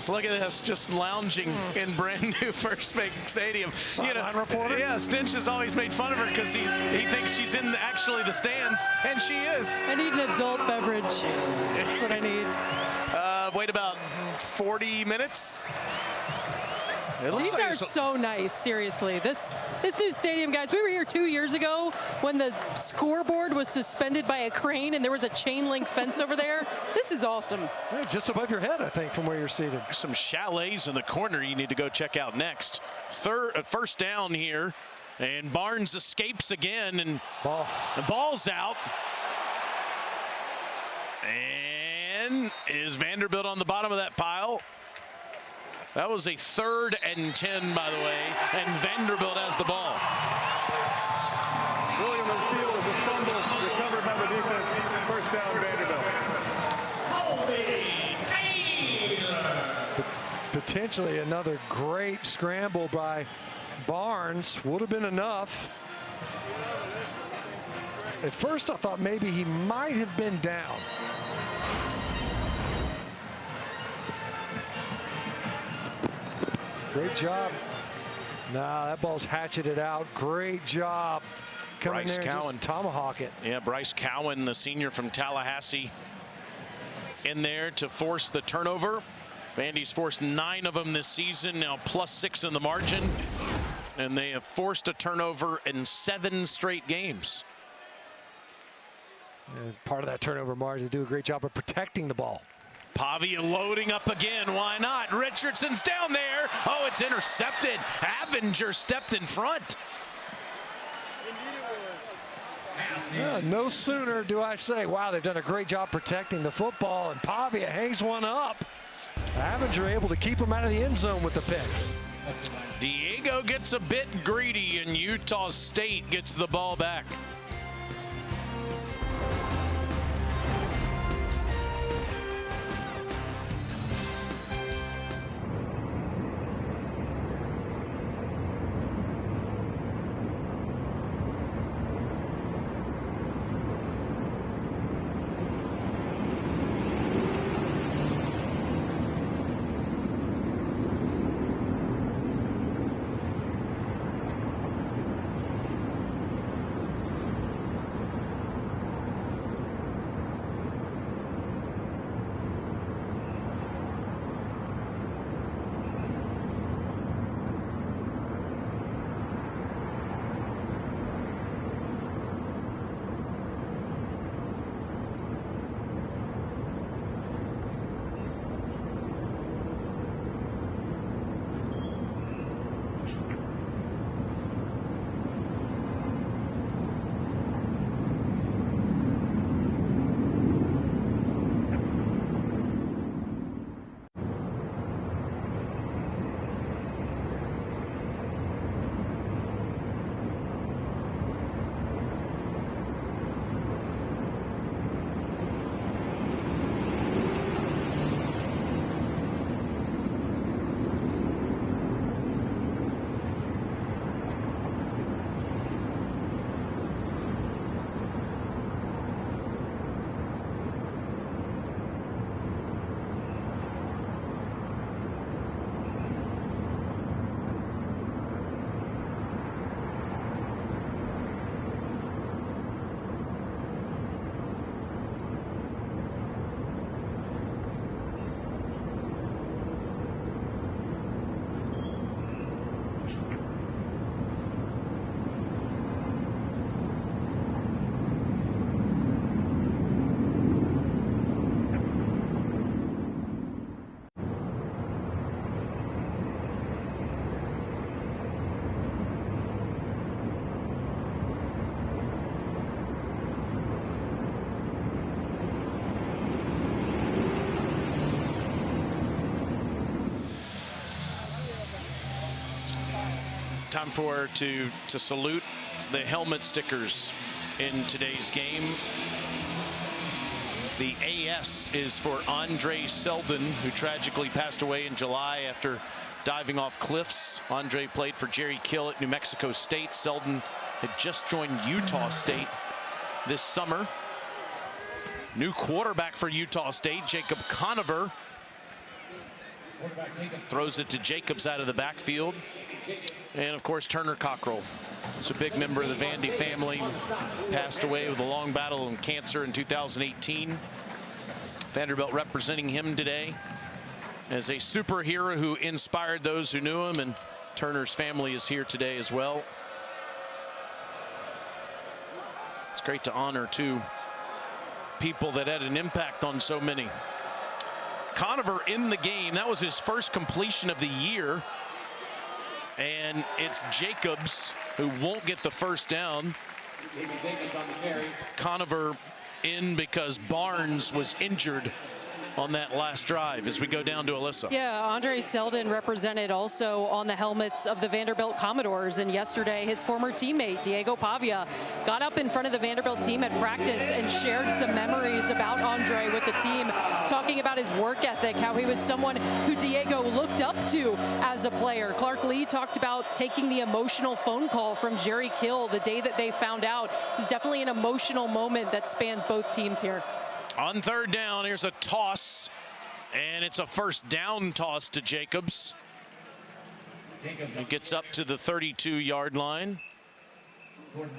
S1: Look at this, just lounging in brand new First Bank Stadium.
S2: Reporter?
S1: Yeah, Stinch has always made fun of her because he thinks she's in actually the stands, and she is.
S3: I need an adult beverage. That's what I need.
S1: Wait about 40 minutes.
S3: These are so nice, seriously. This new stadium, guys, we were here 2 years ago when the scoreboard was suspended by a crane and there was a chain link fence over there. This is awesome.
S2: Yeah, just above your head, I think, from where you're seated.
S1: Some chalets in the corner you need to go check out next. First down here, and Barnes escapes again, and the ball's out. And is Vanderbilt on the bottom of that pile? That was a 3rd and 10, by the way, and Vanderbilt has the ball.
S4: William Field is a fumble recovered by the defense. First down, Vanderbilt.
S2: Potentially another great scramble by Barnes. Would have been enough. At first, I thought maybe he might have been down. Great job. Nah, that ball's hatcheted out. Great job. Coming
S1: Bryce
S2: there and
S1: Cowan.
S2: just tomahawk it.
S1: Yeah, Bryce Cowan, the senior from Tallahassee, in there to force the turnover. Vandy's forced 9 of them this season, now +6 in the margin. And they have forced a turnover in 7 straight games.
S2: As part of that turnover margin, they do a great job of protecting the ball.
S1: Pavia loading up again. Why not? Richardson's down there. Oh, it's intercepted. Avenger stepped in front.
S2: Yeah, no sooner do I say, wow, they've done a great job protecting the football, and Pavia hangs one up. Avenger able to keep him out of the end zone with the pick.
S1: Diego gets a bit greedy, and Utah State gets the ball back. Time to salute the helmet stickers in today's game. The AS is for Andre Selden, who tragically passed away in July after diving off cliffs. Andre played for Jerry Kill at New Mexico State. Selden had just joined Utah State this summer. New quarterback for Utah State, Jacob Conover. Throws it to Jacobs out of the backfield. And of course, Turner Cockrell. He's a big member of the Vandy family. Passed away with a long battle in cancer in 2018. Vanderbilt representing him today. as a superhero who inspired those who knew him, and Turner's family is here today as well. It's great to honor two people that had an impact on so many. Conover in the game. That was his first completion of the year. And it's Jacobs who won't get the first down. Conover in because Barnes was injured on that last drive as we go down to Alyssa.
S3: Yeah, Andre Selden represented also on the helmets of the Vanderbilt Commodores, and yesterday his former teammate Diego Pavia got up in front of the Vanderbilt team at practice and shared some memories about Andre with the team, talking about his work ethic, how he was someone who Diego looked up to as a player. Clark Lee talked about taking the emotional phone call from Jerry Kill the day that they found out. It was definitely an emotional moment that spans both teams here.
S1: On third down, here's a toss, and it's a first down toss to Jacobs. He gets up to the 32-yard line.
S2: You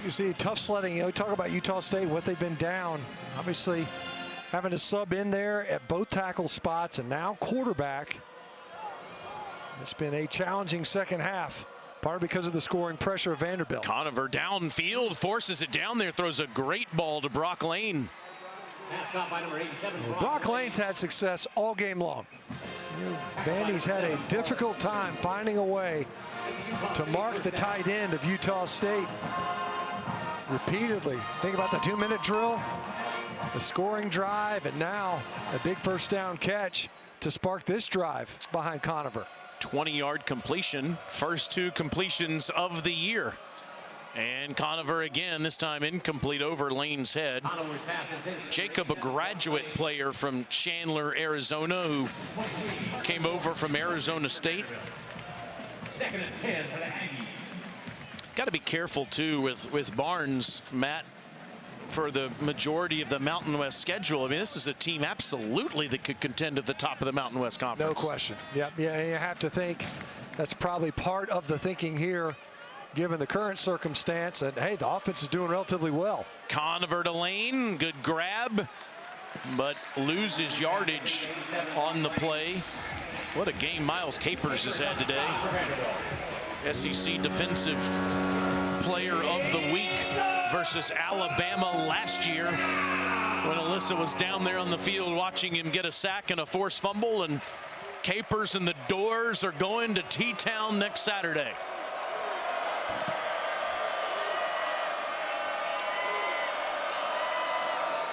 S2: can see tough sledding. You know, we talk about Utah State, what they've been down. Obviously, having to sub in there at both tackle spots, and now quarterback. It's been a challenging second half. Part because of the scoring pressure of Vanderbilt.
S1: Conover downfield, forces it down there, throws a great ball to Brock Lane.
S2: Brock Lane's had success all game long. Vandy's had a difficult time finding a way to mark the tight end of Utah State repeatedly. Think about the 2-minute drill, the scoring drive, and now a big first down catch to spark this drive behind Conover.
S1: 20-yard completion, first two completions of the year. And Conover again, this time incomplete over Lane's head. Jacob, a graduate player from Chandler, Arizona, who came over from Arizona State.
S5: Second and 10 for the Aggies.
S1: Got to be careful too with Barnes, Matt, for the majority of the Mountain West schedule. I mean, this is a team absolutely that could contend at the top of the Mountain West Conference.
S2: No question. Yeah, you have to think that's probably part of the thinking here, given the current circumstance. And hey, the offense is doing relatively well.
S1: Conover to Lane, good grab, but loses yardage on the play. What a game Miles Capers has had today. SEC Defensive Player of the Week versus Alabama last year, when Alyssa was down there on the field watching him get a sack and a forced fumble. And Capers and the Doors are going to T-Town next Saturday.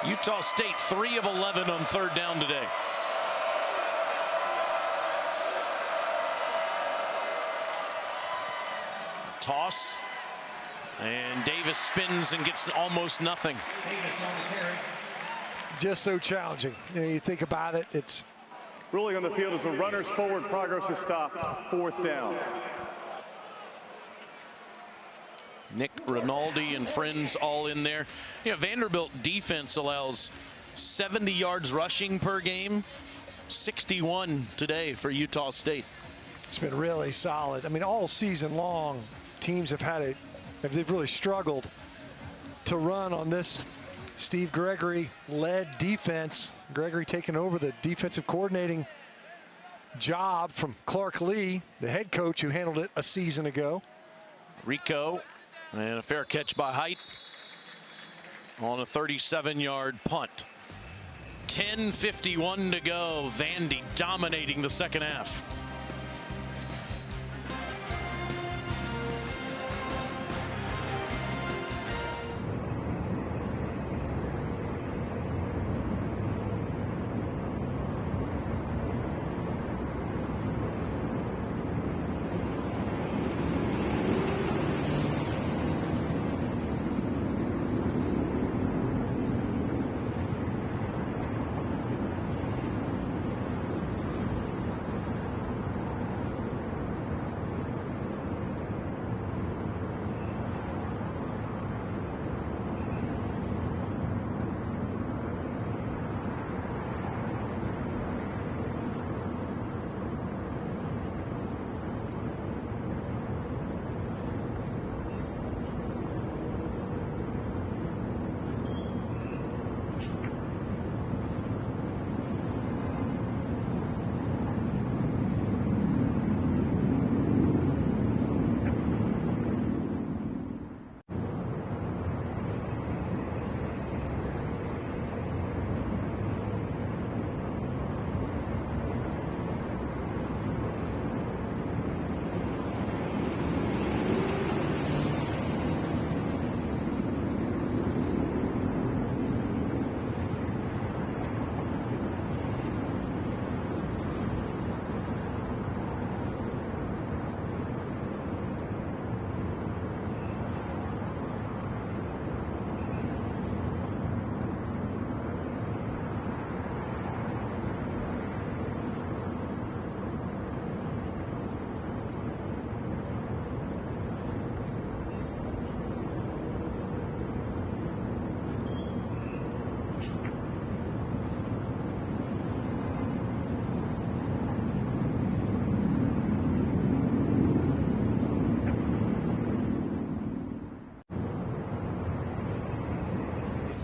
S1: Utah State 3 of 11 on third down today. Toss, and Davis spins and gets almost nothing.
S2: Just so challenging. You think about it, it's
S4: ruling on the field as the runner's forward progress is stopped. Fourth down.
S1: Nick Rinaldi and friends all in there. You know, Vanderbilt defense allows 70 yards rushing per game, 61 today for Utah State.
S2: It's been really solid. I mean, all season long, teams have they've really struggled to run on this Steve Gregory-led defense. Gregory taking over the defensive coordinating job from Clark Lee, the head coach who handled it a season ago.
S1: Rico, and a fair catch by Height on a 37-yard punt. 10:51 to go. Vandy dominating the second half.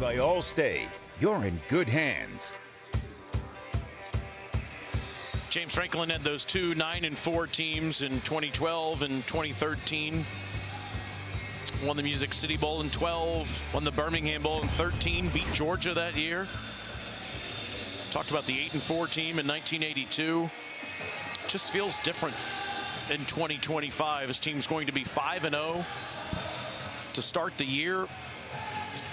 S6: by Allstate. You're in good hands.
S1: James Franklin had those two 9-4 teams in 2012 and 2013. Won the Music City Bowl in 12, won the Birmingham Bowl in 13, beat Georgia that year. Talked about the 8-4 team in 1982. Just feels different in 2025. His team's going to be 5-0 to start the year.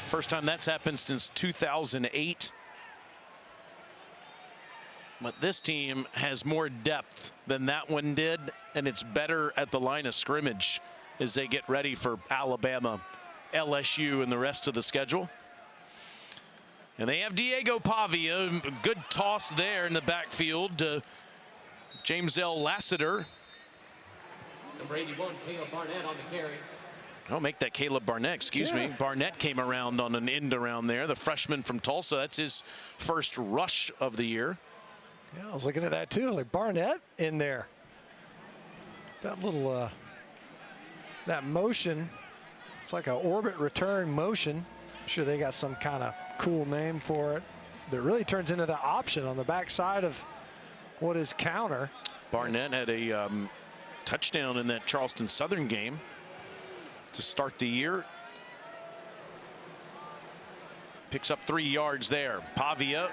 S1: First time that's happened since 2008. But this team has more depth than that one did, and it's better at the line of scrimmage as they get ready for Alabama, LSU, and the rest of the schedule. And they have Diego Pavia, a good toss there in the backfield to James L. Lassiter.
S5: Number 81, Caleb Barnett on the carry.
S1: I'll make that Caleb Barnett, excuse me. Barnett came around on an end around there, the freshman from Tulsa. That's his first rush of the year.
S2: Yeah, I was looking at that too. Like Barnett in there. That little, that motion, it's like an orbit return motion. I'm sure they got some kind of cool name for it. That really turns into the option on the backside of what is counter.
S1: Barnett had a touchdown in that Charleston Southern game to start the year. Picks up 3 yards there. Pavia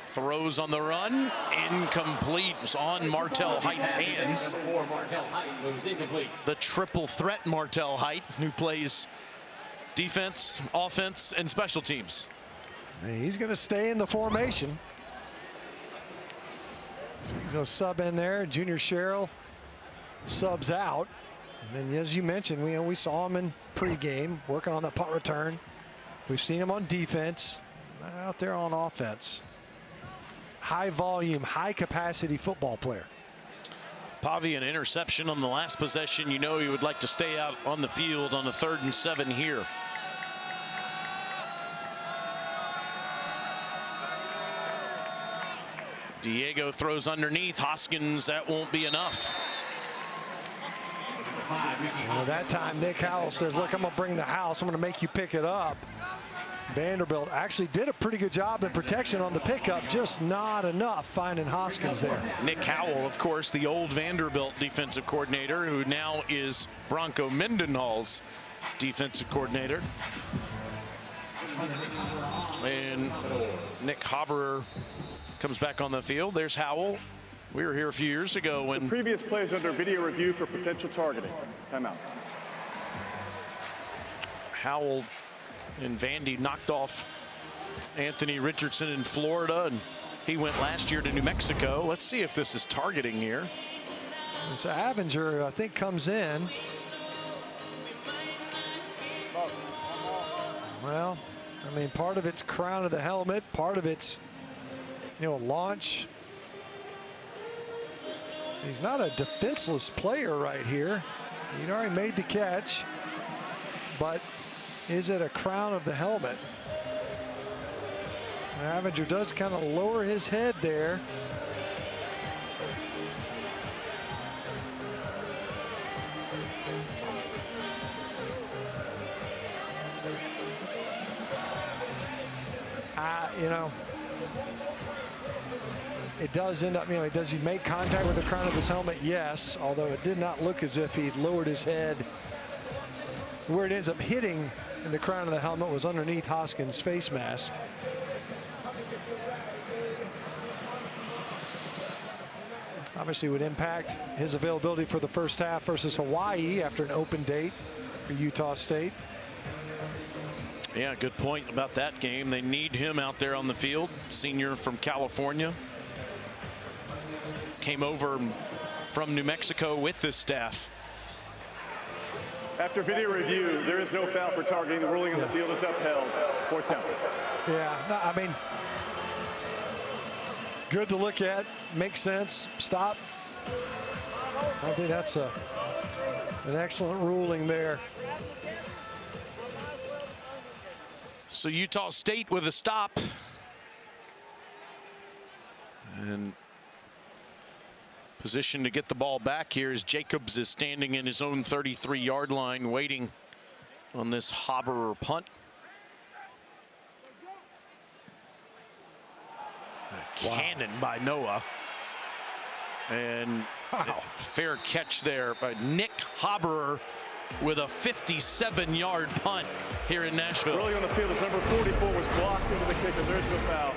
S1: throws on the run, incomplete. It was on Martel Height's hands. The triple threat Martel Height, who plays defense, offense, and special teams.
S2: He's going to stay in the formation. So he's going to sub in there. Junior Sherrill subs out. And then, as you mentioned, we saw him in pregame working on the punt return. We've seen him on defense, out there on offense. High volume, high capacity football player.
S1: Pavia, an interception on the last possession. You know he would like to stay out on the field on the 3rd and 7 here. Diego throws underneath. Hoskins, that won't be enough.
S2: Well, that time Nick Howell says, look, I'm going to bring the house. I'm going to make you pick it up. Vanderbilt actually did a pretty good job in protection on the pickup, just not enough finding Hoskins there.
S1: Nick Howell, of course, the old Vanderbilt defensive coordinator, who now is Bronco Mendenhall's defensive coordinator. And Nick Haberer comes back on the field. There's Howell. We were here a few years ago when
S4: the previous plays under video review for potential targeting. Timeout.
S1: Howell and Vandy knocked off Anthony Richardson in Florida, and he went last year to New Mexico. Let's see if this is targeting here.
S2: And so Avenger, I think, comes in. Well, I mean, part of it's crown of the helmet, part of it's, launch. He's not a defenseless player right here. He'd already made the catch, but is it a crown of the helmet? Avenger does kind of lower his head there. It does end up, does he make contact with the crown of his helmet? Yes, although it did not look as if he lowered his head. Where it ends up hitting in the crown of the helmet was underneath Hoskins' face mask. Obviously would impact his availability for the first half versus Hawaii after an open date for Utah State.
S1: Yeah, good point about that game. They need him out there on the field. Senior from California. Came over from New Mexico with this staff.
S4: After video review, there is no foul for targeting. The ruling on the field is upheld. 4th down.
S2: Yeah, no, I mean, good to look at. Makes sense. Stop. I think that's an excellent ruling there.
S1: So Utah State with a stop. And position to get the ball back here as Jacobs is standing in his own 33-yard line waiting on this Haberer punt. cannon by Noah. And fair catch there by Nick Haberer with a 57-yard punt here in Nashville.
S4: Early on the field, as number 44 was blocked into the kicker. There's no foul.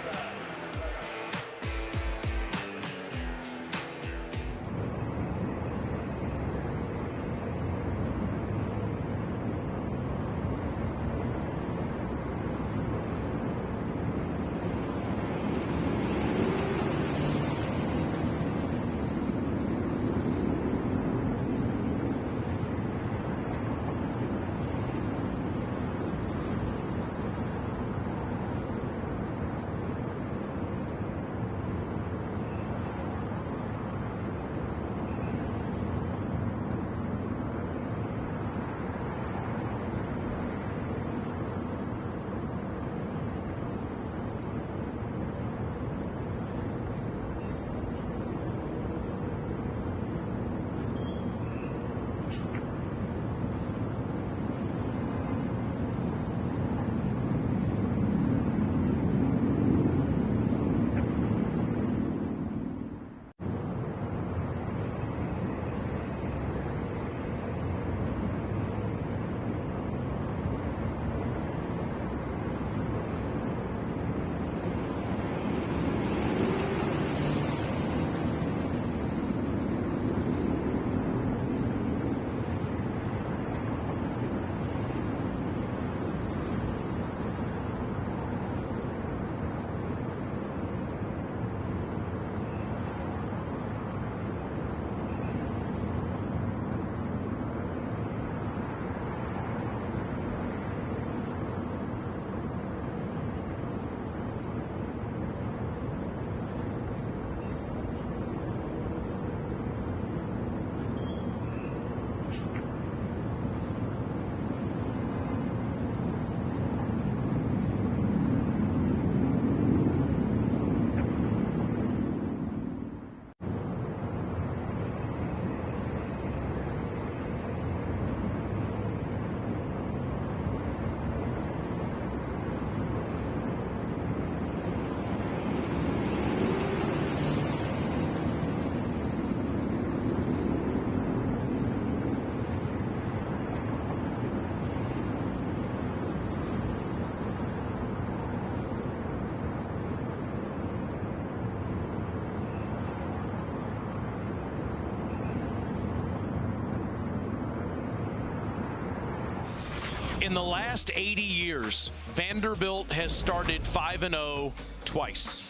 S1: In the last 80 years, Vanderbilt has started 5-0 twice.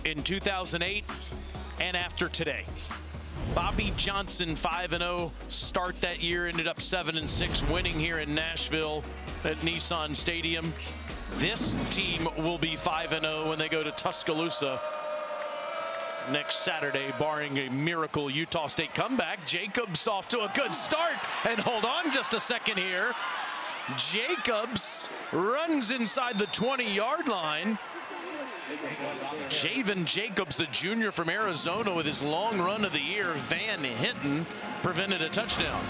S1: In 2008 and after today. Bobby Johnson, 5-0 start that year, ended up 7-6, winning here in Nashville at Nissan Stadium. This team will be 5-0 when they go to Tuscaloosa next Saturday, barring a miracle Utah State comeback. Jacobs off to a good start, and hold on just a second here. Jacobs runs inside the 20-yard line. Javen Jacobs, the junior from Arizona, with his long run of the year. Van Hinton prevented a touchdown.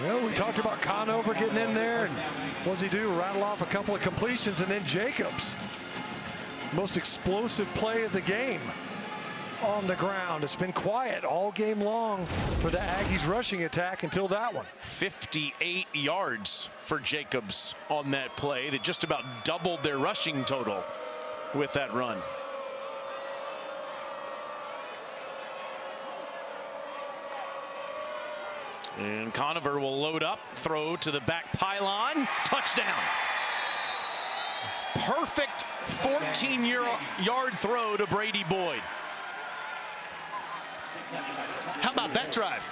S2: Well, we talked about Conover getting in there, and what does he do? Rattle off a couple of completions, and then Jacobs, most explosive play of the game on the ground. It's been quiet all game long for the Aggies rushing attack until that one.
S1: 58 yards for Jacobs on that play. They just about doubled their rushing total with that run. And Conover will load up, throw to the back pylon, touchdown. Perfect 14-yard throw to Brady Boyd. How about that drive?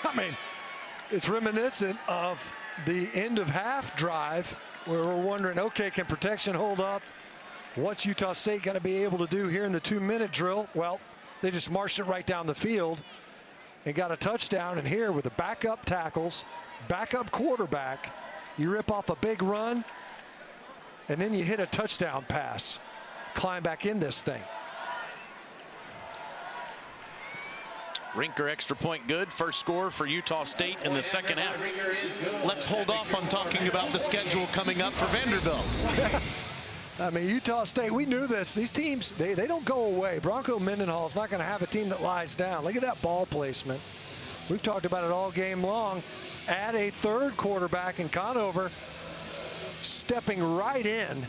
S2: I mean, it's reminiscent of the end of half drive where we're wondering, okay, can protection hold up? What's Utah State going to be able to do here in the 2-minute drill? Well, they just marched it right down the field and got a touchdown. And here with the backup tackles, backup quarterback, you rip off a big run, and then you hit a touchdown pass. Climb back in this thing.
S1: Rinker extra point good. First score for Utah State in the second half. Let's hold off on talking about the schedule coming up for Vanderbilt.
S2: I mean, Utah State, we knew this. These teams, they don't go away. Bronco Mendenhall is not going to have a team that lies down. Look at that ball placement. We've talked about it all game long. Add a third quarterback in Conover, stepping right in.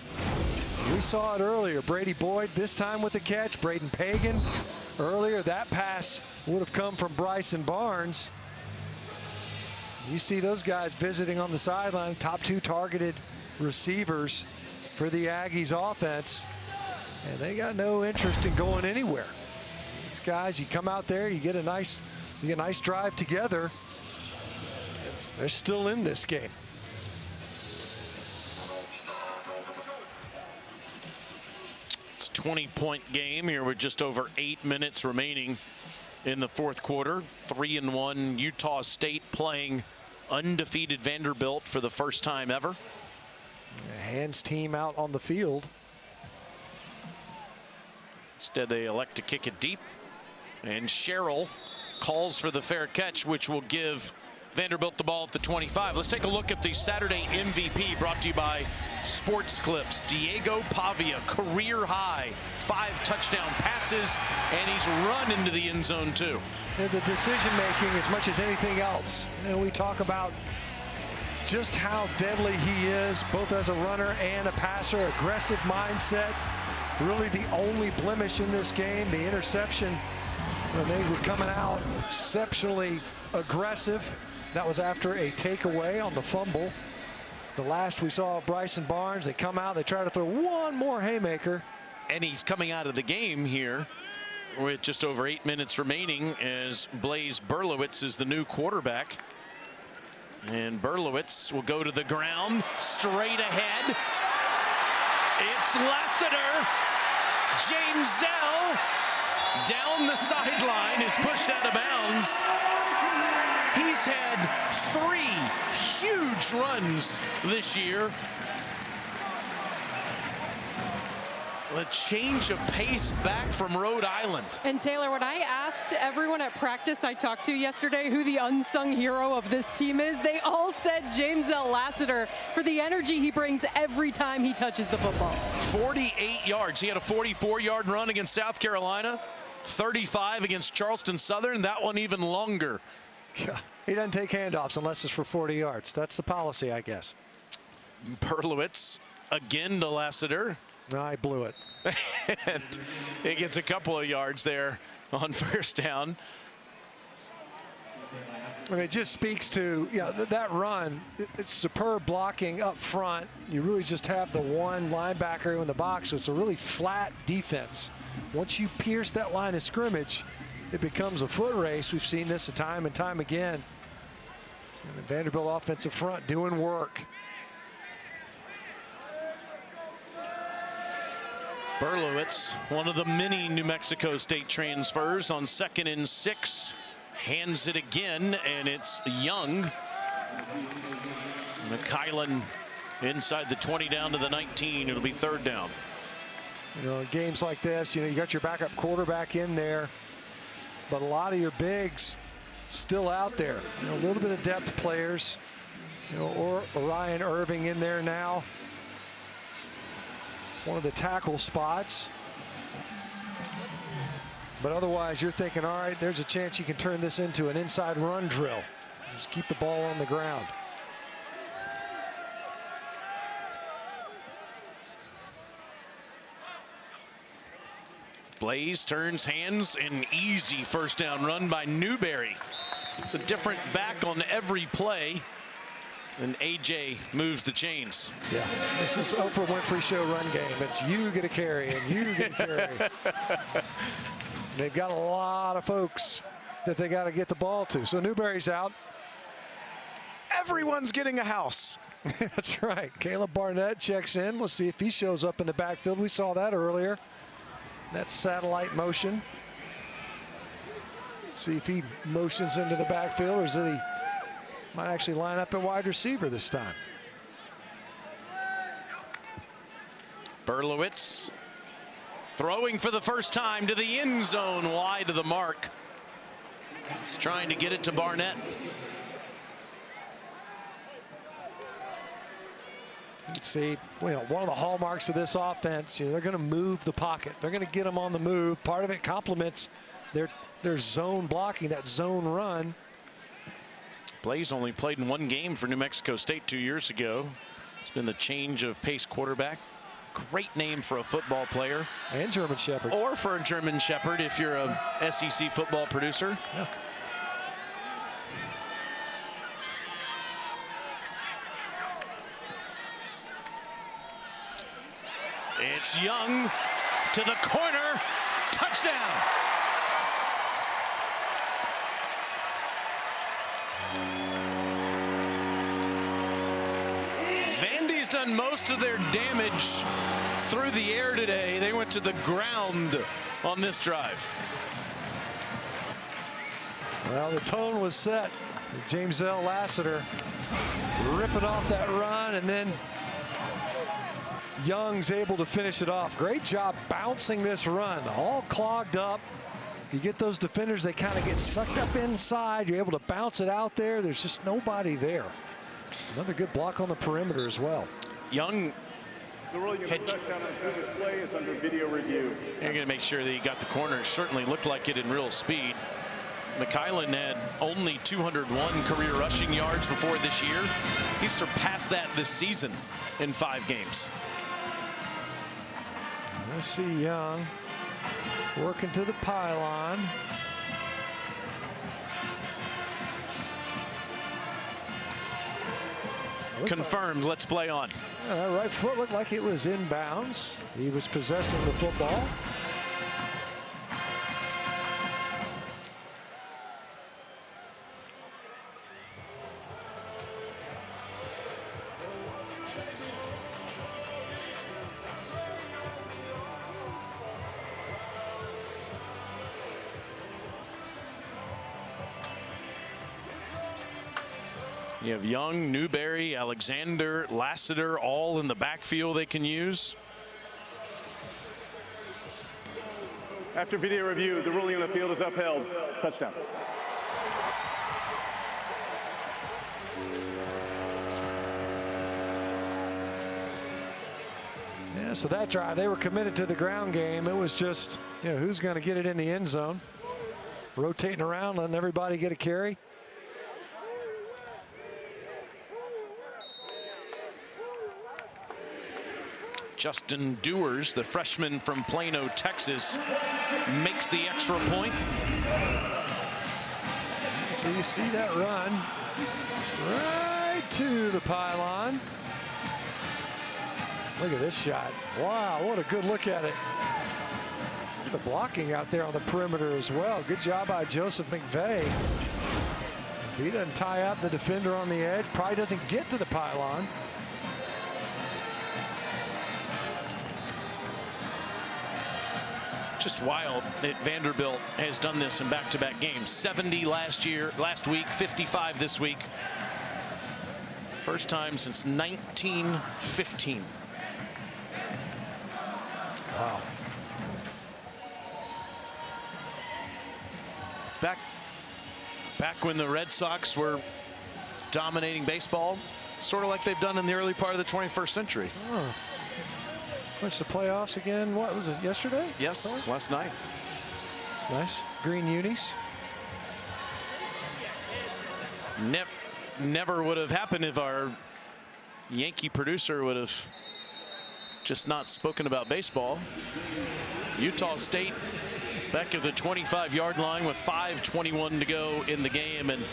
S2: We saw it earlier. Brady Boyd this time with the catch. Braden Pagan earlier. That pass would have come from Bryson Barnes. You see those guys visiting on the sideline, top 2 targeted receivers for the Aggies offense, and they got no interest in going anywhere. These guys, you come out there, you get a nice drive together. They're still in this game.
S1: It's a 20-point game here with just over 8 minutes remaining in the fourth quarter. 3-1 Utah State playing undefeated Vanderbilt for the first time ever.
S2: Hands team out on the field.
S1: Instead, they elect to kick it deep. And Sherrill calls for the fair catch, which will give Vanderbilt the ball at the 25. Let's take a look at the Saturday MVP brought to you by Sports Clips. Diego Pavia, career high, 5 touchdown passes, and he's run into the end zone too.
S2: And the decision making as much as anything else. We talk about just how deadly he is, both as a runner and a passer. Aggressive mindset. Really the only blemish in this game, the interception when they were coming out exceptionally aggressive. That was after a takeaway on the fumble. The last we saw of Bryson Barnes, they come out, they try to throw one more haymaker.
S1: And he's coming out of the game here with just over 8 minutes remaining as Blaze Berlowitz is the new quarterback. And Berlowitz will go to the ground, straight ahead. It's Lassiter. James Zell down the sideline is pushed out of bounds. He's had 3 huge runs this year. A change of pace back from Rhode Island.
S3: And Taylor, when I asked everyone at practice I talked to yesterday who the unsung hero of this team is, they all said James L. Lassiter for the energy he brings every time he touches the football.
S1: 48 yards. He had a 44-yard run against South Carolina, 35 against Charleston Southern. That one even longer.
S2: He doesn't take handoffs unless it's for 40 yards. That's the policy, I guess.
S1: Berlowitz again to Lassiter.
S2: No, I blew it.
S1: And it gets a couple of yards there on first down.
S2: I mean, it just speaks to, that run. It's superb blocking up front. You really just have the one linebacker in the box, so it's a really flat defense. Once you pierce that line of scrimmage, it becomes a foot race. We've seen this time and time again. And the Vanderbilt offensive front doing work.
S1: Berlowitz, one of the many New Mexico State transfers, on 2nd and 6. Hands it again, and it's Young. McKylan inside the 20 down to the 19. It'll be 3rd down.
S2: In games like this, you got your backup quarterback in there, but a lot of your bigs still out there. A little bit of depth players, or Orion Irving in there now. One of the tackle spots. But otherwise, you're thinking, all right, there's a chance you can turn this into an inside run drill. Just keep the ball on the ground.
S1: Blaze turns hands, an easy 1st down run by Newberry. It's a different back on every play. And AJ moves the chains.
S2: Yeah, this is Oprah Winfrey Show run game. It's you get a carry and you get a carry. They've got a lot of folks that they got to get the ball to. So Newberry's out.
S1: Everyone's getting a house.
S2: That's right. Caleb Barnett checks in. Let's see if he shows up in the backfield. We saw that earlier. That satellite motion. See if he motions into the backfield, or is it he might actually line up at wide receiver this time.
S1: Berlowitz throwing for the first time to the end zone, wide of the mark. He's trying to get it to Barnett.
S2: You can see, one of the hallmarks of this offense, they're going to move the pocket. They're going to get them on the move. Part of it complements their zone blocking, that zone run.
S1: Blaze only played in one game for New Mexico State 2 years ago. It's been the change of pace quarterback. Great name for a football player.
S2: And German Shepherd.
S1: Or for a German Shepherd if you're a SEC football producer.
S2: Yeah.
S1: It's Young to the corner. Touchdown. Vandy's done most of their damage through the air today. They went to the ground on this drive.
S2: Well, the tone was set. James L. Lassiter ripping off that run, and then Young's able to finish it off. Great job bouncing this run. All clogged up. You get those defenders, they kind of get sucked up inside. You're able to bounce it out there. There's just nobody there. Another good block on the perimeter as well.
S1: Young.
S4: The ruling of the touchdown on previous play is under video review.
S1: You're going to make sure that he got the corner. It certainly looked like it in real speed. McKylan had only 201 career rushing yards before this year. He surpassed that this season in 5 games.
S2: Let's see Young working to the pylon.
S1: Confirmed. Let's play on.
S2: Right foot looked like it was inbounds. He was possessing the football.
S1: You have Young, Newberry, Alexander, Lassiter, all in the backfield they can use.
S4: After video review, the ruling on the field is upheld. Touchdown.
S2: Yeah, so that drive, they were committed to the ground game. It was just, who's going to get it in the end zone? Rotating around, letting everybody get a carry.
S1: Justin Dewars, the freshman from Plano, Texas, makes the extra point.
S2: So you see that run right to the pylon. Look at this shot. Wow, what a good look at it. The blocking out there on the perimeter as well. Good job by Joseph McVeigh. If he doesn't tie up the defender on the edge, probably doesn't get to the pylon.
S1: Just wild that Vanderbilt has done this in back-to-back games. 70 last week, 55 this week. First time since 1915.
S2: Wow.
S1: Back when the Red Sox were dominating baseball, sort of like they've done in the early part of the 21st century.
S2: Oh. Clinched the playoffs again. What was it, yesterday?
S1: Yes, last night.
S2: It's nice. Green unis.
S1: Never would have happened if our Yankee producer would have just not spoken about baseball. Utah State back at the 25-yard line with 5:21 to go in the game. And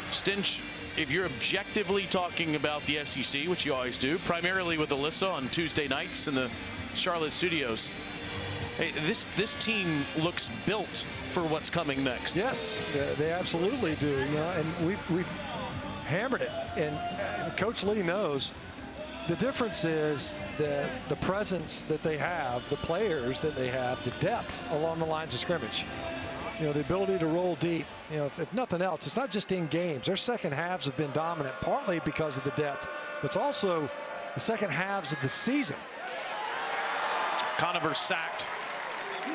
S1: Stinch, if you're objectively talking about the SEC, which you always do, primarily with Alyssa on Tuesday nights in the Charlotte studios, hey, this team looks built for what's coming next.
S2: Yes, they absolutely do. And we've hammered it, and Coach Lee knows. The difference is the presence that they have, the players that they have, the depth along the lines of scrimmage. The ability to roll deep. If nothing else, it's not just in games. Their second halves have been dominant, partly because of the depth, but it's also the second halves of the season.
S1: Conover sacked.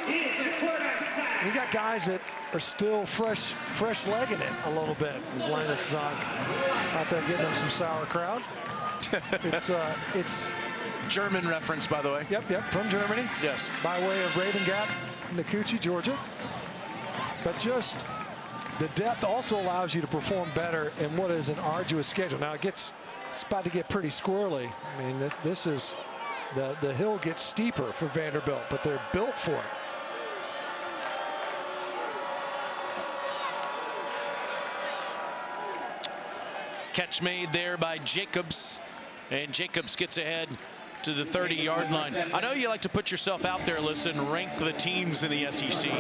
S2: You got guys that are still fresh legging it a little bit. As Linus Zonk out there getting them some sauerkraut. It's
S1: German reference, by the way.
S2: Yep, from Germany.
S1: Yes.
S2: By way of Raven Gap, Nakuchi, Georgia. But just the depth also allows you to perform better in what is an arduous schedule. Now it's about to get pretty squirrely. I mean, this is the hill gets steeper for Vanderbilt, but they're built for it.
S1: Catch made there by Jacobs, and Jacobs gets ahead to the 30-yard line. I know you like to put yourself out there, listen, rank the teams in the SEC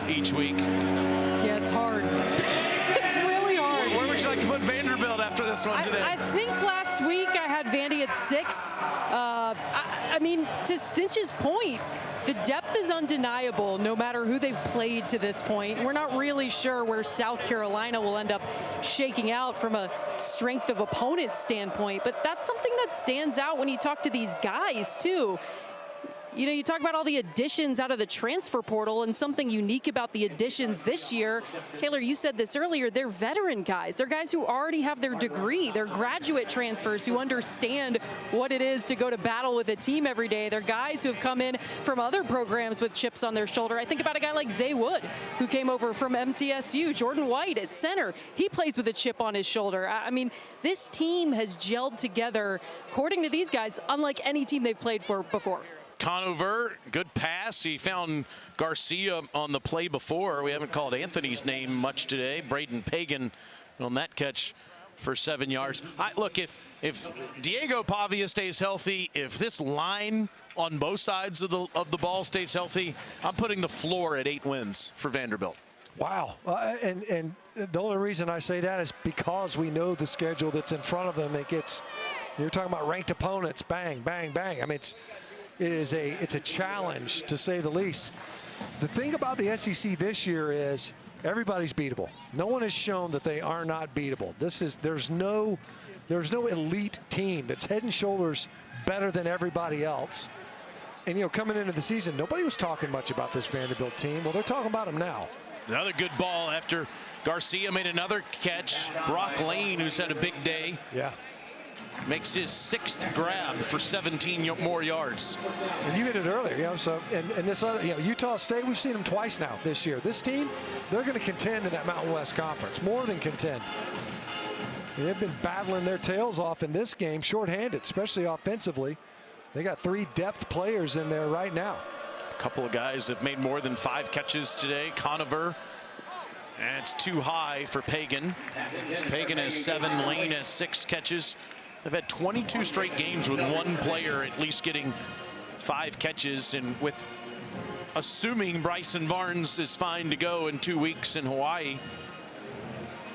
S1: each week.
S3: Yeah, it's hard. It's really hard.
S1: Where would you like to put Vanderbilt after this one today?
S3: I think last week I had Vandy at 6. I mean, to Stinch's point, the depth is undeniable no matter who they've played to this point. We're not really sure where South Carolina will end up shaking out from a strength of opponent standpoint, but that's something that stands out when you talk to these guys too. You know, you talk about all the additions out of the transfer portal, and something unique about the additions this year, Taylor, you said this earlier, they're veteran guys. They're guys who already have their degree. They're graduate transfers who understand what it is to go to battle with a team every day. They're guys who have come in from other programs with chips on their shoulder. I think about a guy like Zay Wood, who came over from MTSU. Jordan White at center. He plays with a chip on his shoulder. I mean, this team has gelled together, according to these guys, unlike any team they've played for before.
S1: Conover, good pass. He found Garcia on the play before. We haven't called Anthony's name much today. Braden Pagan on that catch for 7 yards. Look, if Diego Pavia stays healthy, if this line on both sides of the ball stays healthy, I'm putting the floor at 8 wins for Vanderbilt.
S2: Wow. And the only reason I say that is because we know the schedule that's in front of them. You're talking about ranked opponents, bang, bang, bang. I mean, it's a challenge, to say the least. The thing about the SEC this year is everybody's beatable. No one has shown that they are not beatable. There's no elite team that's head and shoulders better than everybody else. And, you know, coming into the season, nobody was talking much about this Vanderbilt team. Well, they're talking about them now.
S1: Another good ball after Garcia made another catch. Brock Lane, who's had a big day.
S2: Yeah.
S1: Makes his 6th grab for 17 more yards.
S2: And you hit it earlier, you know, so, and this other, you know, Utah State, we've seen them twice now this year. This team, they're going to contend in that Mountain West Conference, more than contend. They've been battling their tails off in this game, shorthanded, especially offensively. They got 3 depth players in there right now.
S1: A couple of guys have made more than 5 catches today. Conover, that's too high for Pagan. Pagan has 7, Lane has 6 catches. They've had 22 straight games with one player at least getting 5 catches, and with assuming Bryson Barnes is fine to go in 2 weeks in Hawaii,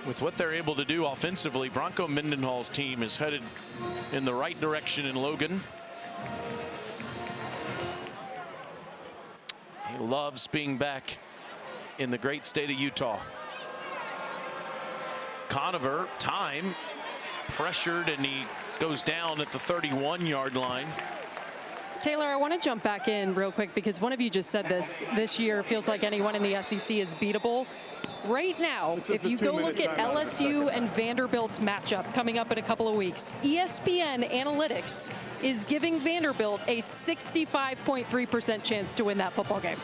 S1: with what they're able to do offensively, Bronco Mendenhall's team is headed in the right direction in Logan. He loves being back in the great state of Utah. Conover, time, pressured, and he goes down at the 31-yard line.
S3: Taylor, I want to jump back in real quick because one of you just said this year feels like anyone in the SEC is beatable. Right now, if you go look at LSU and Vanderbilt's matchup coming up in a couple of weeks, ESPN Analytics is giving Vanderbilt a 65.3% chance to win that football game.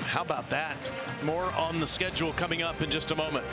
S1: How about that? More on the schedule coming up in just a moment.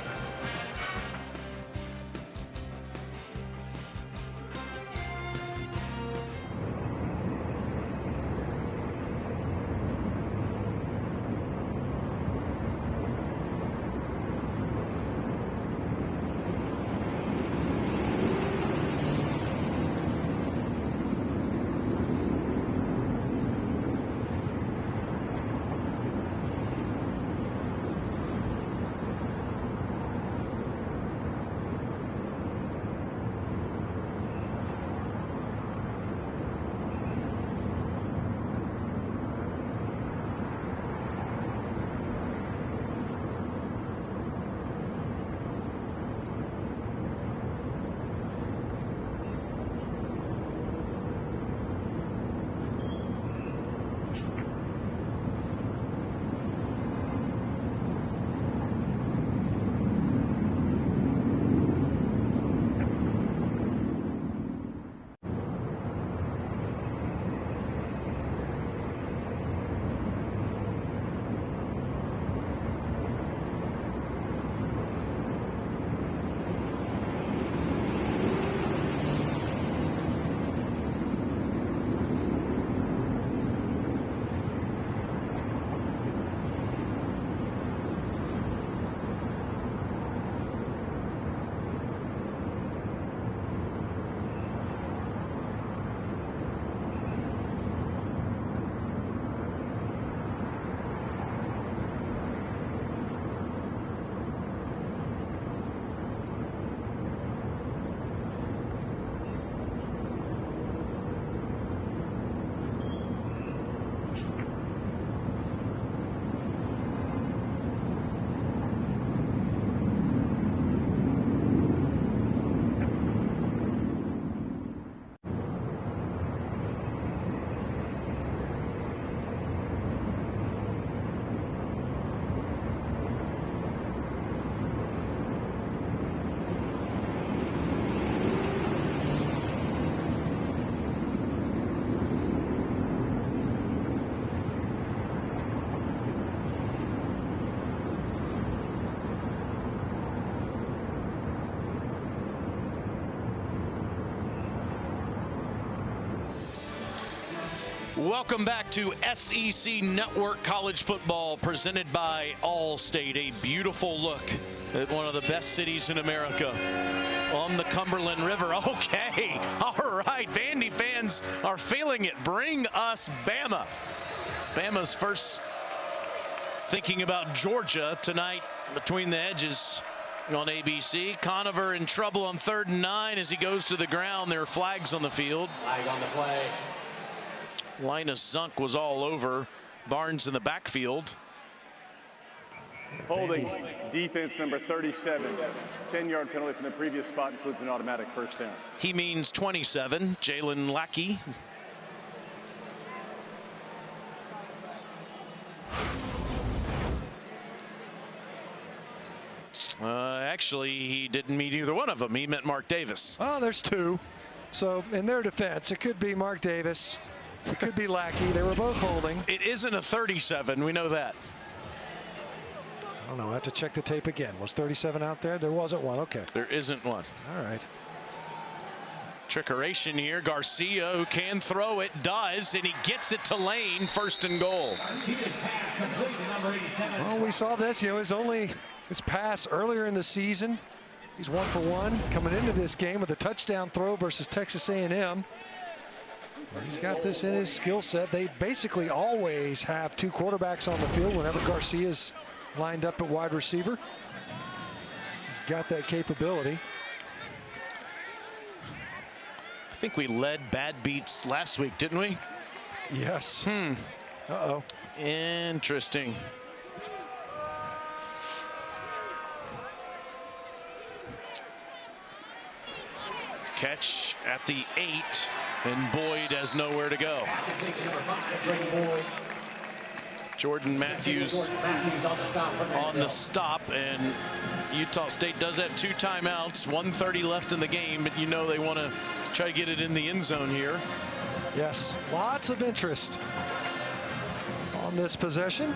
S1: Welcome back to SEC Network College Football, presented by Allstate. A beautiful look at one of the best cities in America on the Cumberland River. Okay, all right, Vandy fans are feeling it. Bring us Bama. Bama's first thinking about Georgia tonight between the edges on ABC. Conover in trouble on 3rd and 9 as he goes to the ground. There are flags on the field.
S5: Flag on the play.
S1: Linus Zunk was all over Barnes in the backfield.
S4: Holding defense number 37. 10-yard penalty from the previous spot includes an automatic first down.
S1: He means 27, Jalen Lackey. Actually, he didn't mean either one of them. He meant Mark Davis.
S2: Oh, there's two. So in their defense, it could be Mark Davis. It could be Lackey. They were both holding.
S1: It isn't a 37. We know that.
S2: I don't know. I have to check the tape again. Was 37 out there? There wasn't one. Okay.
S1: There isn't one.
S2: All right.
S1: Trickeration here. Garcia, who can throw it, does, and he gets it to Lane. 1st and goal.
S2: Well, we saw this. You know, his pass earlier in the season. He's 1 for 1 coming into this game with a touchdown throw versus Texas A&M. He's got this in his skill set. They basically always have 2 quarterbacks on the field whenever Garcia's lined up at wide receiver. He's got that capability.
S1: I think we led bad beats last week, didn't we?
S2: Yes. Uh-oh.
S1: Interesting. Catch at the 8, and Boyd has nowhere to go. Jordan Matthews on the stop, and Utah State does have 2 timeouts, 1:30 left in the game, but you know they want to try to get it in the end zone here.
S2: Yes, lots of interest on this possession.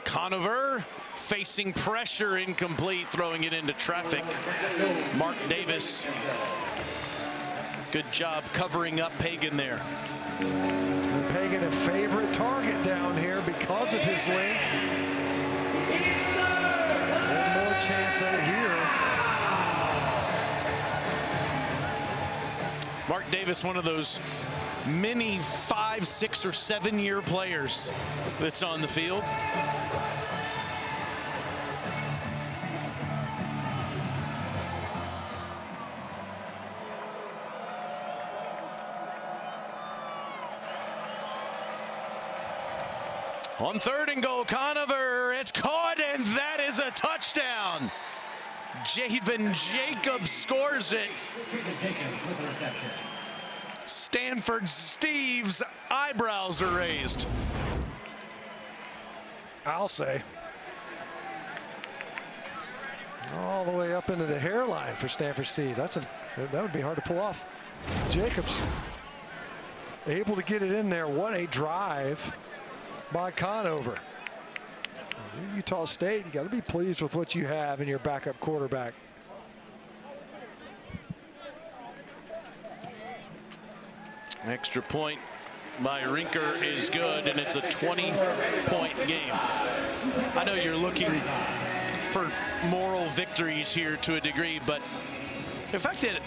S1: Conover facing pressure, incomplete, throwing it into traffic. Mark Davis, good job covering up Pagan there.
S2: Pagan a favorite target down here because of his length. One more chance at it here.
S1: Mark Davis, one of those many 5, 6, or 7-year players that's on the field. On 3rd and goal, Conover, it's caught, and that is a touchdown. Javen Jacobs scores it. Stanford Steve's eyebrows are raised.
S2: I'll say. All the way up into the hairline for Stanford Steve. That would be hard to pull off. Jacobs able to get it in there. What a drive by Conover. Utah State, you got to be pleased with what you have in your backup quarterback.
S1: Extra point by Rinker is good, and it's a 20-point game. I know you're looking for moral victories here to a degree, but the fact that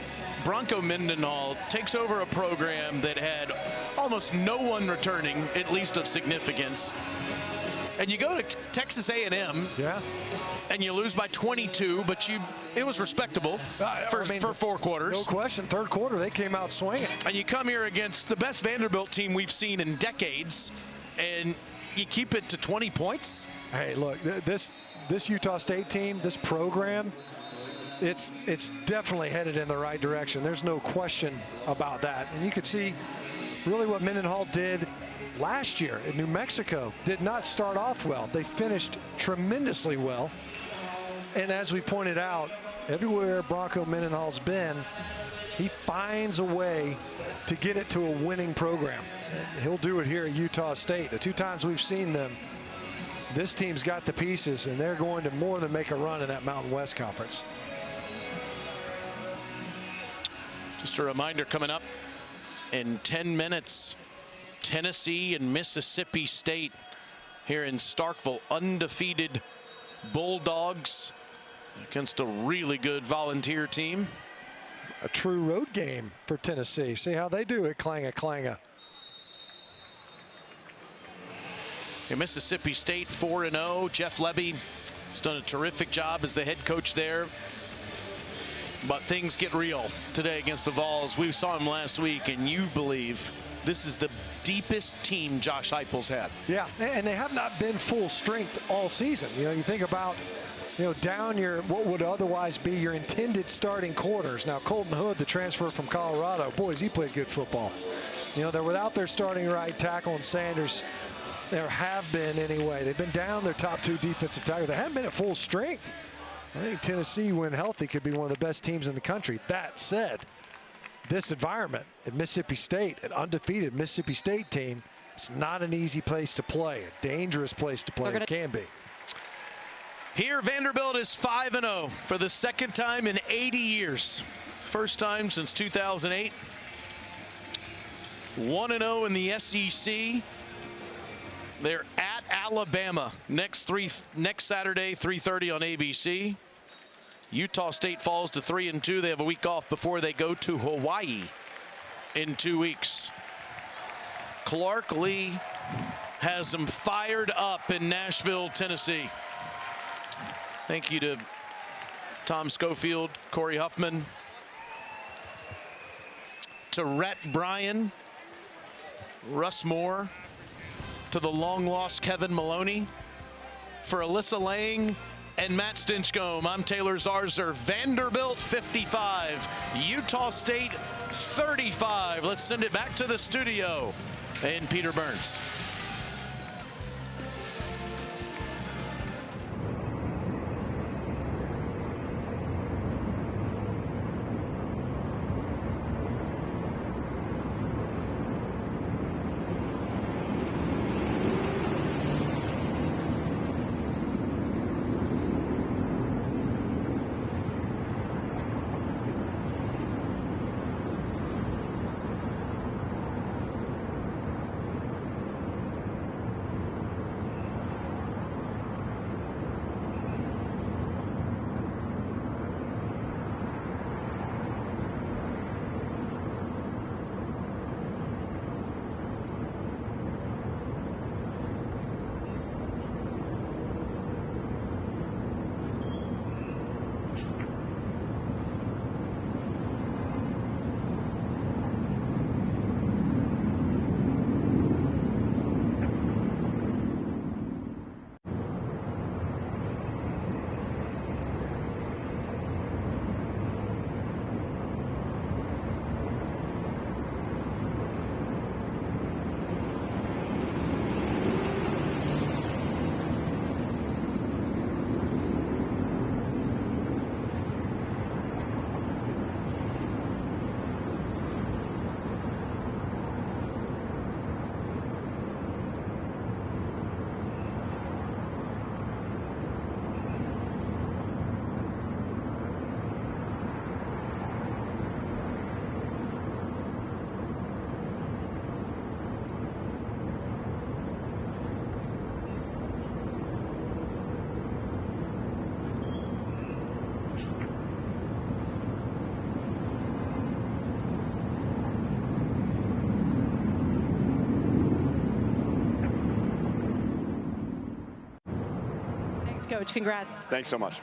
S1: Bronco Mendenhall takes over a program that had almost no one returning, at least of significance, and you go to Texas A&M,
S2: yeah,
S1: and you lose by 22, but it was respectable for 4 quarters.
S2: No question. 3rd quarter, they came out swinging.
S1: And you come here against the best Vanderbilt team we've seen in decades, and you keep it to 20 points.
S2: Hey, look, this Utah State team, this program, it's definitely headed in the right direction. There's no question about that. And you could see really what Mendenhall did last year in New Mexico. Did not start off well. They finished tremendously well. And as we pointed out, Everywhere Bronco Mendenhall's been, he finds a way to get it to a winning program. And he'll do it here at Utah State. The 2 times we've seen them, this team's got the pieces, and they're going to more than make a run in that Mountain West Conference.
S1: Just a reminder, coming up in 10 minutes, Tennessee and Mississippi State here in Starkville. Undefeated Bulldogs against a really good Volunteer team.
S2: A true road game for Tennessee. See how they do it, clanger.
S1: Mississippi State 4-0. Jeff Lebby has done a terrific job as the head coach there. But things get real today against the Vols. We saw him last week, and you believe this is the deepest team Josh Heupel's had.
S2: Yeah, and they have not been full strength all season. You know, you think about, down your what would otherwise be your intended starting quarters. Now, Colton Hood, the transfer from Colorado, boys, he played good football. They're without their starting right tackle and Sanders. There have been anyway. They've been down their top 2 defensive tackles. They haven't been at full strength. I think Tennessee, when healthy, could be one of the best teams in the country. That said, this environment at Mississippi State, an undefeated Mississippi State team, it's not an easy place to play, a dangerous place to play. It can be.
S1: Here, Vanderbilt is 5-0 for the second time in 80 years. First time since 2008. 1-0 in the SEC. They're at Alabama next Saturday, 3:30 on ABC. Utah State falls to 3-2. They have a week off before they go to Hawaii in 2 weeks. Clark Lee has them fired up in Nashville, Tennessee. Thank you to Tom Schofield, Corey Huffman, to Rhett Bryan, Russ Moore, to the long-lost Kevin Maloney, for Alyssa Lang and Matt Stinchcomb. I'm Taylor Zarzer. Vanderbilt 55, Utah State 35. Let's send it back to the studio and Peter Burns.
S3: Thanks, Coach. Congrats.
S8: Thanks so much.